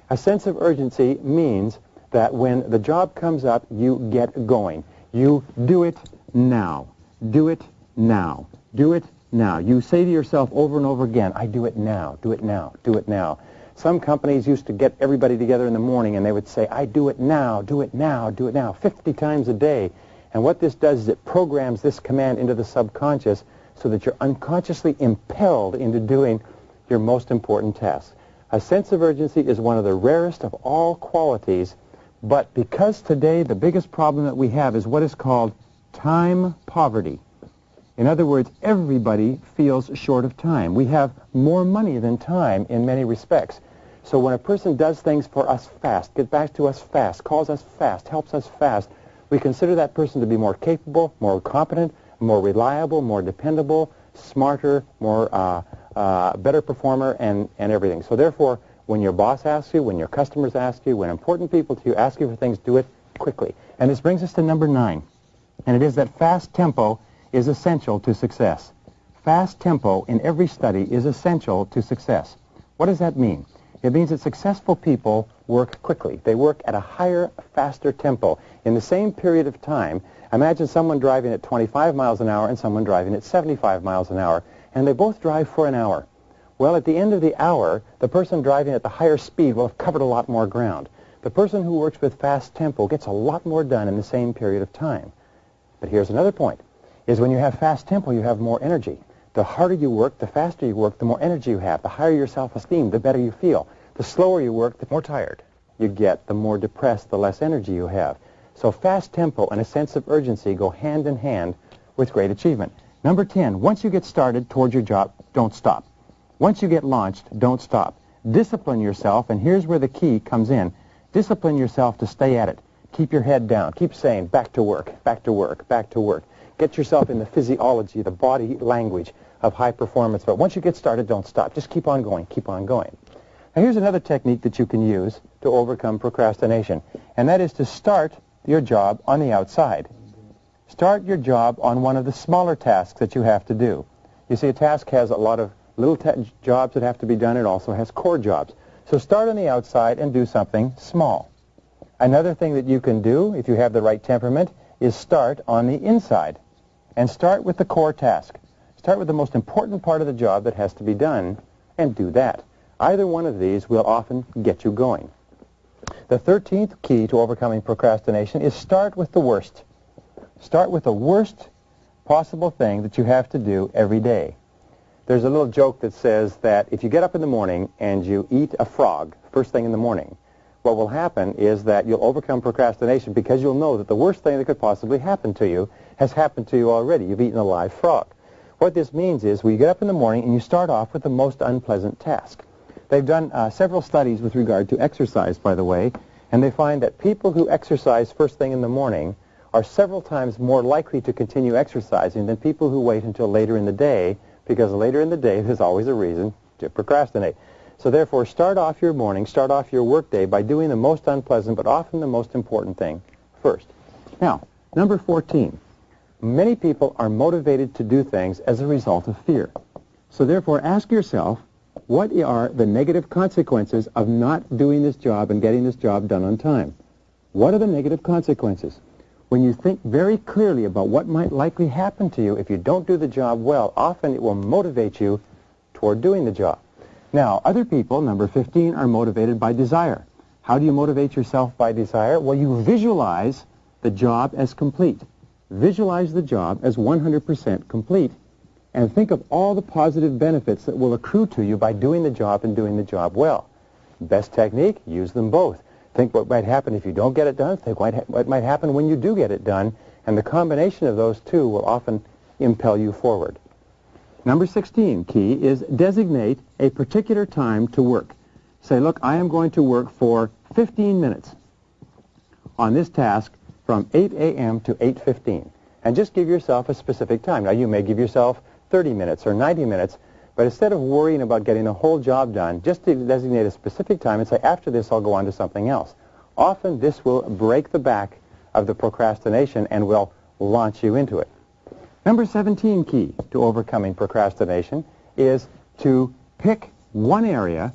A sense of urgency means that when the job comes up, you get going. You do it now. Do it now. Do it now. You say to yourself over and over again, I do it now, do it now, do it now. Some companies used to get everybody together in the morning and they would say, I do it now, do it now, do it now, 50 times a day. And what this does is it programs this command into the subconscious so that you're unconsciously impelled into doing your most important tasks. A sense of urgency is one of the rarest of all qualities, but because today the biggest problem that we have is what is called time poverty. In other words, everybody feels short of time. We have more money than time in many respects. So when a person does things for us fast, gets back to us fast, calls us fast, helps us fast, we consider that person to be more capable, more competent, more reliable, more dependable, smarter, more better performer, and everything. So therefore, when your boss asks you, when your customers ask you, when important people to you ask you for things, do it quickly. And this brings us to number 9. And it is that fast tempo is essential to success. Fast tempo in every study is essential to success. What does that mean? It means that successful people work quickly. They work at a higher, faster tempo. In the same period of time, imagine someone driving at 25 miles an hour and someone driving at 75 miles an hour, and they both drive for an hour. Well, at the end of the hour, the person driving at the higher speed will have covered a lot more ground. The person who works with fast tempo gets a lot more done in the same period of time. But here's another point, is when you have fast tempo, you have more energy. The harder you work, the faster you work, the more energy you have. The higher your self-esteem, the better you feel. The slower you work, the more tired you get, the more depressed, the less energy you have. So fast tempo and a sense of urgency go hand in hand with great achievement. Number 10, once you get started toward your job, don't stop. Once you get launched, don't stop. Discipline yourself, and here's where the key comes in. Discipline yourself to stay at it. Keep your head down. Keep saying, back to work, back to work, back to work. Get yourself in the physiology, the body language of high performance. But once you get started, don't stop. Just keep on going, keep on going. Now here's another technique that you can use to overcome procrastination, and that is to start your job on the outside. Start your job on one of the smaller tasks that you have to do. You see, a task has a lot of little jobs that have to be done. It also has core jobs. So start on the outside and do something small. Another thing that you can do, if you have the right temperament, is start on the inside. And start with the core task. Start with the most important part of the job that has to be done, and do that. Either one of these will often get you going. The 13th key to overcoming procrastination is start with the worst. Start with the worst possible thing that you have to do every day. There's a little joke that says that if you get up in the morning and you eat a frog first thing in the morning, what will happen is that you'll overcome procrastination because you'll know that the worst thing that could possibly happen to you has happened to you already. You've eaten a live frog. What this means is we get up in the morning and you start off with the most unpleasant task. They've done several studies with regard to exercise, by the way, and they find that people who exercise first thing in the morning are several times more likely to continue exercising than people who wait until later in the day, because later in the day there's always a reason to procrastinate. So therefore, start off your morning, start off your workday by doing the most unpleasant but often the most important thing first. Now, number 14. Many people are motivated to do things as a result of fear. So therefore, ask yourself, what are the negative consequences of not doing this job and getting this job done on time? What are the negative consequences? When you think very clearly about what might likely happen to you if you don't do the job well, often it will motivate you toward doing the job. Now, other people, number 15, are motivated by desire. How do you motivate yourself by desire? Well, you visualize the job as complete. Visualize the job as 100% complete, and think of all the positive benefits that will accrue to you by doing the job and doing the job well. Best technique, use them both. Think what might happen if you don't get it done. Think what might happen when you do get it done. And the combination of those two will often impel you forward. Number 16, key, is designate a particular time to work. Say, look, I am going to work for 15 minutes on this task from 8 a.m. to 8:15. And just give yourself a specific time. Now, you may give yourself 30 minutes or 90 minutes, but instead of worrying about getting the whole job done, just designate a specific time and say, after this, I'll go on to something else. Often, this will break the back of the procrastination and will launch you into it. Number 17 key to overcoming procrastination is to pick one area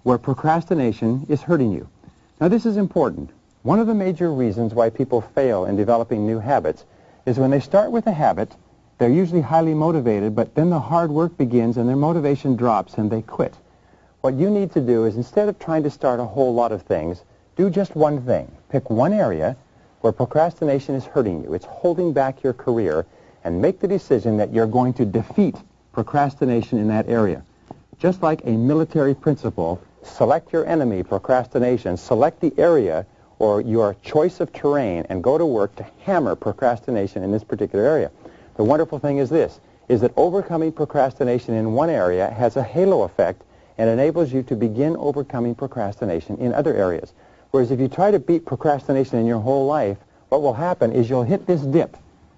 where procrastination is hurting you. Now, this is important. One of the major reasons why people fail in developing new habits is when they start with a habit, they're usually highly motivated, but then the hard work begins and their motivation drops and they quit. What you need to do is, instead of trying to start a whole lot of things, do just one thing. Pick one area where procrastination is hurting you. It's holding back your career, and make the decision that you're going to defeat procrastination in that area. Just like a military principle, select your enemy, procrastination, select the area or your choice of terrain, and go to work to hammer procrastination in this particular area. The wonderful thing is this, is that overcoming procrastination in one area has a halo effect and enables you to begin overcoming procrastination in other areas. Whereas if you try to beat procrastination in your whole life, what will happen is you'll hit this dip.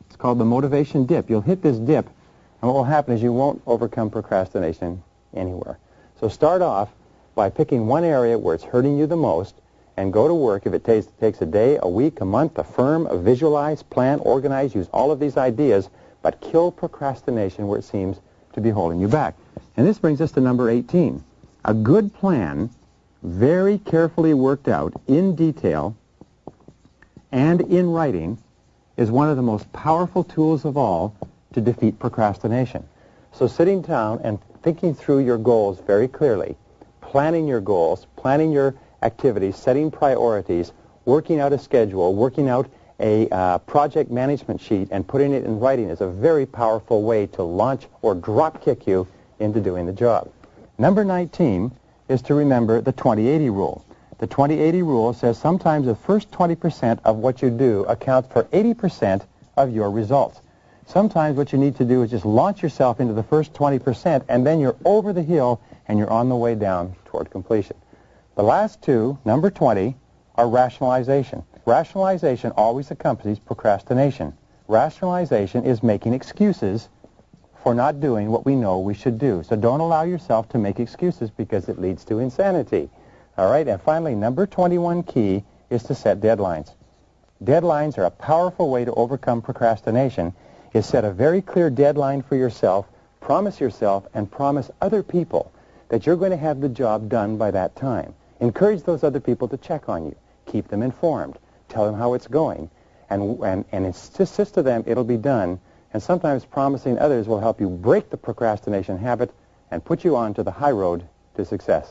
It's called the motivation dip. You'll hit this dip, and what will happen is you won't overcome procrastination anywhere. So start off by picking one area where it's hurting you the most, and go to work. If it takes a day, a week, a month, affirm, visualize, plan, organize, use all of these ideas, but kill procrastination where it seems to be holding you back. And this brings us to number 18. A good plan, very carefully worked out in detail and in writing, is one of the most powerful tools of all to defeat procrastination. So sitting down and thinking through your goals very clearly, planning your goals, planning your activities, setting priorities, working out a schedule, working out a project management sheet, and putting it in writing is a very powerful way to launch or drop kick you into doing the job. Number 19 is to remember the 20-80 rule. The 20-80 rule says sometimes the first 20% of what you do accounts for 80% of your results. Sometimes what you need to do is just launch yourself into the first 20%, and then you're over the hill and you're on the way down toward completion. The last two, number 20, are rationalization. Rationalization always accompanies procrastination. Rationalization is making excuses for not doing what we know we should do. So don't allow yourself to make excuses, because it leads to insanity. All right, and finally, number 21 key is to set deadlines. Deadlines are a powerful way to overcome procrastination. Is set a very clear deadline for yourself, promise yourself, and promise other people that you're going to have the job done by that time. Encourage those other people to check on you. Keep them informed. Tell them how it's going. And insist to them it'll be done. And sometimes promising others will help you break the procrastination habit and put you on to the high road to success.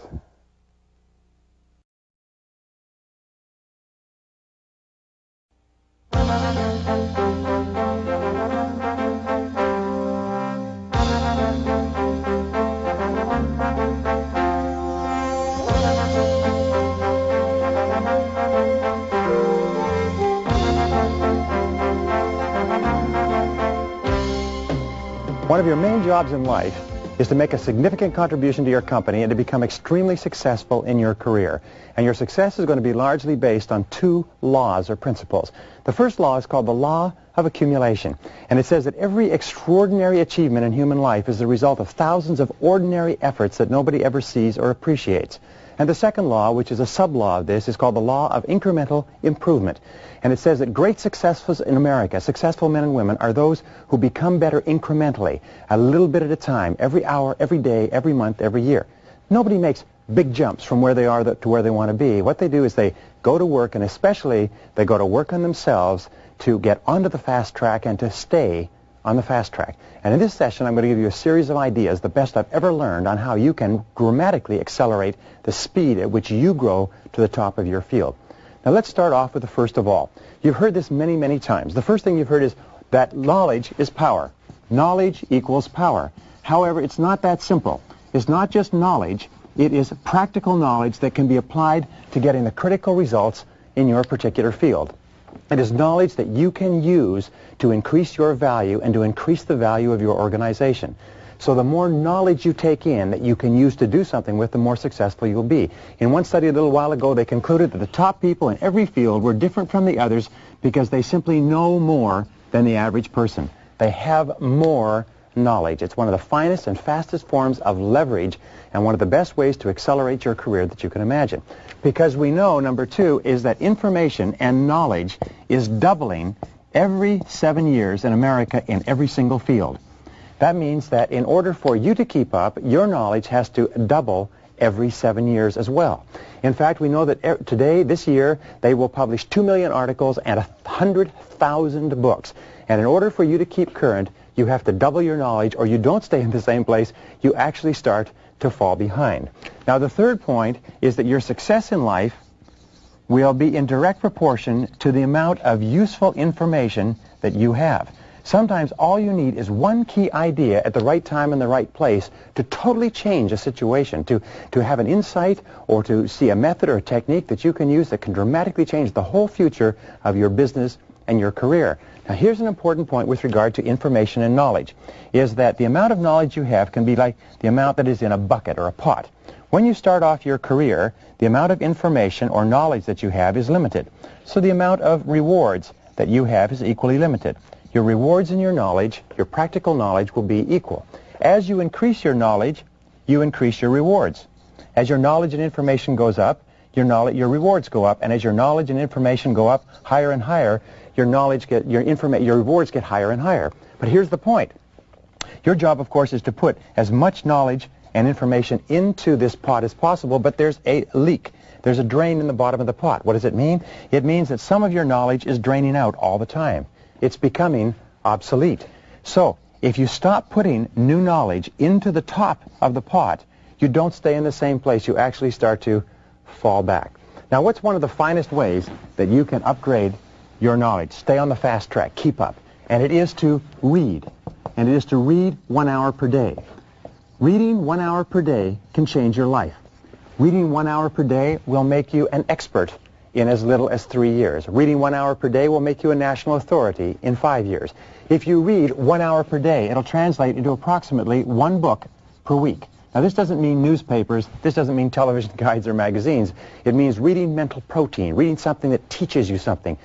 One of your main jobs in life is to make a significant contribution to your company and to become extremely successful in your career. And your success is going to be largely based on two laws or principles. The first law is called the law of accumulation. And it says that every extraordinary achievement in human life is the result of thousands of ordinary efforts that nobody ever sees or appreciates. And the second law, which is a sub-law of this, is called the law of incremental improvement. And it says that great successes in America, successful men and women, are those who become better incrementally, a little bit at a time, every hour, every day, every month, every year. Nobody makes big jumps from where they are to where they want to be. What they do is they go to work, and especially they go to work on themselves to get onto the fast track and to stay on the fast track. And in this session, I'm going to give you a series of ideas, the best I've ever learned, on how you can dramatically accelerate the speed at which you grow to the top of your field. Now, let's start off with the first of all. You've heard this many, many times. The first thing you've heard is that knowledge is power. Knowledge equals power. However, it's not that simple. It's not just knowledge. It is practical knowledge that can be applied to getting the critical results in your particular field. It is knowledge that you can use to increase your value and to increase the value of your organization. So the more knowledge you take in that you can use to do something with, the more successful you'll be. In one study a little while ago, they concluded that the top people in every field were different from the others because they simply know more than the average person. They have more knowledge. It's one of the finest and fastest forms of leverage and one of the best ways to accelerate your career that you can imagine. Because we know, number two, is that information and knowledge is doubling every 7 years in America in every single field. That means that in order for you to keep up, your knowledge has to double every 7 years as well. In fact, we know that today, this year, they will publish 2 million articles and 100,000 books. And in order for you to keep current, you have to double your knowledge, or you don't stay in the same place. You actually start to fall behind. Now, the third point is that your success in life will be in direct proportion to the amount of useful information that you have. Sometimes all you need is one key idea at the right time and the right place to totally change a situation, to have an insight or to see a method or a technique that you can use that can dramatically change the whole future of your business and your career. Now, here's an important point with regard to information and knowledge, is that the amount of knowledge you have can be like the amount that is in a bucket or a pot. When you start off your career, the amount of information or knowledge that you have is limited. So the amount of rewards that you have is equally limited. Your rewards and your knowledge, your practical knowledge, will be equal. As you increase your knowledge, you increase your rewards. As your knowledge and information goes up, your rewards go up, and as your knowledge and information go up higher and higher, your rewards get higher and higher. But here's the point. Your job, of course, is to put as much knowledge and information into this pot as possible, but there's a leak. There's a drain in the bottom of the pot. What does it mean? It means that some of your knowledge is draining out all the time. It's becoming obsolete. So, if you stop putting new knowledge into the top of the pot, you don't stay in the same place. You actually start to fall back. Now, what's one of the finest ways that you can upgrade your knowledge? Stay on the fast track. Keep up. And it is to read. And it is to read 1 hour per day. Reading 1 hour per day can change your life. Reading 1 hour per day will make you an expert in as little as 3 years. Reading 1 hour per day will make you a national authority in 5 years. If you read 1 hour per day, it'll translate into approximately 1 book per week. Now, this doesn't mean newspapers. This doesn't mean television guides or magazines. It means reading mental protein, reading something that teaches you something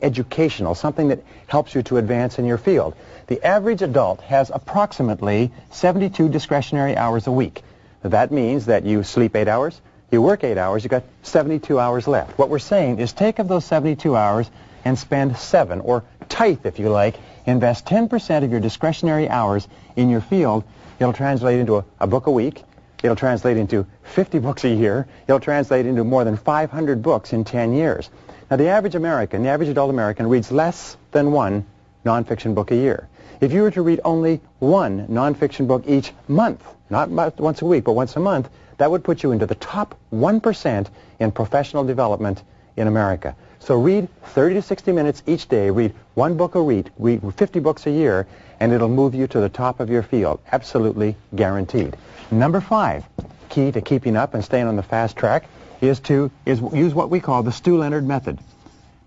educational, something that helps you to advance in your field. The average adult has approximately 72 discretionary hours a week. That means that you sleep 8 hours, you work 8 hours, you've got 72 hours left. What we're saying is take of those 72 hours and spend 7, or tithe, if you like, invest 10% of your discretionary hours in your field. It'll translate into a book a week. It'll translate into 50 books a year. It'll translate into more than 500 books in 10 years. Now, the average adult American, reads less than 1 nonfiction book a year. If you were to read only 1 nonfiction book each month, not once a week, but once a month, that would put you into the top 1% in professional development in America. So read 30 to 60 minutes each day, read 1 book a week, read 50 books a year, and it'll move you to the top of your field. Absolutely guaranteed. Number 5, key to keeping up and staying on the fast track, is use what we call the Stu Leonard method.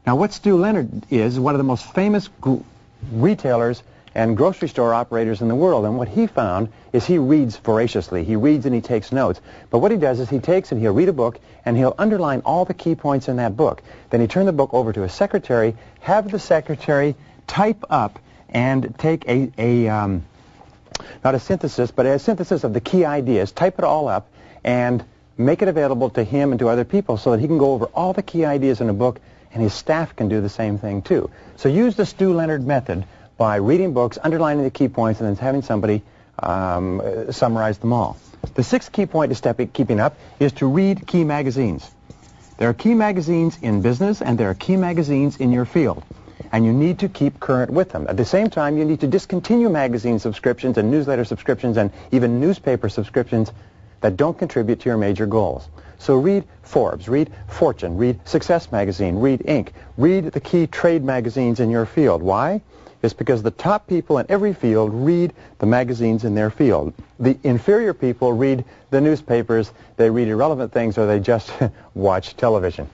Now, what Stu Leonard is one of the most famous retailers and grocery store operators in the world, and what he found is he reads voraciously. He reads and he takes notes. But what he does is he takes and he'll read a book and he'll underline all the key points in that book. Then he turn the book over to his secretary, have the secretary type up and take not a synthesis, but a synthesis of the key ideas, type it all up and make it available to him and to other people so that he can go over all the key ideas in a book, and his staff can do the same thing too. So use the Stu Leonard method by reading books, underlining the key points, and then having somebody summarize them all. The 6th key point to keeping up is to read key magazines. There are key magazines in business, and there are key magazines in your field. and you need to keep current with them. At the same time, you need to discontinue magazine subscriptions and newsletter subscriptions and even newspaper subscriptions that don't contribute to your major goals. So read Forbes, read Fortune, read Success Magazine, read Inc., read the key trade magazines in your field. Why? It's because the top people in every field read the magazines in their field. The inferior people read the newspapers, they read irrelevant things, or they just watch television.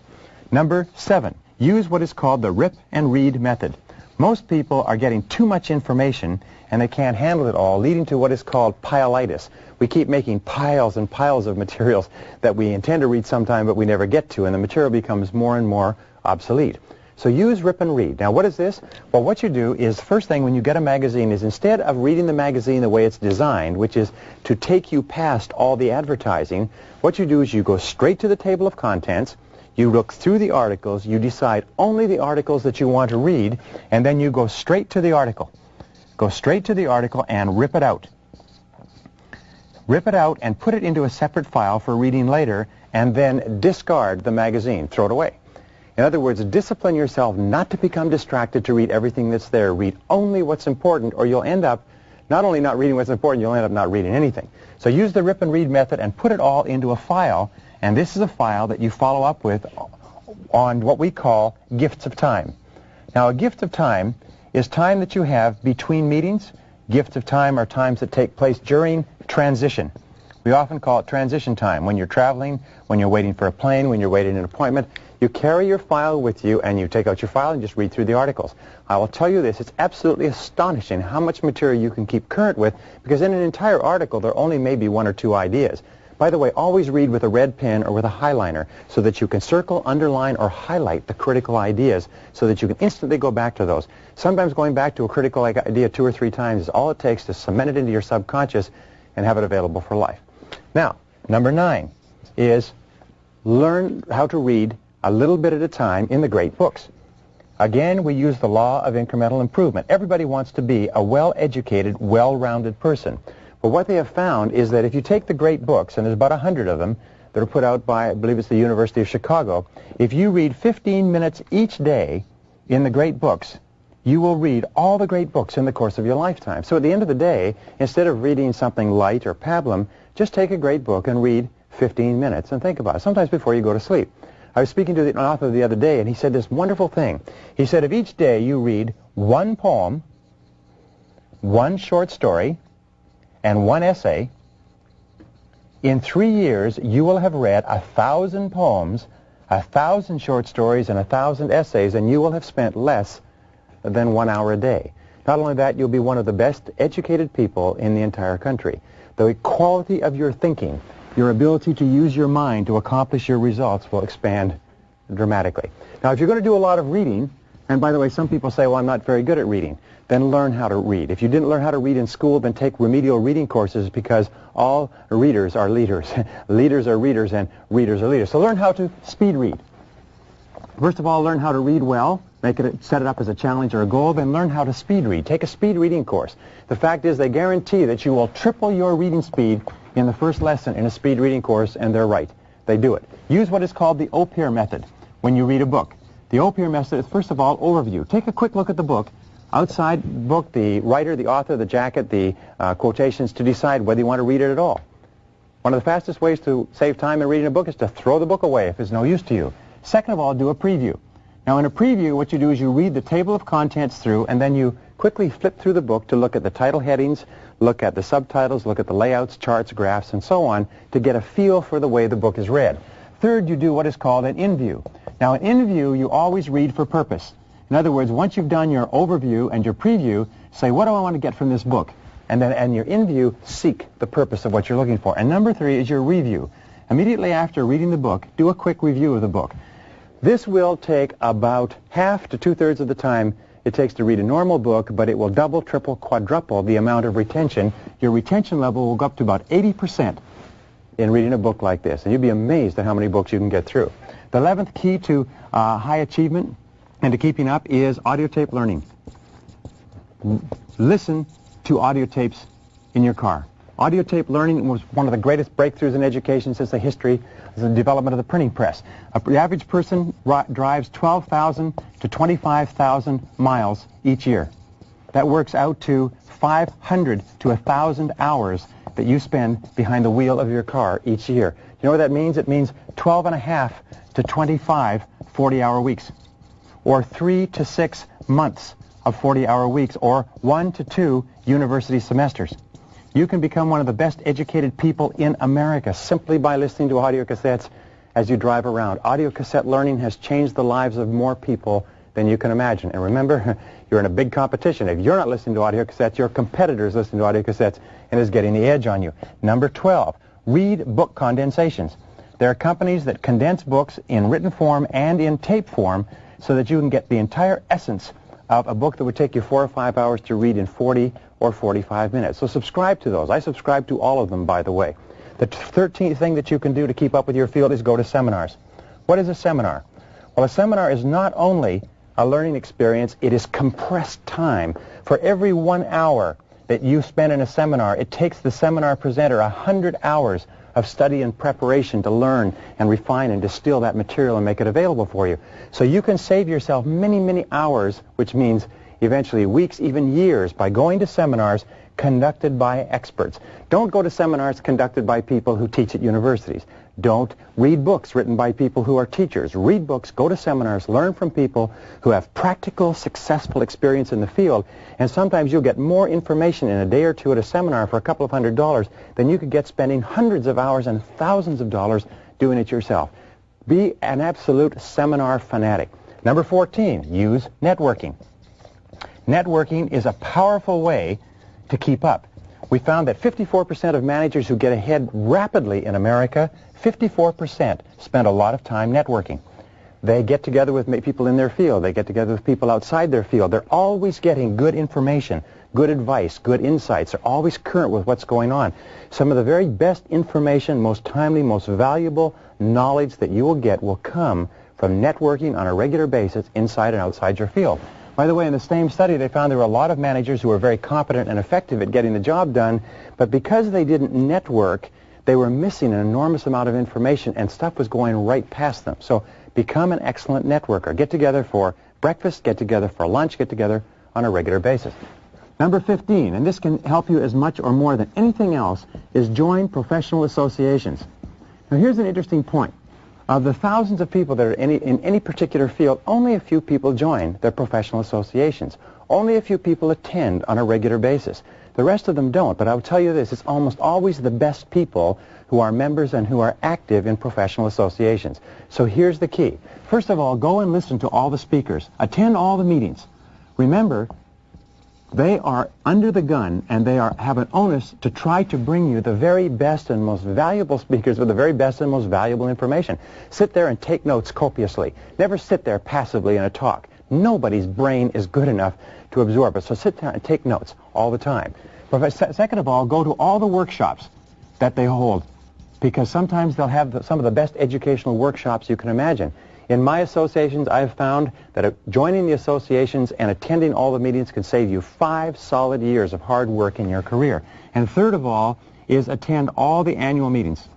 Number 7, use what is called the rip and read method. Most people are getting too much information and they can't handle it all, leading to what is called pileitis. We keep making piles and piles of materials that we intend to read sometime but we never get to, and the material becomes more and more obsolete. So use rip and read. Now what is this? Well, what you do is, first thing when you get a magazine is, instead of reading the magazine the way it's designed, which is to take you past all the advertising, what you do is you go straight to the table of contents, you look through the articles, you decide only the articles that you want to read, and then you go straight to the article. Go straight to the article and rip it out. Rip it out and put it into a separate file for reading later, and then discard the magazine. Throw it away. In other words, discipline yourself not to become distracted to read everything that's there. Read only what's important, or you'll end up not only not reading what's important, you'll end up not reading anything. So use the rip and read method and put it all into a file, and this is a file that you follow up with on what we call gifts of time. Now, a gift of time is time that you have between meetings. Gifts of time are times that take place during transition. We often call it transition time. When you're traveling, when you're waiting for a plane, when you're waiting an appointment, you carry your file with you and you take out your file and just read through the articles. I will tell you this, it's absolutely astonishing how much material you can keep current with, because in an entire article there only may be 1 or 2 ideas. By the way, always read with a red pen or with a highliner so that you can circle, underline, or highlight the critical ideas so that you can instantly go back to those. Sometimes going back to a critical idea 2 or 3 times is all it takes to cement it into your subconscious and have it available for life. Now, number 9 is learn how to read a little bit at a time in the great books. Again, we use the law of incremental improvement. Everybody wants to be a well-educated, well-rounded person. But what they have found is that if you take the great books, and there's about 100 of them that are put out by, I believe it's the University of Chicago, if you read 15 minutes each day in the great books, you will read all the great books in the course of your lifetime. So at the end of the day, instead of reading something light or pablum, just take a great book and read 15 minutes and think about it, sometimes before you go to sleep. I was speaking to an author the other day, and he said this wonderful thing. He said, if each day you read 1 poem, 1 short story, and 1 essay, in 3 years you will have read 1,000 poems, 1,000 short stories, and 1,000 essays, and you will have spent less than 1 hour a day. Not only that, you'll be one of the best educated people in the entire country. The quality of your thinking, your ability to use your mind to accomplish your results, will expand dramatically. Now, if you're going to do a lot of reading, and by the way, some people say, well, I'm not very good at reading, then learn how to read. If you didn't learn how to read in school, then take remedial reading courses, because all readers are leaders. Leaders are readers, and readers are leaders. So learn how to speed read. First of all, learn how to read well. Set it up as a challenge or a goal. Then learn how to speed read. Take a speed reading course. The fact is, they guarantee that you will triple your reading speed in the first lesson in a speed reading course, and they're right. They do it. Use what is called the OPIR method when you read a book. The OPIR method is, first of all, overview. Take a quick look at the book. Outside the book, the writer, the author, the jacket, the quotations, to decide whether you want to read it at all. One of the fastest ways to save time in reading a book is to throw the book away if it's no use to you. Second of all, do a preview. Now, in a preview, what you do is you read the table of contents through, and then you quickly flip through the book to look at the title headings, look at the subtitles, look at the layouts, charts, graphs, and so on, to get a feel for the way the book is read. Third, you do what is called an in-view. Now, an in-view, you always read for purpose. In other words, once you've done your overview and your preview, say, what do I want to get from this book? And then in your in-view, seek the purpose of what you're looking for. And number 3 is your review. Immediately after reading the book, do a quick review of the book. This will take about half to 2/3 of the time it takes to read a normal book, but it will double, triple, quadruple the amount of retention. Your retention level will go up to about 80% in reading a book like this, and you'll be amazed at how many books you can get through. The 11th key to high achievement and to keeping up is audio tape learning. Listen to audio tapes in your car. Audio tape learning was one of the greatest breakthroughs in education since the history of the development of the printing press. The average person drives 12,000 to 25,000 miles each year. That works out to 500 to 1,000 hours that you spend behind the wheel of your car each year. You know what that means? It means 12 and a half to 25 40-hour weeks, or 3 to 6 months of 40-hour weeks, or 1 to 2 university semesters. You can become one of the best educated people in America simply by listening to audio cassettes as you drive around. Audio cassette learning has changed the lives of more people than you can imagine. And remember, you're in a big competition. If you're not listening to audio cassettes, your competitor is listening to audio cassettes and is getting the edge on you. Number 12, read book condensations. There are companies that condense books in written form and in tape form so that you can get the entire essence of a book that would take you 4 or 5 hours to read in 40 or 45 minutes. So subscribe to those. I subscribe to all of them, by the way. The 13th thing that you can do to keep up with your field is go to seminars. What is a seminar? Well, a seminar is not only a learning experience, it is compressed time. For every 1 hour that you spend in a seminar, it takes the seminar presenter 100 hours of study and preparation to learn and refine and distill that material and make it available for you. So you can save yourself many, many hours, which means eventually weeks, even years, by going to seminars conducted by experts. Don't go to seminars conducted by people who teach at universities. Don't read books written by people who are teachers. Read books, go to seminars, learn from people who have practical, successful experience in the field, and sometimes you'll get more information in a day or two at a seminar for a couple of $100 than you could get spending hundreds of hours and thousands of dollars doing it yourself. Be an absolute seminar fanatic. Number 14, use networking. Networking is a powerful way to keep up. We found that 54% of managers who get ahead rapidly in America, 54% spend a lot of time networking. They get together with people in their field. They get together with people outside their field. They're always getting good information, good advice, good insights. They're always current with what's going on. Some of the very best information, most timely, most valuable knowledge that you will get will come from networking on a regular basis inside and outside your field. By the way, in the same study, they found there were a lot of managers who were very competent and effective at getting the job done, but because they didn't network, they were missing an enormous amount of information, and stuff was going right past them. So become an excellent networker. Get together for breakfast, get together for lunch, get together on a regular basis. Number 15, and this can help you as much or more than anything else, is join professional associations. Now, here's an interesting point. Of the thousands of people that are in any particular field, only a few people join their professional associations. Only a few people attend on a regular basis. The rest of them don't, but I'll tell you this, it's almost always the best people who are members and who are active in professional associations. So here's the key. First of all, go and listen to all the speakers. Attend all the meetings. Remember, they are under the gun, and they have an onus to try to bring you the very best and most valuable speakers with the very best and most valuable information. Sit there and take notes copiously. Never sit there passively in a talk. Nobody's brain is good enough to absorb it, so sit down and take notes all the time. Second of all, go to all the workshops that they hold, because sometimes they'll have some of the best educational workshops you can imagine. In my associations, I have found that joining the associations and attending all the meetings can save you 5 solid years of hard work in your career. And third of all is attend all the annual meetings.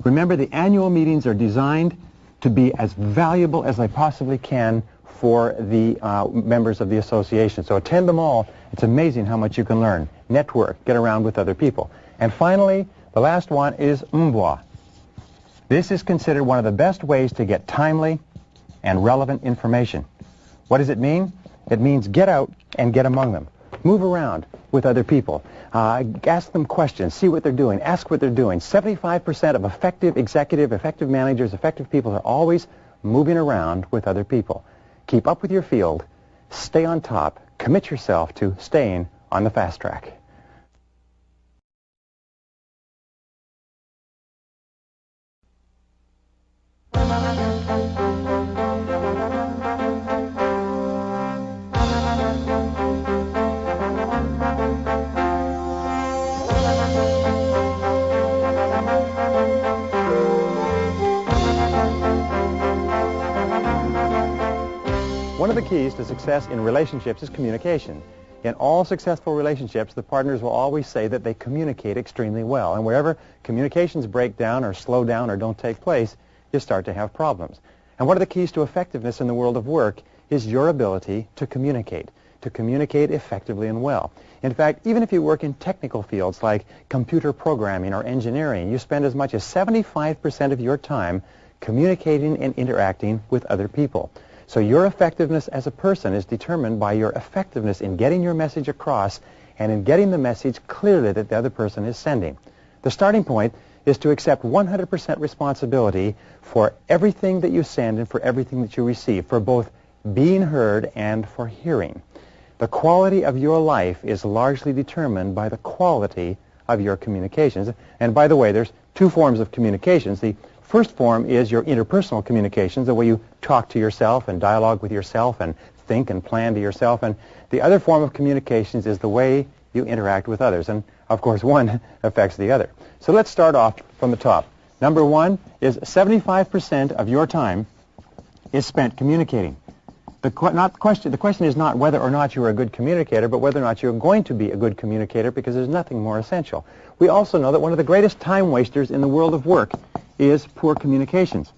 Remember, the annual meetings are designed to be as valuable as they possibly can for the members of the association. So attend them all. It's amazing how much you can learn. Network, get around with other people. And finally, the last one is umbois. This is considered one of the best ways to get timely and relevant information. What does it mean? It means get out and get among them. Move around with other people. Ask them questions. See what they're doing. Ask what they're doing. 75% of effective executive, effective managers, effective people are always moving around with other people. Keep up with your field. Stay on top. Commit yourself to staying on the fast track. One of the keys to success in relationships is communication. In all successful relationships, the partners will always say that they communicate extremely well. And wherever communications break down or slow down or don't take place, you start to have problems. And one of the keys to effectiveness in the world of work is your ability to communicate effectively and well. In fact, even if you work in technical fields like computer programming or engineering, you spend as much as 75% of your time communicating and interacting with other people. So your effectiveness as a person is determined by your effectiveness in getting your message across and in getting the message clearly that the other person is sending. The starting point is to accept 100% responsibility for everything that you send and for everything that you receive, for both being heard and for hearing. The quality of your life is largely determined by the quality of your communications. And by the way, there's two forms of communications. The first form is your interpersonal communications, the way you talk to yourself and dialogue with yourself and think and plan to yourself. And the other form of communications is the way you interact with others. And, of course, one affects the other. So let's start off from the top. Number one is 75% of your time is spent communicating. The question is not whether or not you're a good communicator, but whether or not you're going to be a good communicator, because there's nothing more essential. We also know that one of the greatest time wasters in the world of work is poor communications.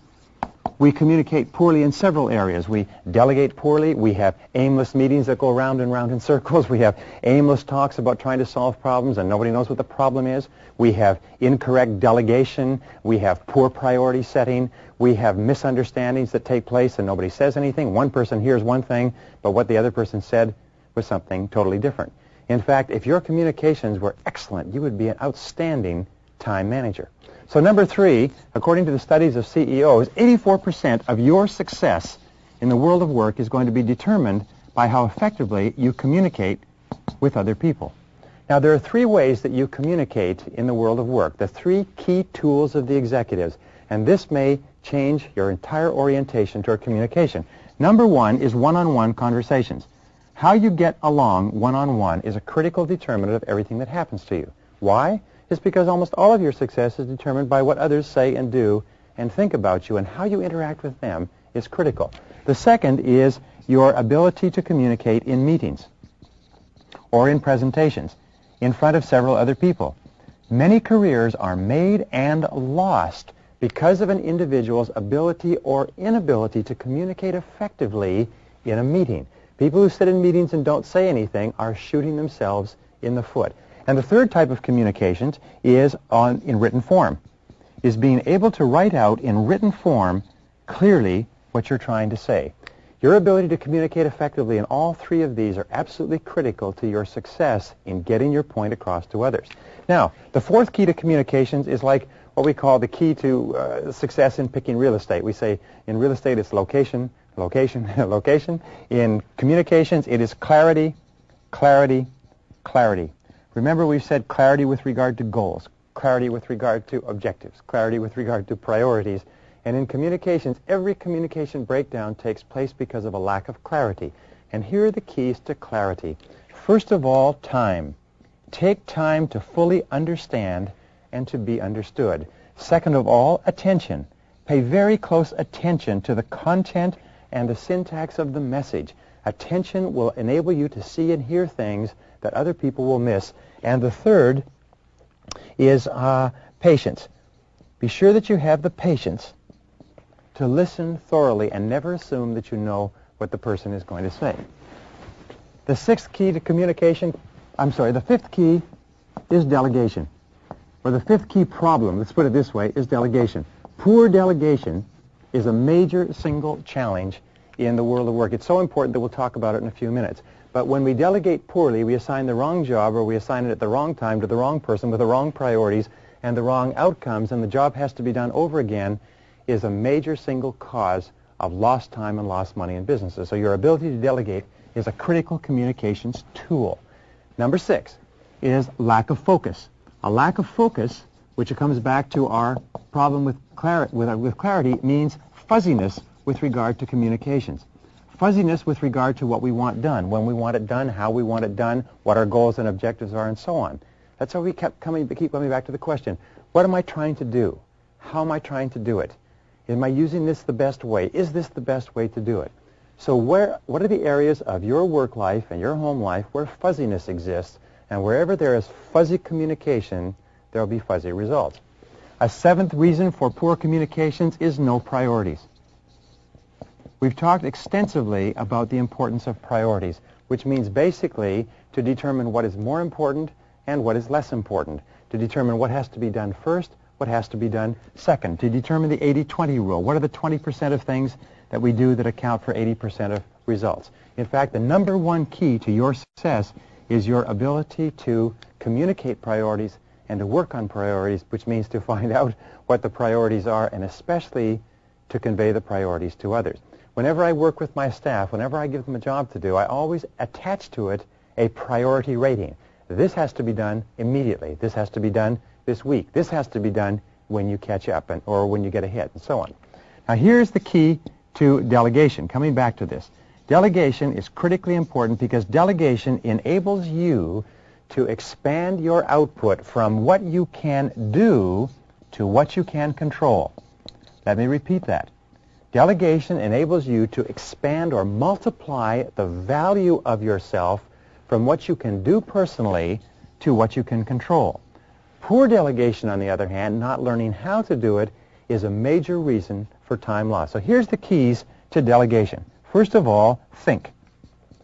We communicate poorly in several areas. We delegate poorly. We have aimless meetings that go round and round in circles. We have aimless talks about trying to solve problems and nobody knows what the problem is. We have incorrect delegation. We have poor priority setting. We have misunderstandings that take place and nobody says anything. One person hears one thing, but what the other person said was something totally different. In fact, if your communications were excellent, you would be an outstanding time manager. So number three, according to the studies of CEOs, 84% of your success in the world of work is going to be determined by how effectively you communicate with other people. Now, there are three ways that you communicate in the world of work, the three key tools of the executives, and this may change your entire orientation toward communication. Number one is one-on-one conversations. How you get along one-on-one is a critical determinant of everything that happens to you. Why? It's because almost all of your success is determined by what others say and do and think about you, and how you interact with them is critical. The second is your ability to communicate in meetings or in presentations in front of several other people. Many careers are made and lost because of an individual's ability or inability to communicate effectively in a meeting. People who sit in meetings and don't say anything are shooting themselves in the foot. And the third type of communications is in written form, is being able to write out in written form clearly what you're trying to say. Your ability to communicate effectively in all three of these are absolutely critical to your success in getting your point across to others. Now, the fourth key to communications is like what we call the key to success in picking real estate. We say in real estate it's location, location, location. In communications it is clarity, clarity, clarity. Remember, we've said clarity with regard to goals, clarity with regard to objectives, clarity with regard to priorities. And in communications, every communication breakdown takes place because of a lack of clarity. And here are the keys to clarity. First of all, time. Take time to fully understand and to be understood. Second of all, attention. Pay very close attention to the content and the syntax of the message. Attention will enable you to see and hear things that other people will miss. And the third is patience. Be sure that you have the patience to listen thoroughly and never assume that you know what the person is going to say. The fifth key is delegation. Or the fifth key problem, let's put it this way, is delegation. Poor delegation is a major single challenge in the world of work. It's so important that we'll talk about it in a few minutes. But when we delegate poorly, we assign the wrong job or we assign it at the wrong time to the wrong person with the wrong priorities and the wrong outcomes, and the job has to be done over again, is a major single cause of lost time and lost money in businesses. So your ability to delegate is a critical communications tool. Number 6 is lack of focus. A lack of focus, which comes back to our problem with clarity, means fuzziness with regard to communications. Fuzziness with regard to what we want done, when we want it done, how we want it done, what our goals and objectives are, and so on. That's why we keep coming back to the question, what am I trying to do? How am I trying to do it? Am I using this the best way? Is this the best way to do it? So what are the areas of your work life and your home life where fuzziness exists? And wherever there is fuzzy communication, there will be fuzzy results. A seventh reason for poor communications is no priorities. We've talked extensively about the importance of priorities, which means basically to determine what is more important and what is less important, to determine what has to be done first, what has to be done second, to determine the 80-20 rule. What are the 20% of things that we do that account for 80% of results? In fact, the number one key to your success is your ability to communicate priorities and to work on priorities, which means to find out what the priorities are and especially to convey the priorities to others. Whenever I work with my staff, whenever I give them a job to do, I always attach to it a priority rating. This has to be done immediately. This has to be done this week. This has to be done when you catch up or when you get ahead, and so on. Now here's the key to delegation. Coming back to this. Delegation is critically important because delegation enables you to expand your output from what you can do to what you can control. Let me repeat that. Delegation enables you to expand or multiply the value of yourself from what you can do personally to what you can control. Poor delegation, on the other hand, not learning how to do it, is a major reason for time loss. So here's the keys to delegation. First of all, think.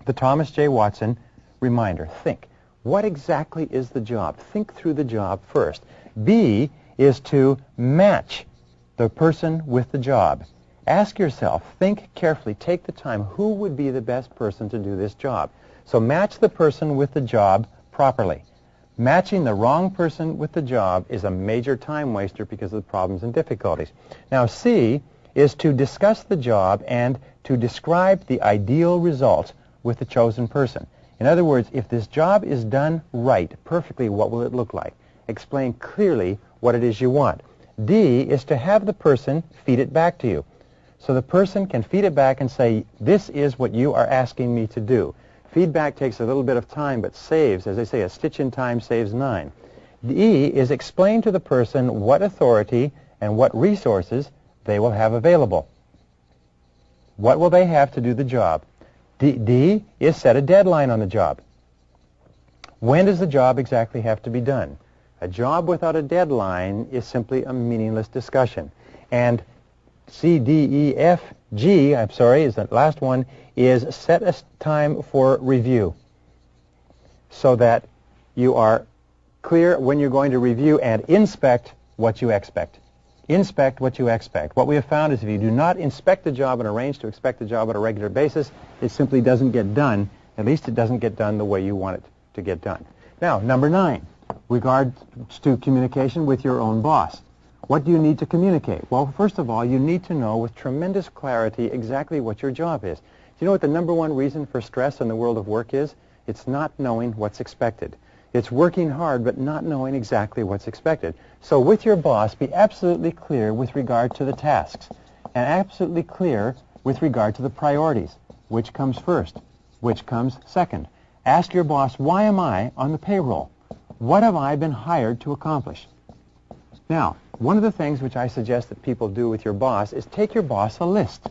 The Thomas J. Watson reminder, think. What exactly is the job? Think through the job first. B is to match the person with the job. Ask yourself, think carefully, take the time, who would be the best person to do this job? So match the person with the job properly. Matching the wrong person with the job is a major time waster because of the problems and difficulties. Now C is to discuss the job and to describe the ideal result with the chosen person. In other words, if this job is done right, perfectly, what will it look like? Explain clearly what it is you want. D is to have the person feed it back to you. So the person can feed it back and say, this is what you are asking me to do. Feedback takes a little bit of time, but saves, as they say, a stitch in time saves 9. E is explain to the person what authority and what resources they will have available. What will they have to do the job? D is set a deadline on the job. When does the job exactly have to be done? A job without a deadline is simply a meaningless discussion. And C, D, E, F, G, is the last one, is set a time for review so that you are clear when you're going to review and inspect what you expect. Inspect what you expect. What we have found is if you do not inspect the job and arrange to expect the job on a regular basis, it simply doesn't get done. At least it doesn't get done the way you want it to get done. Now, number 9, regards to communication with your own boss. What do you need to communicate? Well, first of all, you need to know with tremendous clarity exactly what your job is. Do you know what the number one reason for stress in the world of work is? It's not knowing what's expected. It's working hard but not knowing exactly what's expected. So with your boss, be absolutely clear with regard to the tasks and absolutely clear with regard to the priorities. Which comes first? Which comes second? Ask your boss, why am I on the payroll? What have I been hired to accomplish? Now, one of the things which I suggest that people do with your boss is take your boss a list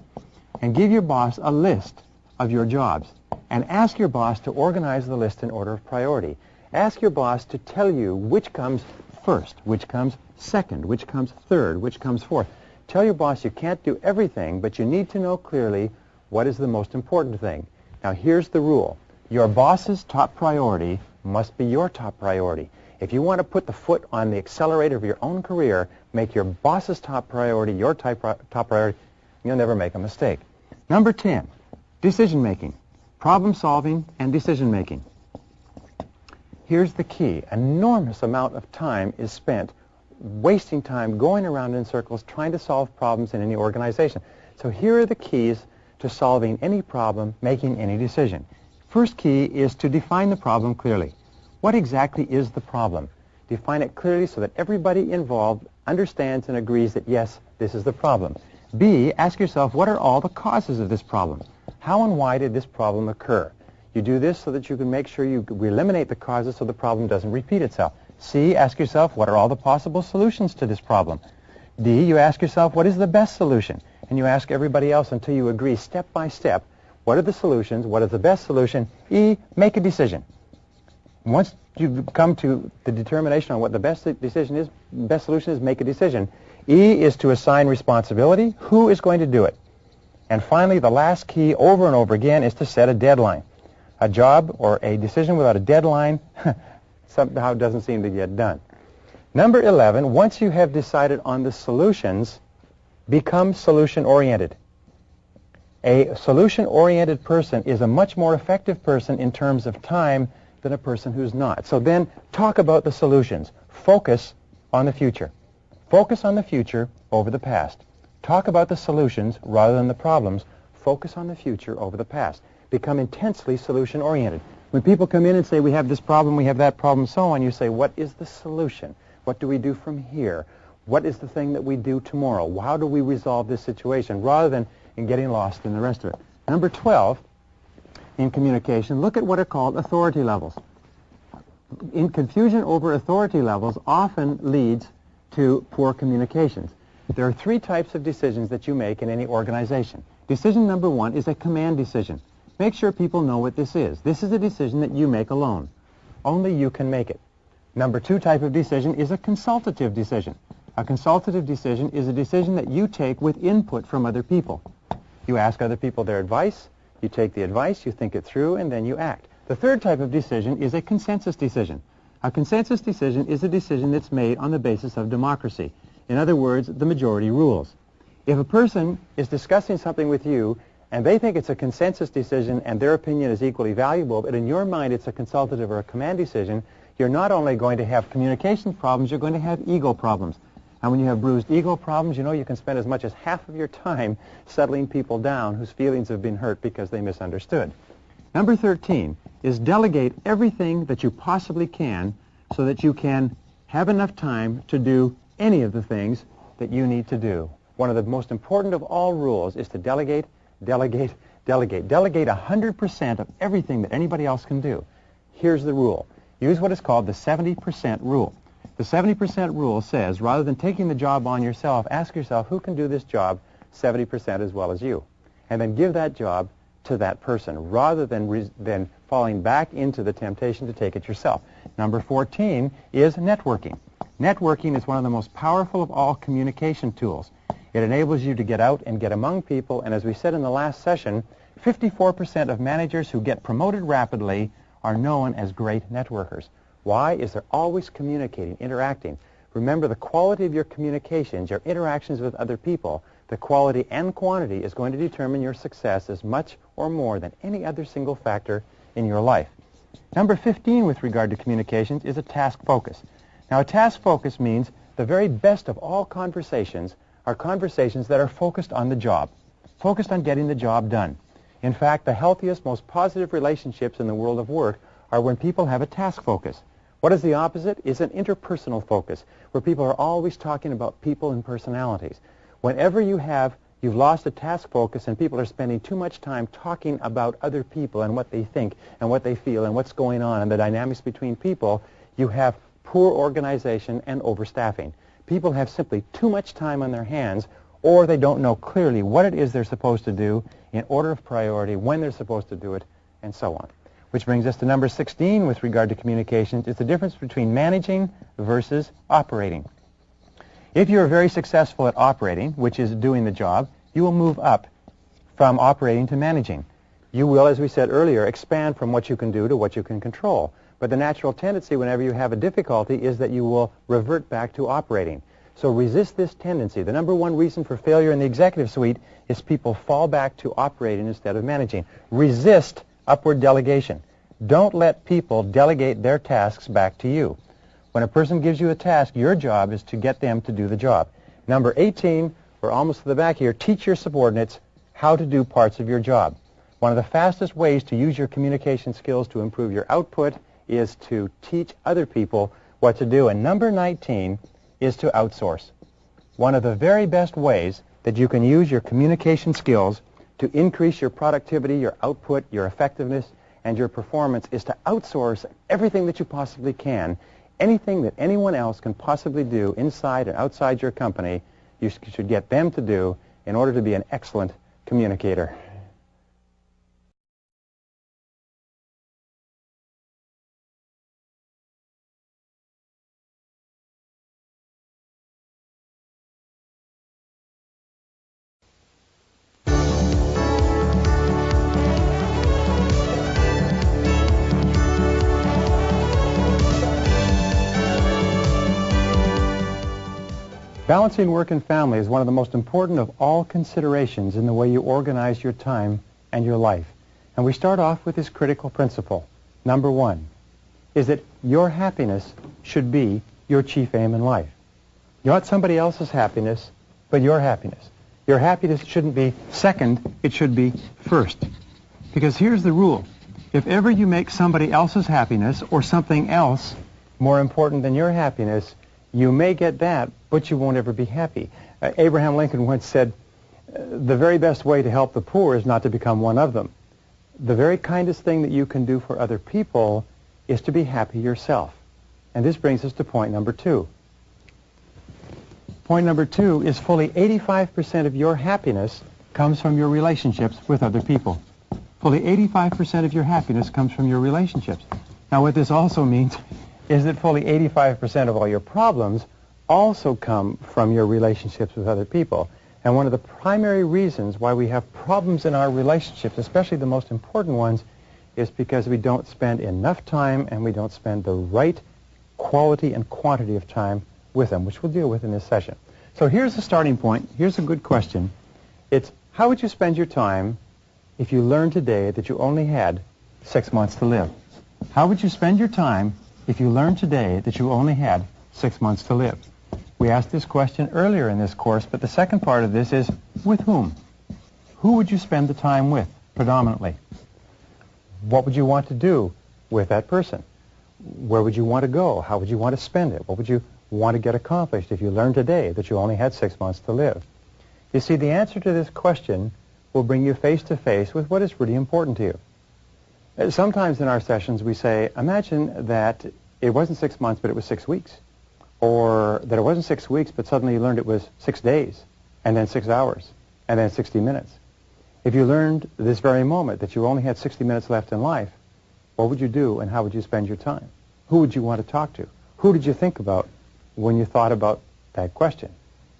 and give your boss a list of your jobs and ask your boss to organize the list in order of priority. Ask your boss to tell you which comes first, which comes second, which comes third, which comes fourth. Tell your boss you can't do everything, but you need to know clearly what is the most important thing. Now, here's the rule. Your boss's top priority must be your top priority. If you want to put the foot on the accelerator of your own career, make your boss's top priority your top priority. You'll never make a mistake. Number 10, decision-making, problem-solving, and decision-making. Here's the key. Enormous amount of time is spent wasting time going around in circles trying to solve problems in any organization. So here are the keys to solving any problem, making any decision. First key is to define the problem clearly. What exactly is the problem? Define it clearly so that everybody involved understands and agrees that, yes, this is the problem. B, ask yourself, what are all the causes of this problem? How and why did this problem occur? You do this so that you can make sure you eliminate the causes so the problem doesn't repeat itself. C, ask yourself, what are all the possible solutions to this problem? D, you ask yourself, what is the best solution? And you ask everybody else until you agree step by step What are the solutions? What is the best solution? E, make a decision. Once you've come to the determination on what the best solution is, make a decision. E is to assign responsibility. Who is going to do it? And finally, the last key over and over again is to set a deadline. A job or a decision without a deadline somehow doesn't seem to get done. Number 11, once you have decided on the solutions, become solution-oriented. A solution-oriented person is a much more effective person in terms of time than a person who's not. So then talk about the solutions. Focus on the future. Focus on the future over the past. Talk about the solutions rather than the problems. Focus on the future over the past. Become intensely solution-oriented. When people come in and say, we have this problem, we have that problem, so on, you say, what is the solution? What do we do from here? What is the thing that we do tomorrow? How do we resolve this situation? Rather than in getting lost in the rest of it. Number 12, in communication, look at what are called authority levels. In confusion over authority levels often leads to poor communications. There are three types of decisions that you make in any organization. Decision number 1 is a command decision. Make sure people know what this is. This is a decision that you make alone. Only you can make it. Number 2 type of decision is a consultative decision. A consultative decision is a decision that you take with input from other people. You ask other people their advice, you take the advice, you think it through, and then you act. The third type of decision is a consensus decision. A consensus decision is a decision that's made on the basis of democracy. In other words, the majority rules. If a person is discussing something with you and they think it's a consensus decision and their opinion is equally valuable, but in your mind it's a consultative or a command decision, you're not only going to have communication problems, you're going to have ego problems. And when you have bruised ego problems, you know you can spend as much as half of your time settling people down whose feelings have been hurt because they misunderstood. Number 13 is delegate everything that you possibly can so that you can have enough time to do any of the things that you need to do. One of the most important of all rules is to delegate, delegate, delegate. Delegate 100% of everything that anybody else can do. Here's the rule. Use what is called the 70% rule. The 70% rule says, rather than taking the job on yourself, ask yourself, who can do this job 70% as well as you? And then give that job to that person, rather than falling back into the temptation to take it yourself. Number 14 is networking. Networking is one of the most powerful of all communication tools. It enables you to get out and get among people, and as we said in the last session, 54% of managers who get promoted rapidly are known as great networkers. Why? Is they're always communicating, interacting. Remember, the quality of your communications, your interactions with other people, the quality and quantity is going to determine your success as much or more than any other single factor in your life. Number 15 with regard to communications is a task focus. Now, a task focus means the very best of all conversations are conversations that are focused on the job, focused on getting the job done. In fact, the healthiest, most positive relationships in the world of work are when people have a task focus. What is the opposite? It's an interpersonal focus, where people are always talking about people and personalities. Whenever you've lost a task focus and people are spending too much time talking about other people and what they think and what they feel and what's going on and the dynamics between people, you have poor organization and overstaffing. People have simply too much time on their hands, or they don't know clearly what it is they're supposed to do in order of priority, when they're supposed to do it, and so on. Which brings us to number 16 with regard to communications. It's the difference between managing versus operating. If you're very successful at operating, which is doing the job, you will move up from operating to managing. You will, as we said earlier, expand from what you can do to what you can control. But the natural tendency whenever you have a difficulty is that you will revert back to operating. So resist this tendency. The number one reason for failure in the executive suite is people fall back to operating instead of managing. Resist upward delegation. Don't let people delegate their tasks back to you. When a person gives you a task, your job is to get them to do the job. Number 18, we're almost to the back here, teach your subordinates how to do parts of your job. One of the fastest ways to use your communication skills to improve your output is to teach other people what to do. And number 19 is to outsource. One of the very best ways that you can use your communication skills to increase your productivity, your output, your effectiveness, and your performance is to outsource everything that you possibly can. Anything that anyone else can possibly do inside and outside your company, you should get them to do in order to be an excellent communicator. Balancing work and family is one of the most important of all considerations in the way you organize your time and your life. And we start off with this critical principle. Number one is that your happiness should be your chief aim in life. You want somebody else's happiness, but your happiness. Your happiness shouldn't be second, it should be first. Because here's the rule. If ever you make somebody else's happiness or something else more important than your happiness, you may get that, but you won't ever be happy. Abraham Lincoln once said, the very best way to help the poor is not to become one of them. The very kindest thing that you can do for other people is to be happy yourself. And this brings us to point number two. Point number two is fully 85% of your happiness comes from your relationships with other people. Fully 85% of your happiness comes from your relationships. Now what this also means is that fully 85% of all your problems also come from your relationships with other people. And one of the primary reasons why we have problems in our relationships, especially the most important ones, is because we don't spend enough time and we don't spend the right quality and quantity of time with them, which we'll deal with in this session. So here's the starting point. Here's a good question. It's, how would you spend your time if you learned today that you only had 6 months to live? How would you spend your time if you learned today that you only had 6 months to live? We asked this question earlier in this course, but the second part of this is, with whom? Who would you spend the time with, predominantly? What would you want to do with that person? Where would you want to go? How would you want to spend it? What would you want to get accomplished if you learned today that you only had 6 months to live? You see, the answer to this question will bring you face to face with what is really important to you. Sometimes in our sessions we say, imagine that it wasn't 6 months, but it was 6 weeks. Or that it wasn't 6 weeks, but suddenly you learned it was 6 days, and then 6 hours, and then 60 minutes. If you learned this very moment that you only had 60 minutes left in life, what would you do and how would you spend your time? Who would you want to talk to? Who did you think about when you thought about that question?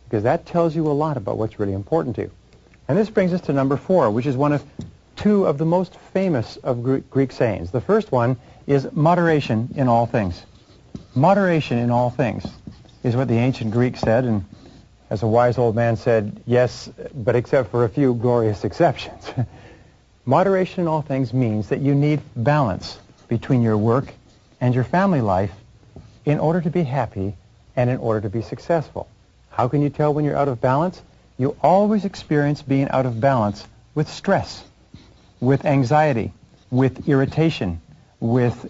Because that tells you a lot about what's really important to you. And this brings us to number 4, which is one of two of the most famous of Greek sayings. The first one is moderation in all things. Moderation in all things is what the ancient Greeks said, and as a wise old man said, yes, but except for a few glorious exceptions. Moderation in all things means that you need balance between your work and your family life in order to be happy and in order to be successful. How can you tell when you're out of balance? You always experience being out of balance with stress, with anxiety, with irritation, with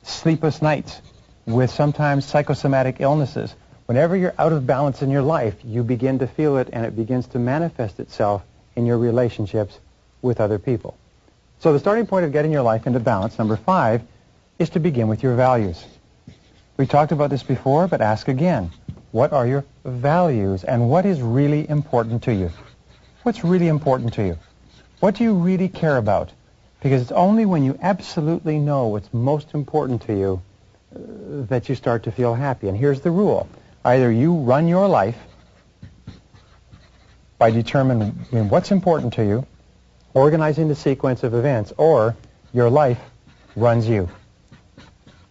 sleepless nights, with sometimes psychosomatic illnesses. Whenever you're out of balance in your life, you begin to feel it, and it begins to manifest itself in your relationships with other people. So the starting point of getting your life into balance, number 5, is to begin with your values. We talked about this before, but ask again. What are your values, and what is really important to you? What's really important to you? What do you really care about? Because it's only when you absolutely know what's most important to you that you start to feel happy. And here's the rule. Either you run your life by determining what's important to you, organizing the sequence of events, or your life runs you.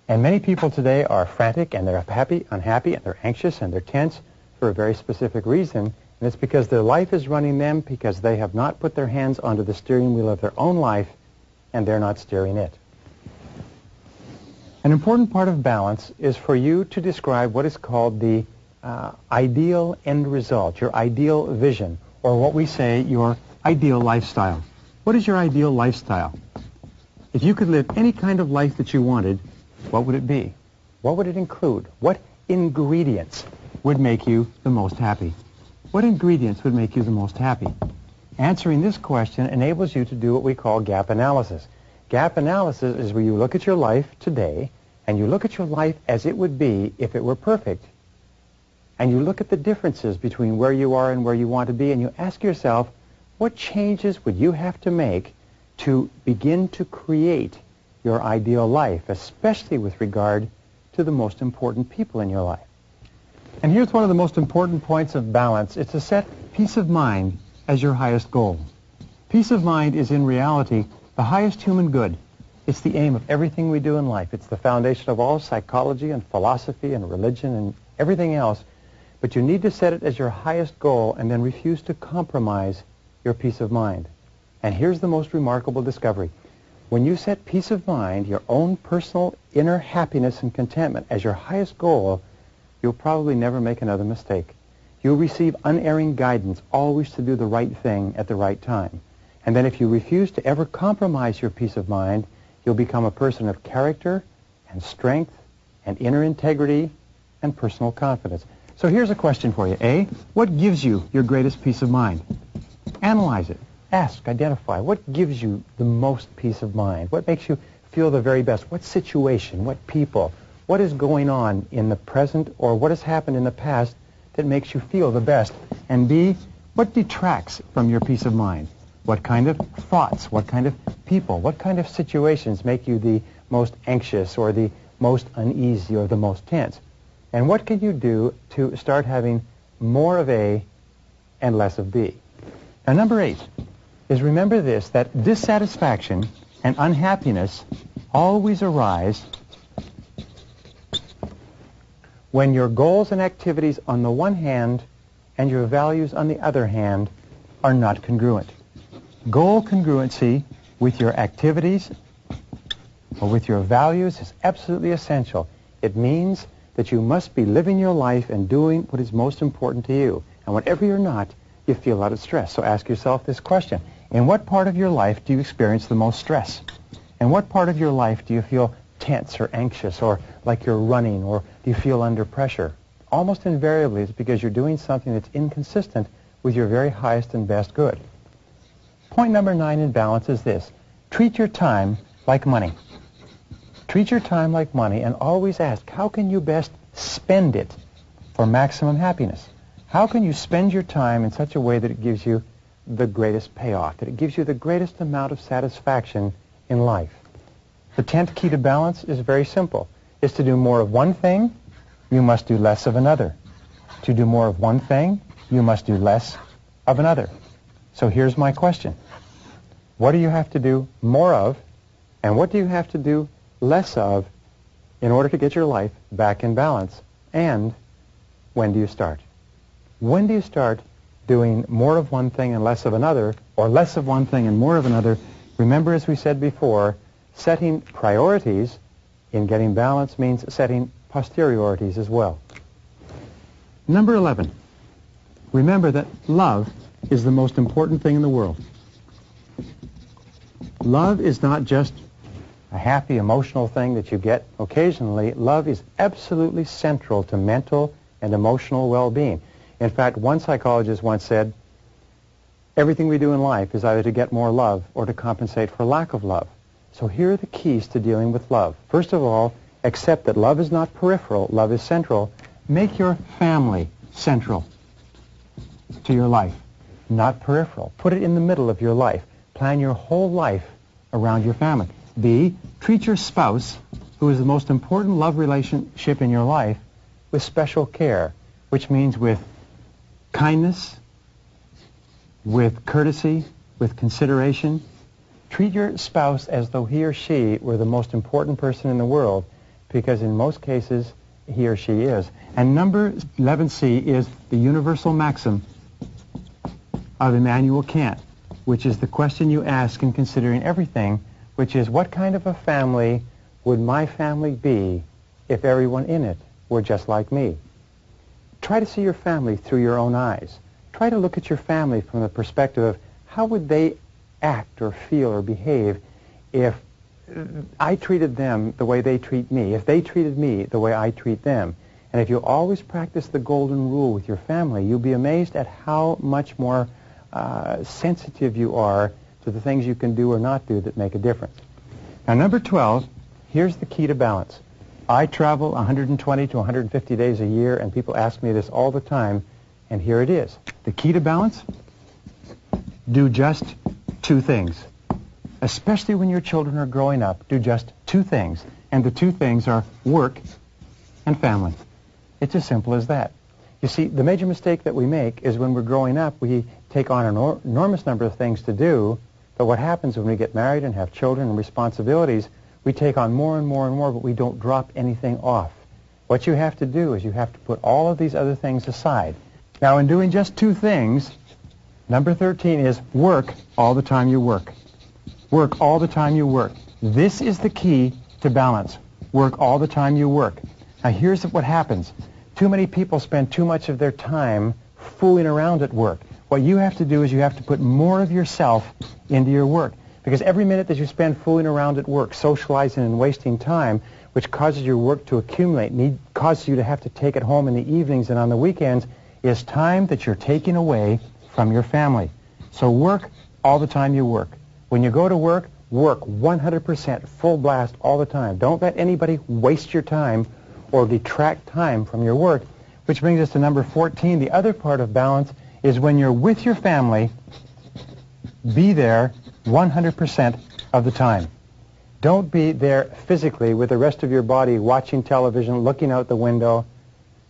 And many people today are frantic, and they're unhappy, and they're anxious, and they're tense for a very specific reason. And it's because their life is running them, because they have not put their hands onto the steering wheel of their own life, and they're not steering it. An important part of balance is for you to describe what is called the ideal end result, your ideal vision, or what we say, your ideal lifestyle. What is your ideal lifestyle? If you could live any kind of life that you wanted, what would it be? What would it include? What ingredients would make you the most happy? What ingredients would make you the most happy? Answering this question enables you to do what we call gap analysis. Gap analysis is where you look at your life today, and you look at your life as it would be if it were perfect. And you look at the differences between where you are and where you want to be, and you ask yourself, what changes would you have to make to begin to create your ideal life, especially with regard to the most important people in your life? And here's one of the most important points of balance. It's to set peace of mind as your highest goal. Peace of mind is in reality the highest human good. It's the aim of everything we do in life. It's the foundation of all psychology and philosophy and religion and everything else, But you need to set it as your highest goal and then refuse to compromise your peace of mind. And here's the most remarkable discovery. When you set peace of mind, your own personal inner happiness and contentment as your highest goal, you'll probably never make another mistake. You'll receive unerring guidance, always to do the right thing at the right time. And then if you refuse to ever compromise your peace of mind, you'll become a person of character and strength and inner integrity and personal confidence. So here's a question for you. A, what gives you your greatest peace of mind? Analyze it. Ask, identify. What gives you the most peace of mind? What makes you feel the very best? What situation? What people? What is going on in the present, or what has happened in the past that makes you feel the best? And B, what detracts from your peace of mind? What kind of thoughts? What kind of people? What kind of situations make you the most anxious or the most uneasy or the most tense? And what can you do to start having more of A and less of B? Now, number 8 is, remember this, that dissatisfaction and unhappiness always arise when your goals and activities on the one hand and your values on the other hand are not congruent. Goal congruency with your activities or with your values is absolutely essential. It means that you must be living your life and doing what is most important to you. And whenever you're not, you feel a lot of stress. So ask yourself this question. In what part of your life do you experience the most stress? In what part of your life do you feel tense or anxious or like you're running, or do you feel under pressure? Almost invariably it's because you're doing something that's inconsistent with your very highest and best good. Point number 9 in balance is this. Treat your time like money. Treat your time like money and always ask, how can you best spend it for maximum happiness? How can you spend your time in such a way that it gives you the greatest payoff, that it gives you the greatest amount of satisfaction in life? The 10th key to balance is very simple. It's to do more of one thing, you must do less of another. To do more of one thing, you must do less of another. So here's my question. What do you have to do more of, and what do you have to do less of in order to get your life back in balance? And when do you start? When do you start doing more of one thing and less of another, or less of one thing and more of another? Remember, as we said before, setting priorities in getting balance means setting posteriorities as well. Number 11. Remember that love is the most important thing in the world. Love is not just a happy, emotional thing that you get occasionally. Love is absolutely central to mental and emotional well-being. In fact, one psychologist once said, everything we do in life is either to get more love or to compensate for lack of love. So here are the keys to dealing with love. First of all, accept that love is not peripheral, love is central. Make your family central to your life, not peripheral. Put it in the middle of your life. Plan your whole life around your family. B, treat your spouse, who is the most important love relationship in your life, with special care, which means with kindness, with courtesy, with consideration. Treat your spouse as though he or she were the most important person in the world, because in most cases he or she is. And number 11C is the universal maxim of Immanuel Kant, which is the question you ask in considering everything, which is, what kind of a family would my family be if everyone in it were just like me? Try to see your family through your own eyes. Try to look at your family from the perspective of how would they act or feel or behave if I treated them the way they treat me, if they treated me the way I treat them. And if you always practice the golden rule with your family, you'll be amazed at how much more sensitive you are to the things you can do or not do that make a difference. Now, number 12, here's the key to balance. I travel 120 to 150 days a year, and people ask me this all the time, and here it is. The key to balance? Do just 2 things. Especially when your children are growing up, do just 2 things. And the 2 things are work and family. It's as simple as that. You see, the major mistake that we make is when we're growing up, we take on an enormous number of things to do, but what happens when we get married and have children and responsibilities, we take on more and more and more, but we don't drop anything off. What you have to do is you have to put all of these other things aside. Now, in doing just two things, number 13 is work all the time you work. Work all the time you work. This is the key to balance. Work all the time you work. Now, here's what happens. Too many people spend too much of their time fooling around at work. What you have to do is you have to put more of yourself into your work. Because every minute that you spend fooling around at work, socializing and wasting time, which causes your work to accumulate, causes you to have to take it home in the evenings and on the weekends, is time that you're taking away from your family. So work all the time you work. When you go to work, work 100% full blast all the time. Don't let anybody waste your time or detract time from your work, which brings us to number 14. The other part of balance is when you're with your family, be there 100% of the time. Don't be there physically with the rest of your body watching television, looking out the window,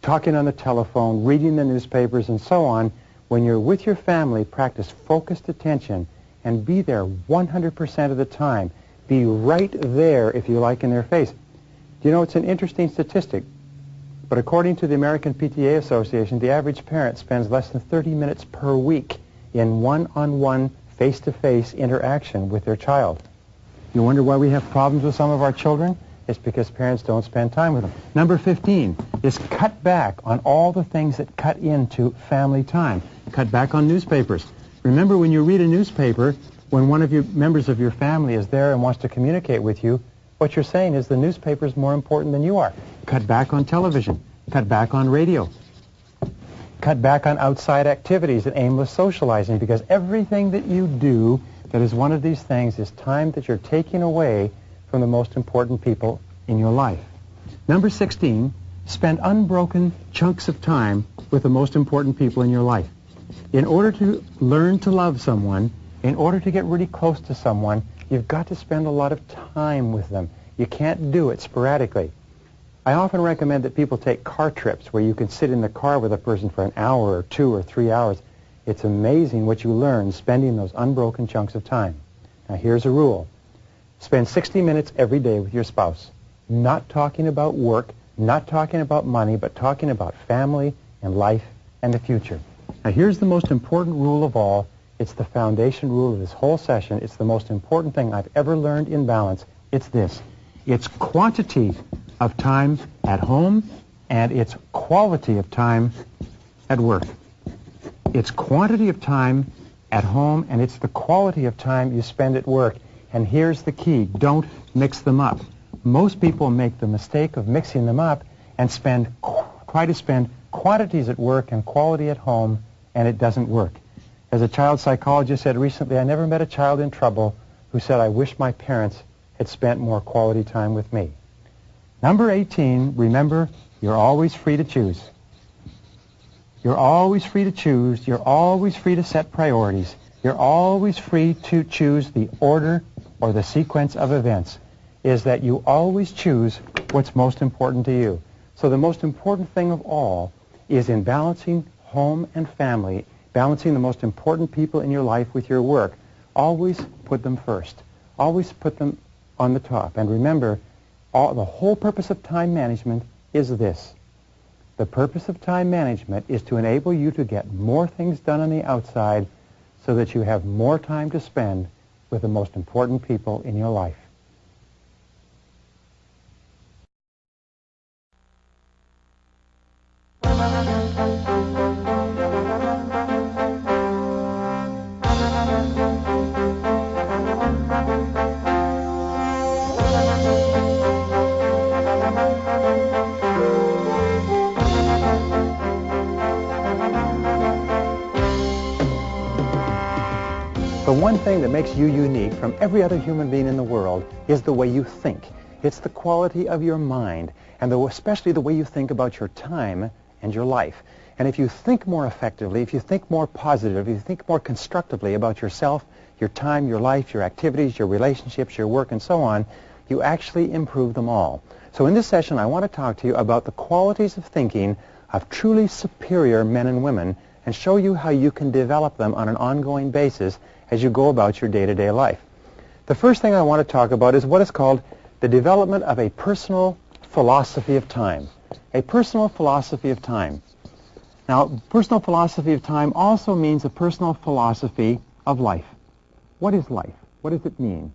talking on the telephone, reading the newspapers, and so on. When you're with your family, practice focused attention and be there 100% of the time. Be right there, if you like, in their face. You know, it's an interesting statistic, but according to the American PTA Association, the average parent spends less than 30 minutes per week in one-on-one, face-to-face interaction with their child. You wonder why we have problems with some of our children? It's because parents don't spend time with them. Number 15 is cut back on all the things that cut into family time. Cut back on newspapers. Remember, when you read a newspaper, when one of your members of your family is there and wants to communicate with you, what you're saying is the newspaper is more important than you are. Cut back on television. Cut back on radio. Cut back on outside activities and aimless socializing, because everything that you do that is one of these things is time that you're taking away from the most important people in your life. Number 16, spend unbroken chunks of time with the most important people in your life. In order to learn to love someone, in order to get really close to someone, you've got to spend a lot of time with them. You can't do it sporadically. I often recommend that people take car trips where you can sit in the car with a person for an hour or 2 or 3 hours. It's amazing what you learn spending those unbroken chunks of time. Now, here's a rule. Spend 60 minutes every day with your spouse. Not talking about work, not talking about money, but talking about family and life and the future. Now, here's the most important rule of all. It's the foundation rule of this whole session. It's the most important thing I've ever learned in balance. It's this. It's quantity of time at home, and it's quality of time at work. It's quantity of time at home, and it's the quality of time you spend at work. And here's the key. Don't mix them up. Most people make the mistake of mixing them up and try to spend quantities at work and quality at home, and it doesn't work. As a child psychologist said recently, I never met a child in trouble who said, I wish my parents had spent more quality time with me. Number 18, remember, you're always free to choose. You're always free to choose. You're always free to set priorities. You're always free to choose the order or the sequence of events. Is that you always choose what's most important to you. So the most important thing of all is in balancing home and family, balancing the most important people in your life with your work. Always put them first. Always put them on the top. And remember, the whole purpose of time management is this. The purpose of time management is to enable you to get more things done on the outside so that you have more time to spend with the most important people in your life. The one thing that makes you unique from every other human being in the world is the way you think. It's the quality of your mind, and especially the way you think about your time and your life. And if you think more effectively, if you think more positive, if you think more constructively about yourself, your time, your life, your activities, your relationships, your work, and so on, you actually improve them all. So in this session, I want to talk to you about the qualities of thinking of truly superior men and women and show you how you can develop them on an ongoing basis as you go about your day-to-day life. The first thing I want to talk about is what is called the development of a personal philosophy of time. a personal philosophy of time. Now, personal philosophy of time also means a personal philosophy of life. What is life? What does it mean?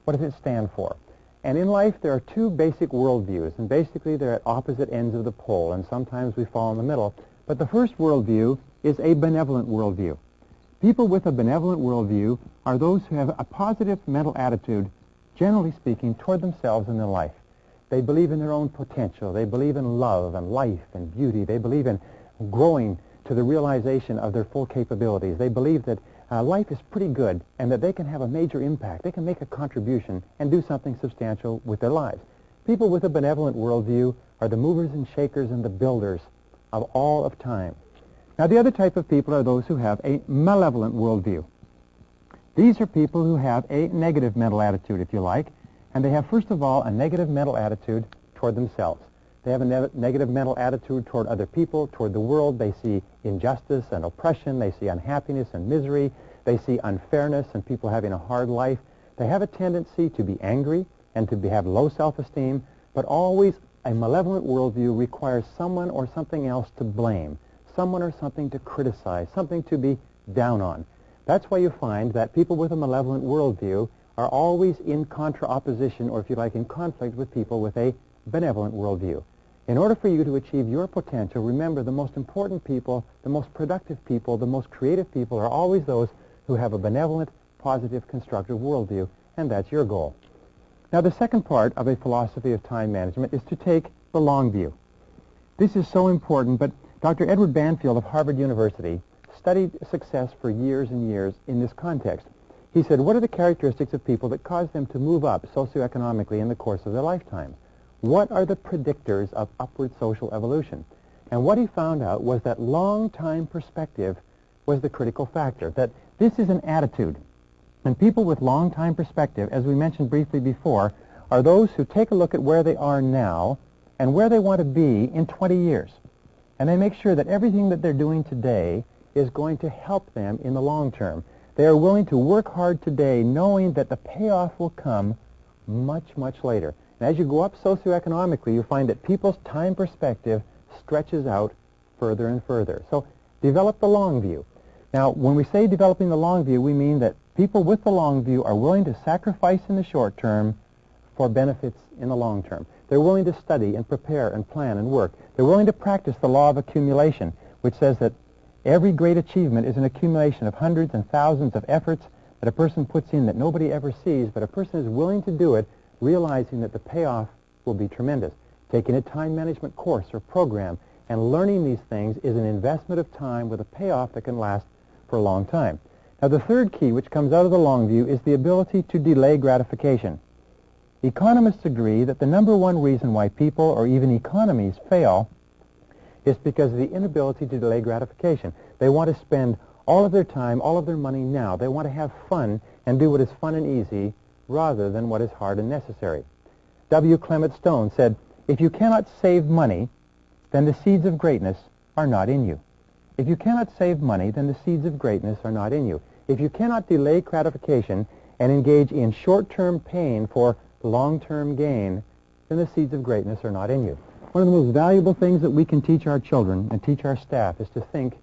What does it stand for? And in life, there are two basic worldviews, and basically they're at opposite ends of the pole, and sometimes we fall in the middle. But the first worldview is a benevolent worldview. People with a benevolent worldview are those who have a positive mental attitude, generally speaking, toward themselves and their life. They believe in their own potential. They believe in love and life and beauty. They believe in growing to the realization of their full capabilities. They believe that life is pretty good and that they can have a major impact. They can make a contribution and do something substantial with their lives. People with a benevolent worldview are the movers and shakers and the builders of all of time. Now, the other type of people are those who have a malevolent worldview. These are people who have a negative mental attitude, if you like, and they have, first of all, a negative mental attitude toward themselves. They have a negative mental attitude toward other people, toward the world. They see injustice and oppression. They see unhappiness and misery. They see unfairness and people having a hard life. They have a tendency to be angry and to have low self-esteem, but always a malevolent worldview requires someone or something else to blame, someone or something to criticize, something to be down on. That's why you find that people with a malevolent worldview are always in contra-opposition, or if you like, in conflict with people with a benevolent worldview. In order for you to achieve your potential, remember the most important people, the most productive people, the most creative people are always those who have a benevolent, positive, constructive worldview, and that's your goal. Now, the second part of a philosophy of time management is to take the long view. This is so important, but Dr. Edward Banfield of Harvard University studied success for years and years in this context. He said, what are the characteristics of people that cause them to move up socioeconomically in the course of their lifetime? What are the predictors of upward social evolution? And what he found out was that long-time perspective was the critical factor, that this is an attitude. And people with long-time perspective, as we mentioned briefly before, are those who take a look at where they are now and where they want to be in 20 years. And they make sure that everything that they're doing today is going to help them in the long term. They are willing to work hard today knowing that the payoff will come much, much later. And as you go up socioeconomically, you find that people's time perspective stretches out further and further. So develop the long view. Now, when we say developing the long view, we mean that people with the long view are willing to sacrifice in the short term for benefits in the long term. They're willing to study and prepare and plan and work. They're willing to practice the law of accumulation, which says that every great achievement is an accumulation of hundreds and thousands of efforts that a person puts in that nobody ever sees, but a person is willing to do it realizing that the payoff will be tremendous. Taking a time management course or program and learning these things is an investment of time with a payoff that can last for a long time. Now, the third key, which comes out of the long view, is the ability to delay gratification. Economists agree that the number one reason why people or even economies fail is because of the inability to delay gratification. They want to spend all of their time, all of their money now. They want to have fun and do what is fun and easy rather than what is hard and necessary. W. Clement Stone said, if you cannot save money, then the seeds of greatness are not in you. If you cannot save money, then the seeds of greatness are not in you. If you cannot delay gratification and engage in short-term pain for long-term gain, then the seeds of greatness are not in you. One of the most valuable things that we can teach our children and teach our staff is to think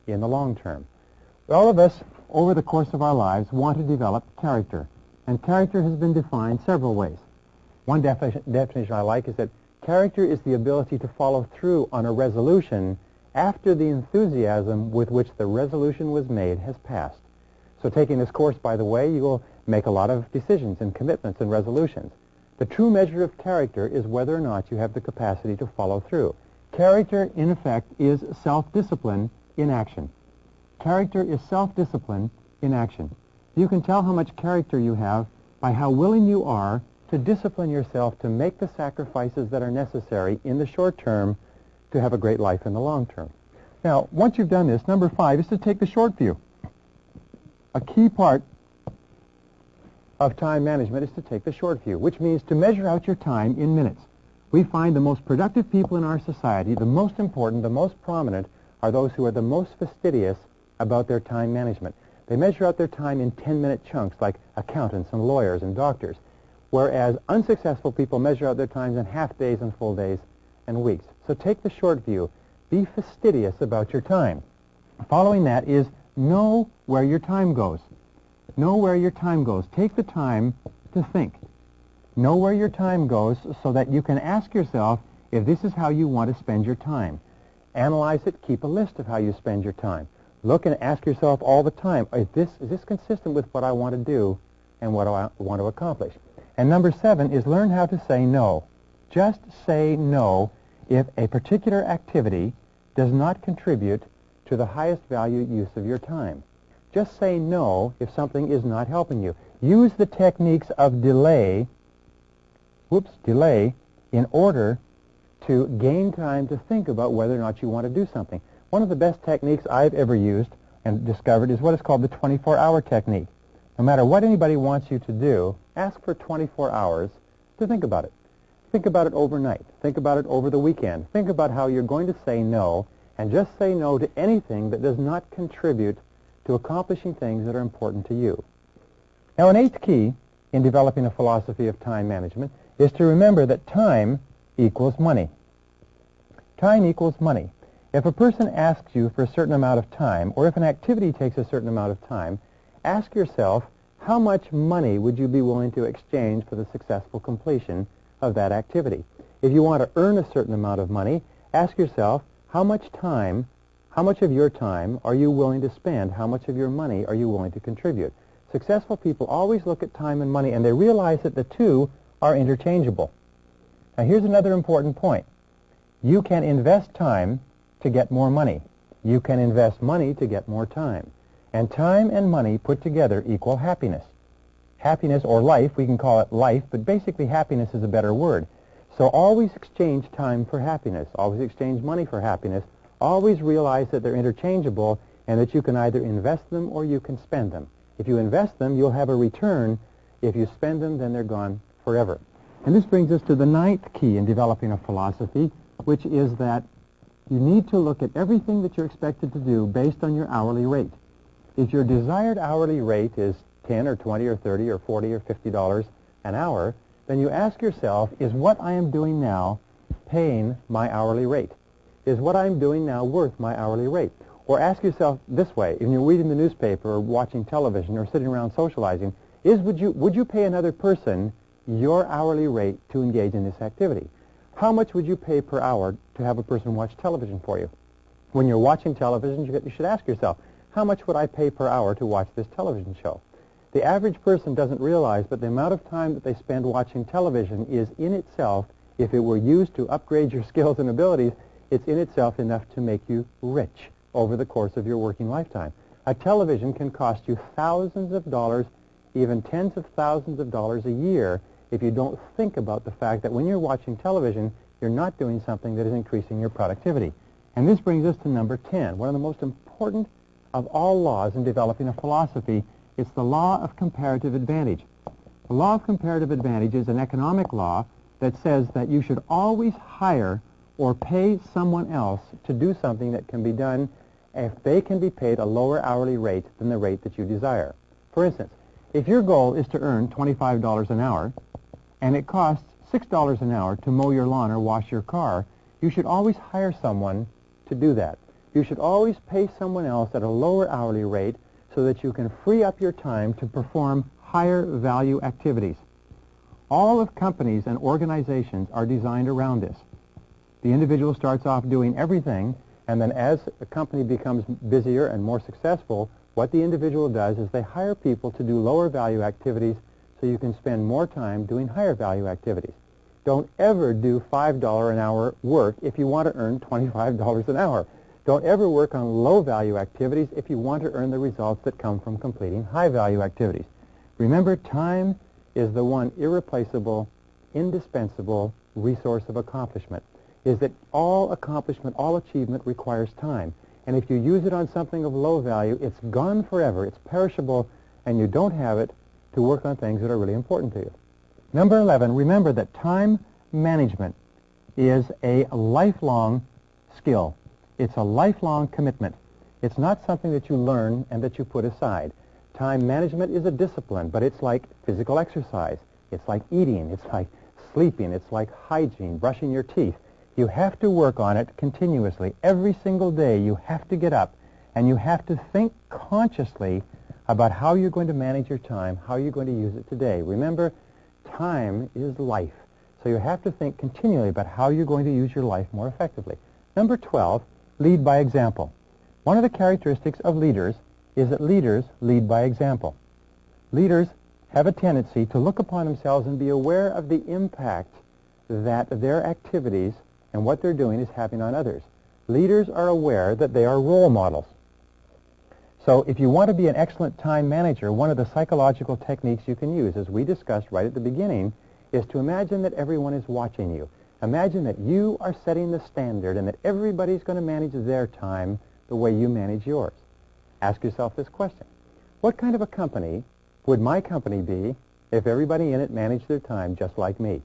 in the long term. All of us, over the course of our lives, want to develop character. And character has been defined several ways. One definition I like is that character is the ability to follow through on a resolution after the enthusiasm with which the resolution was made has passed. So taking this course, by the way, you will make a lot of decisions and commitments and resolutions. The true measure of character is whether or not you have the capacity to follow through. Character, in effect, is self-discipline in action. Character is self-discipline in action. You can tell how much character you have by how willing you are to discipline yourself to make the sacrifices that are necessary in the short term to have a great life in the long term. Now, once you've done this, number 5 is to take the short view. A key part of time management is to take the short view, which means to measure out your time in minutes. We find the most productive people in our society, the most important, the most prominent, are those who are the most fastidious about their time management. They measure out their time in 10-minute chunks like accountants and lawyers and doctors, whereas unsuccessful people measure out their times in half days and full days and weeks. So take the short view. Be fastidious about your time. Following that is know where your time goes. Know where your time goes. Take the time to think. Know where your time goes so that you can ask yourself if this is how you want to spend your time. Analyze it. Keep a list of how you spend your time. Look and ask yourself all the time, is this consistent with what I want to do and what I want to accomplish? And number 7 is learn how to say no. Just say no if a particular activity does not contribute to the highest value use of your time. Just say no if something is not helping you. Use the techniques of delay in order to gain time to think about whether or not you want to do something. One of the best techniques I've ever used and discovered is what is called the 24-hour technique. No matter what anybody wants you to do, ask for 24 hours to think about it. Think about it overnight. Think about it over the weekend. Think about how you're going to say no, and just say no to anything that does not contribute to accomplishing things that are important to you. Now, an 8th key in developing a philosophy of time management is to remember that time equals money. Time equals money. If a person asks you for a certain amount of time, or if an activity takes a certain amount of time, ask yourself, how much money would you be willing to exchange for the successful completion of that activity? If you want to earn a certain amount of money, ask yourself, how much of your time are you willing to spend? How much of your money are you willing to contribute? Successful people always look at time and money, and they realize that the two are interchangeable. Now, here's another important point. You can invest time to get more money. You can invest money to get more time. And time and money put together equal happiness. Happiness, or life, we can call it life, but basically happiness is a better word. So always exchange time for happiness. Always exchange money for happiness. Always realize that they're interchangeable and that you can either invest them or you can spend them. If you invest them, you'll have a return. If you spend them, then they're gone forever. And this brings us to the 9th key in developing a philosophy, which is that you need to look at everything that you're expected to do based on your hourly rate. If your desired hourly rate is 10 or 20 or 30 or 40 or $50 an hour, then you ask yourself, is what I am doing now paying my hourly rate? Is what I'm doing now worth my hourly rate? Or ask yourself this way, when you're reading the newspaper or watching television or sitting around socializing, would you pay another person your hourly rate to engage in this activity? How much would you pay per hour to have a person watch television for you? When you're watching television, you should ask yourself, how much would I pay per hour to watch this television show? The average person doesn't realize, but the amount of time that they spend watching television is in itself, if it were used to upgrade your skills and abilities, it's in itself enough to make you rich over the course of your working lifetime. A television can cost you thousands of dollars, even tens of thousands of dollars a year, if you don't think about the fact that when you're watching television, you're not doing something that is increasing your productivity. And this brings us to number 10. One of the most important of all laws in developing a philosophy, it's the law of comparative advantage. The law of comparative advantage is an economic law that says that you should always hire or pay someone else to do something that can be done if they can be paid a lower hourly rate than the rate that you desire. For instance, if your goal is to earn $25 an hour, and it costs $6 an hour to mow your lawn or wash your car, you should always hire someone to do that. You should always pay someone else at a lower hourly rate so that you can free up your time to perform higher value activities. All of companies and organizations are designed around this. The individual starts off doing everything, and then as a company becomes busier and more successful, what the individual does is they hire people to do lower value activities so you can spend more time doing higher value activities. Don't ever do $5 an hour work if you want to earn $25 an hour. Don't ever work on low value activities if you want to earn the results that come from completing high value activities. Remember, time is the one irreplaceable, indispensable resource of accomplishment. Is that all accomplishment, all achievement requires time. And if you use it on something of low value, it's gone forever, it's perishable, and you don't have it to work on things that are really important to you. Number 11, remember that time management is a lifelong skill. It's a lifelong commitment. It's not something that you learn and that you put aside. Time management is a discipline, but it's like physical exercise. It's like eating. It's like sleeping. It's like hygiene, brushing your teeth. You have to work on it continuously. Every single day you have to get up and you have to think consciously about how you're going to manage your time, how you're going to use it today. Remember, time is life. So you have to think continually about how you're going to use your life more effectively. Number 12, lead by example. One of the characteristics of leaders is that leaders lead by example. Leaders have a tendency to look upon themselves and be aware of the impact that their activities and what they're doing is having on others. Leaders are aware that they are role models. So if you want to be an excellent time manager, one of the psychological techniques you can use, as we discussed right at the beginning, is to imagine that everyone is watching you. Imagine that you are setting the standard and that everybody's going to manage their time the way you manage yours. Ask yourself this question. What kind of a company would my company be if everybody in it managed their time just like me?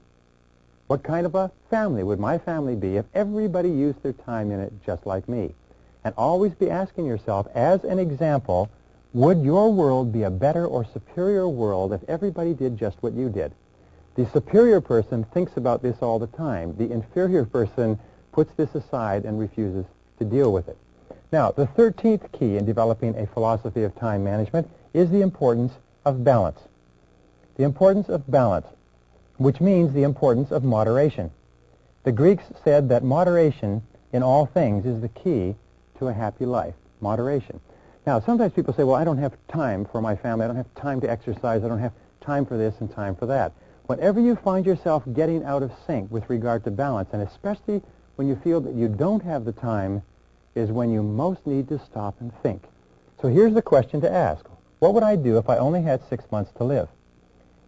What kind of a family would my family be if everybody used their time in it just like me? And always be asking yourself, as an example, would your world be a better or superior world if everybody did just what you did? The superior person thinks about this all the time. The inferior person puts this aside and refuses to deal with it. Now, the 13th key in developing a philosophy of time management is the importance of balance. The importance of balance, which means the importance of moderation. The Greeks said that moderation in all things is the key to a happy life. Moderation. Now, sometimes people say, well, I don't have time for my family. I don't have time to exercise. I don't have time for this and time for that. Whenever you find yourself getting out of sync with regard to balance, and especially when you feel that you don't have the time, is when you most need to stop and think. So here's the question to ask. What would I do if I only had 6 months to live?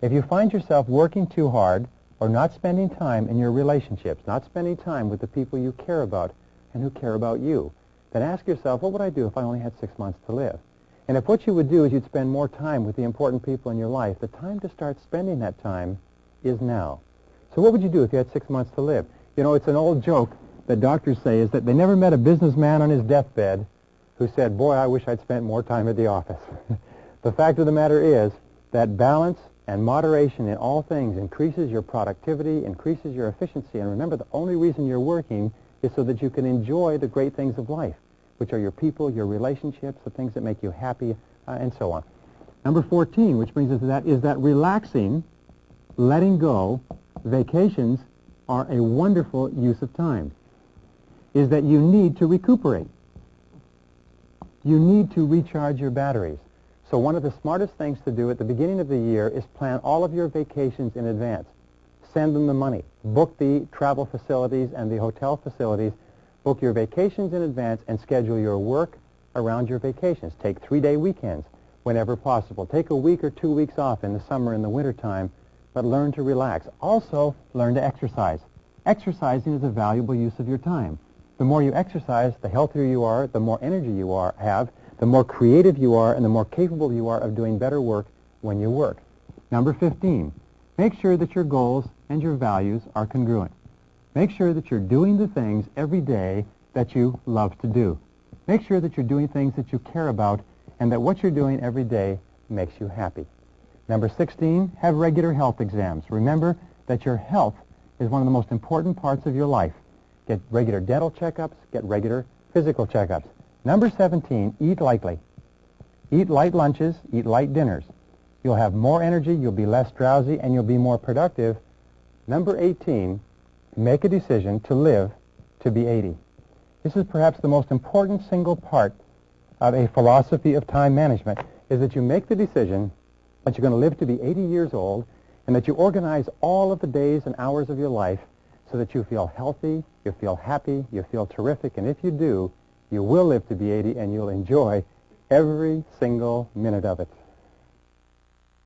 If you find yourself working too hard or not spending time in your relationships, not spending time with the people you care about and who care about you, then ask yourself, what would I do if I only had 6 months to live? And if what you would do is you'd spend more time with the important people in your life, the time to start spending that time is now. So what would you do if you had 6 months to live? You know, it's an old joke that doctors say is that they never met a businessman on his deathbed who said, boy, I wish I'd spent more time at the office. The fact of the matter is that balance and moderation in all things increases your productivity, increases your efficiency, and remember, the only reason you're working is so that you can enjoy the great things of life, which are your people, your relationships, the things that make you happy, and so on. Number 14, which brings us to that, is that relaxing, letting go, vacations are a wonderful use of time, is that you need to recuperate. You need to recharge your batteries. So one of the smartest things to do at the beginning of the year is plan all of your vacations in advance. Send them the money. Book the travel facilities and the hotel facilities. Book your vacations in advance and schedule your work around your vacations. Take 3-day weekends whenever possible. Take a week or 2 weeks off in the summer and the winter time, but learn to relax. Also, learn to exercise. Exercising is a valuable use of your time. The more you exercise, the healthier you are, the more energy you have, the more creative you are, and the more capable you are of doing better work when you work. Number 15, make sure that your goals and your values are congruent. Make sure that you're doing the things every day that you love to do. Make sure that you're doing things that you care about and that what you're doing every day makes you happy. Number 16, have regular health exams. Remember that your health is one of the most important parts of your life. Get regular dental checkups, get regular physical checkups. Number 17, eat lightly. Eat light lunches, eat light dinners. You'll have more energy, you'll be less drowsy, and you'll be more productive. Number 18, make a decision to live to be 80. This is perhaps the most important single part of a philosophy of time management, is that you make the decision that you're going to live to be 80 years old and that you organize all of the days and hours of your life so that you feel healthy, you feel happy, you feel terrific, and if you do, you will live to be 80 and you'll enjoy every single minute of it.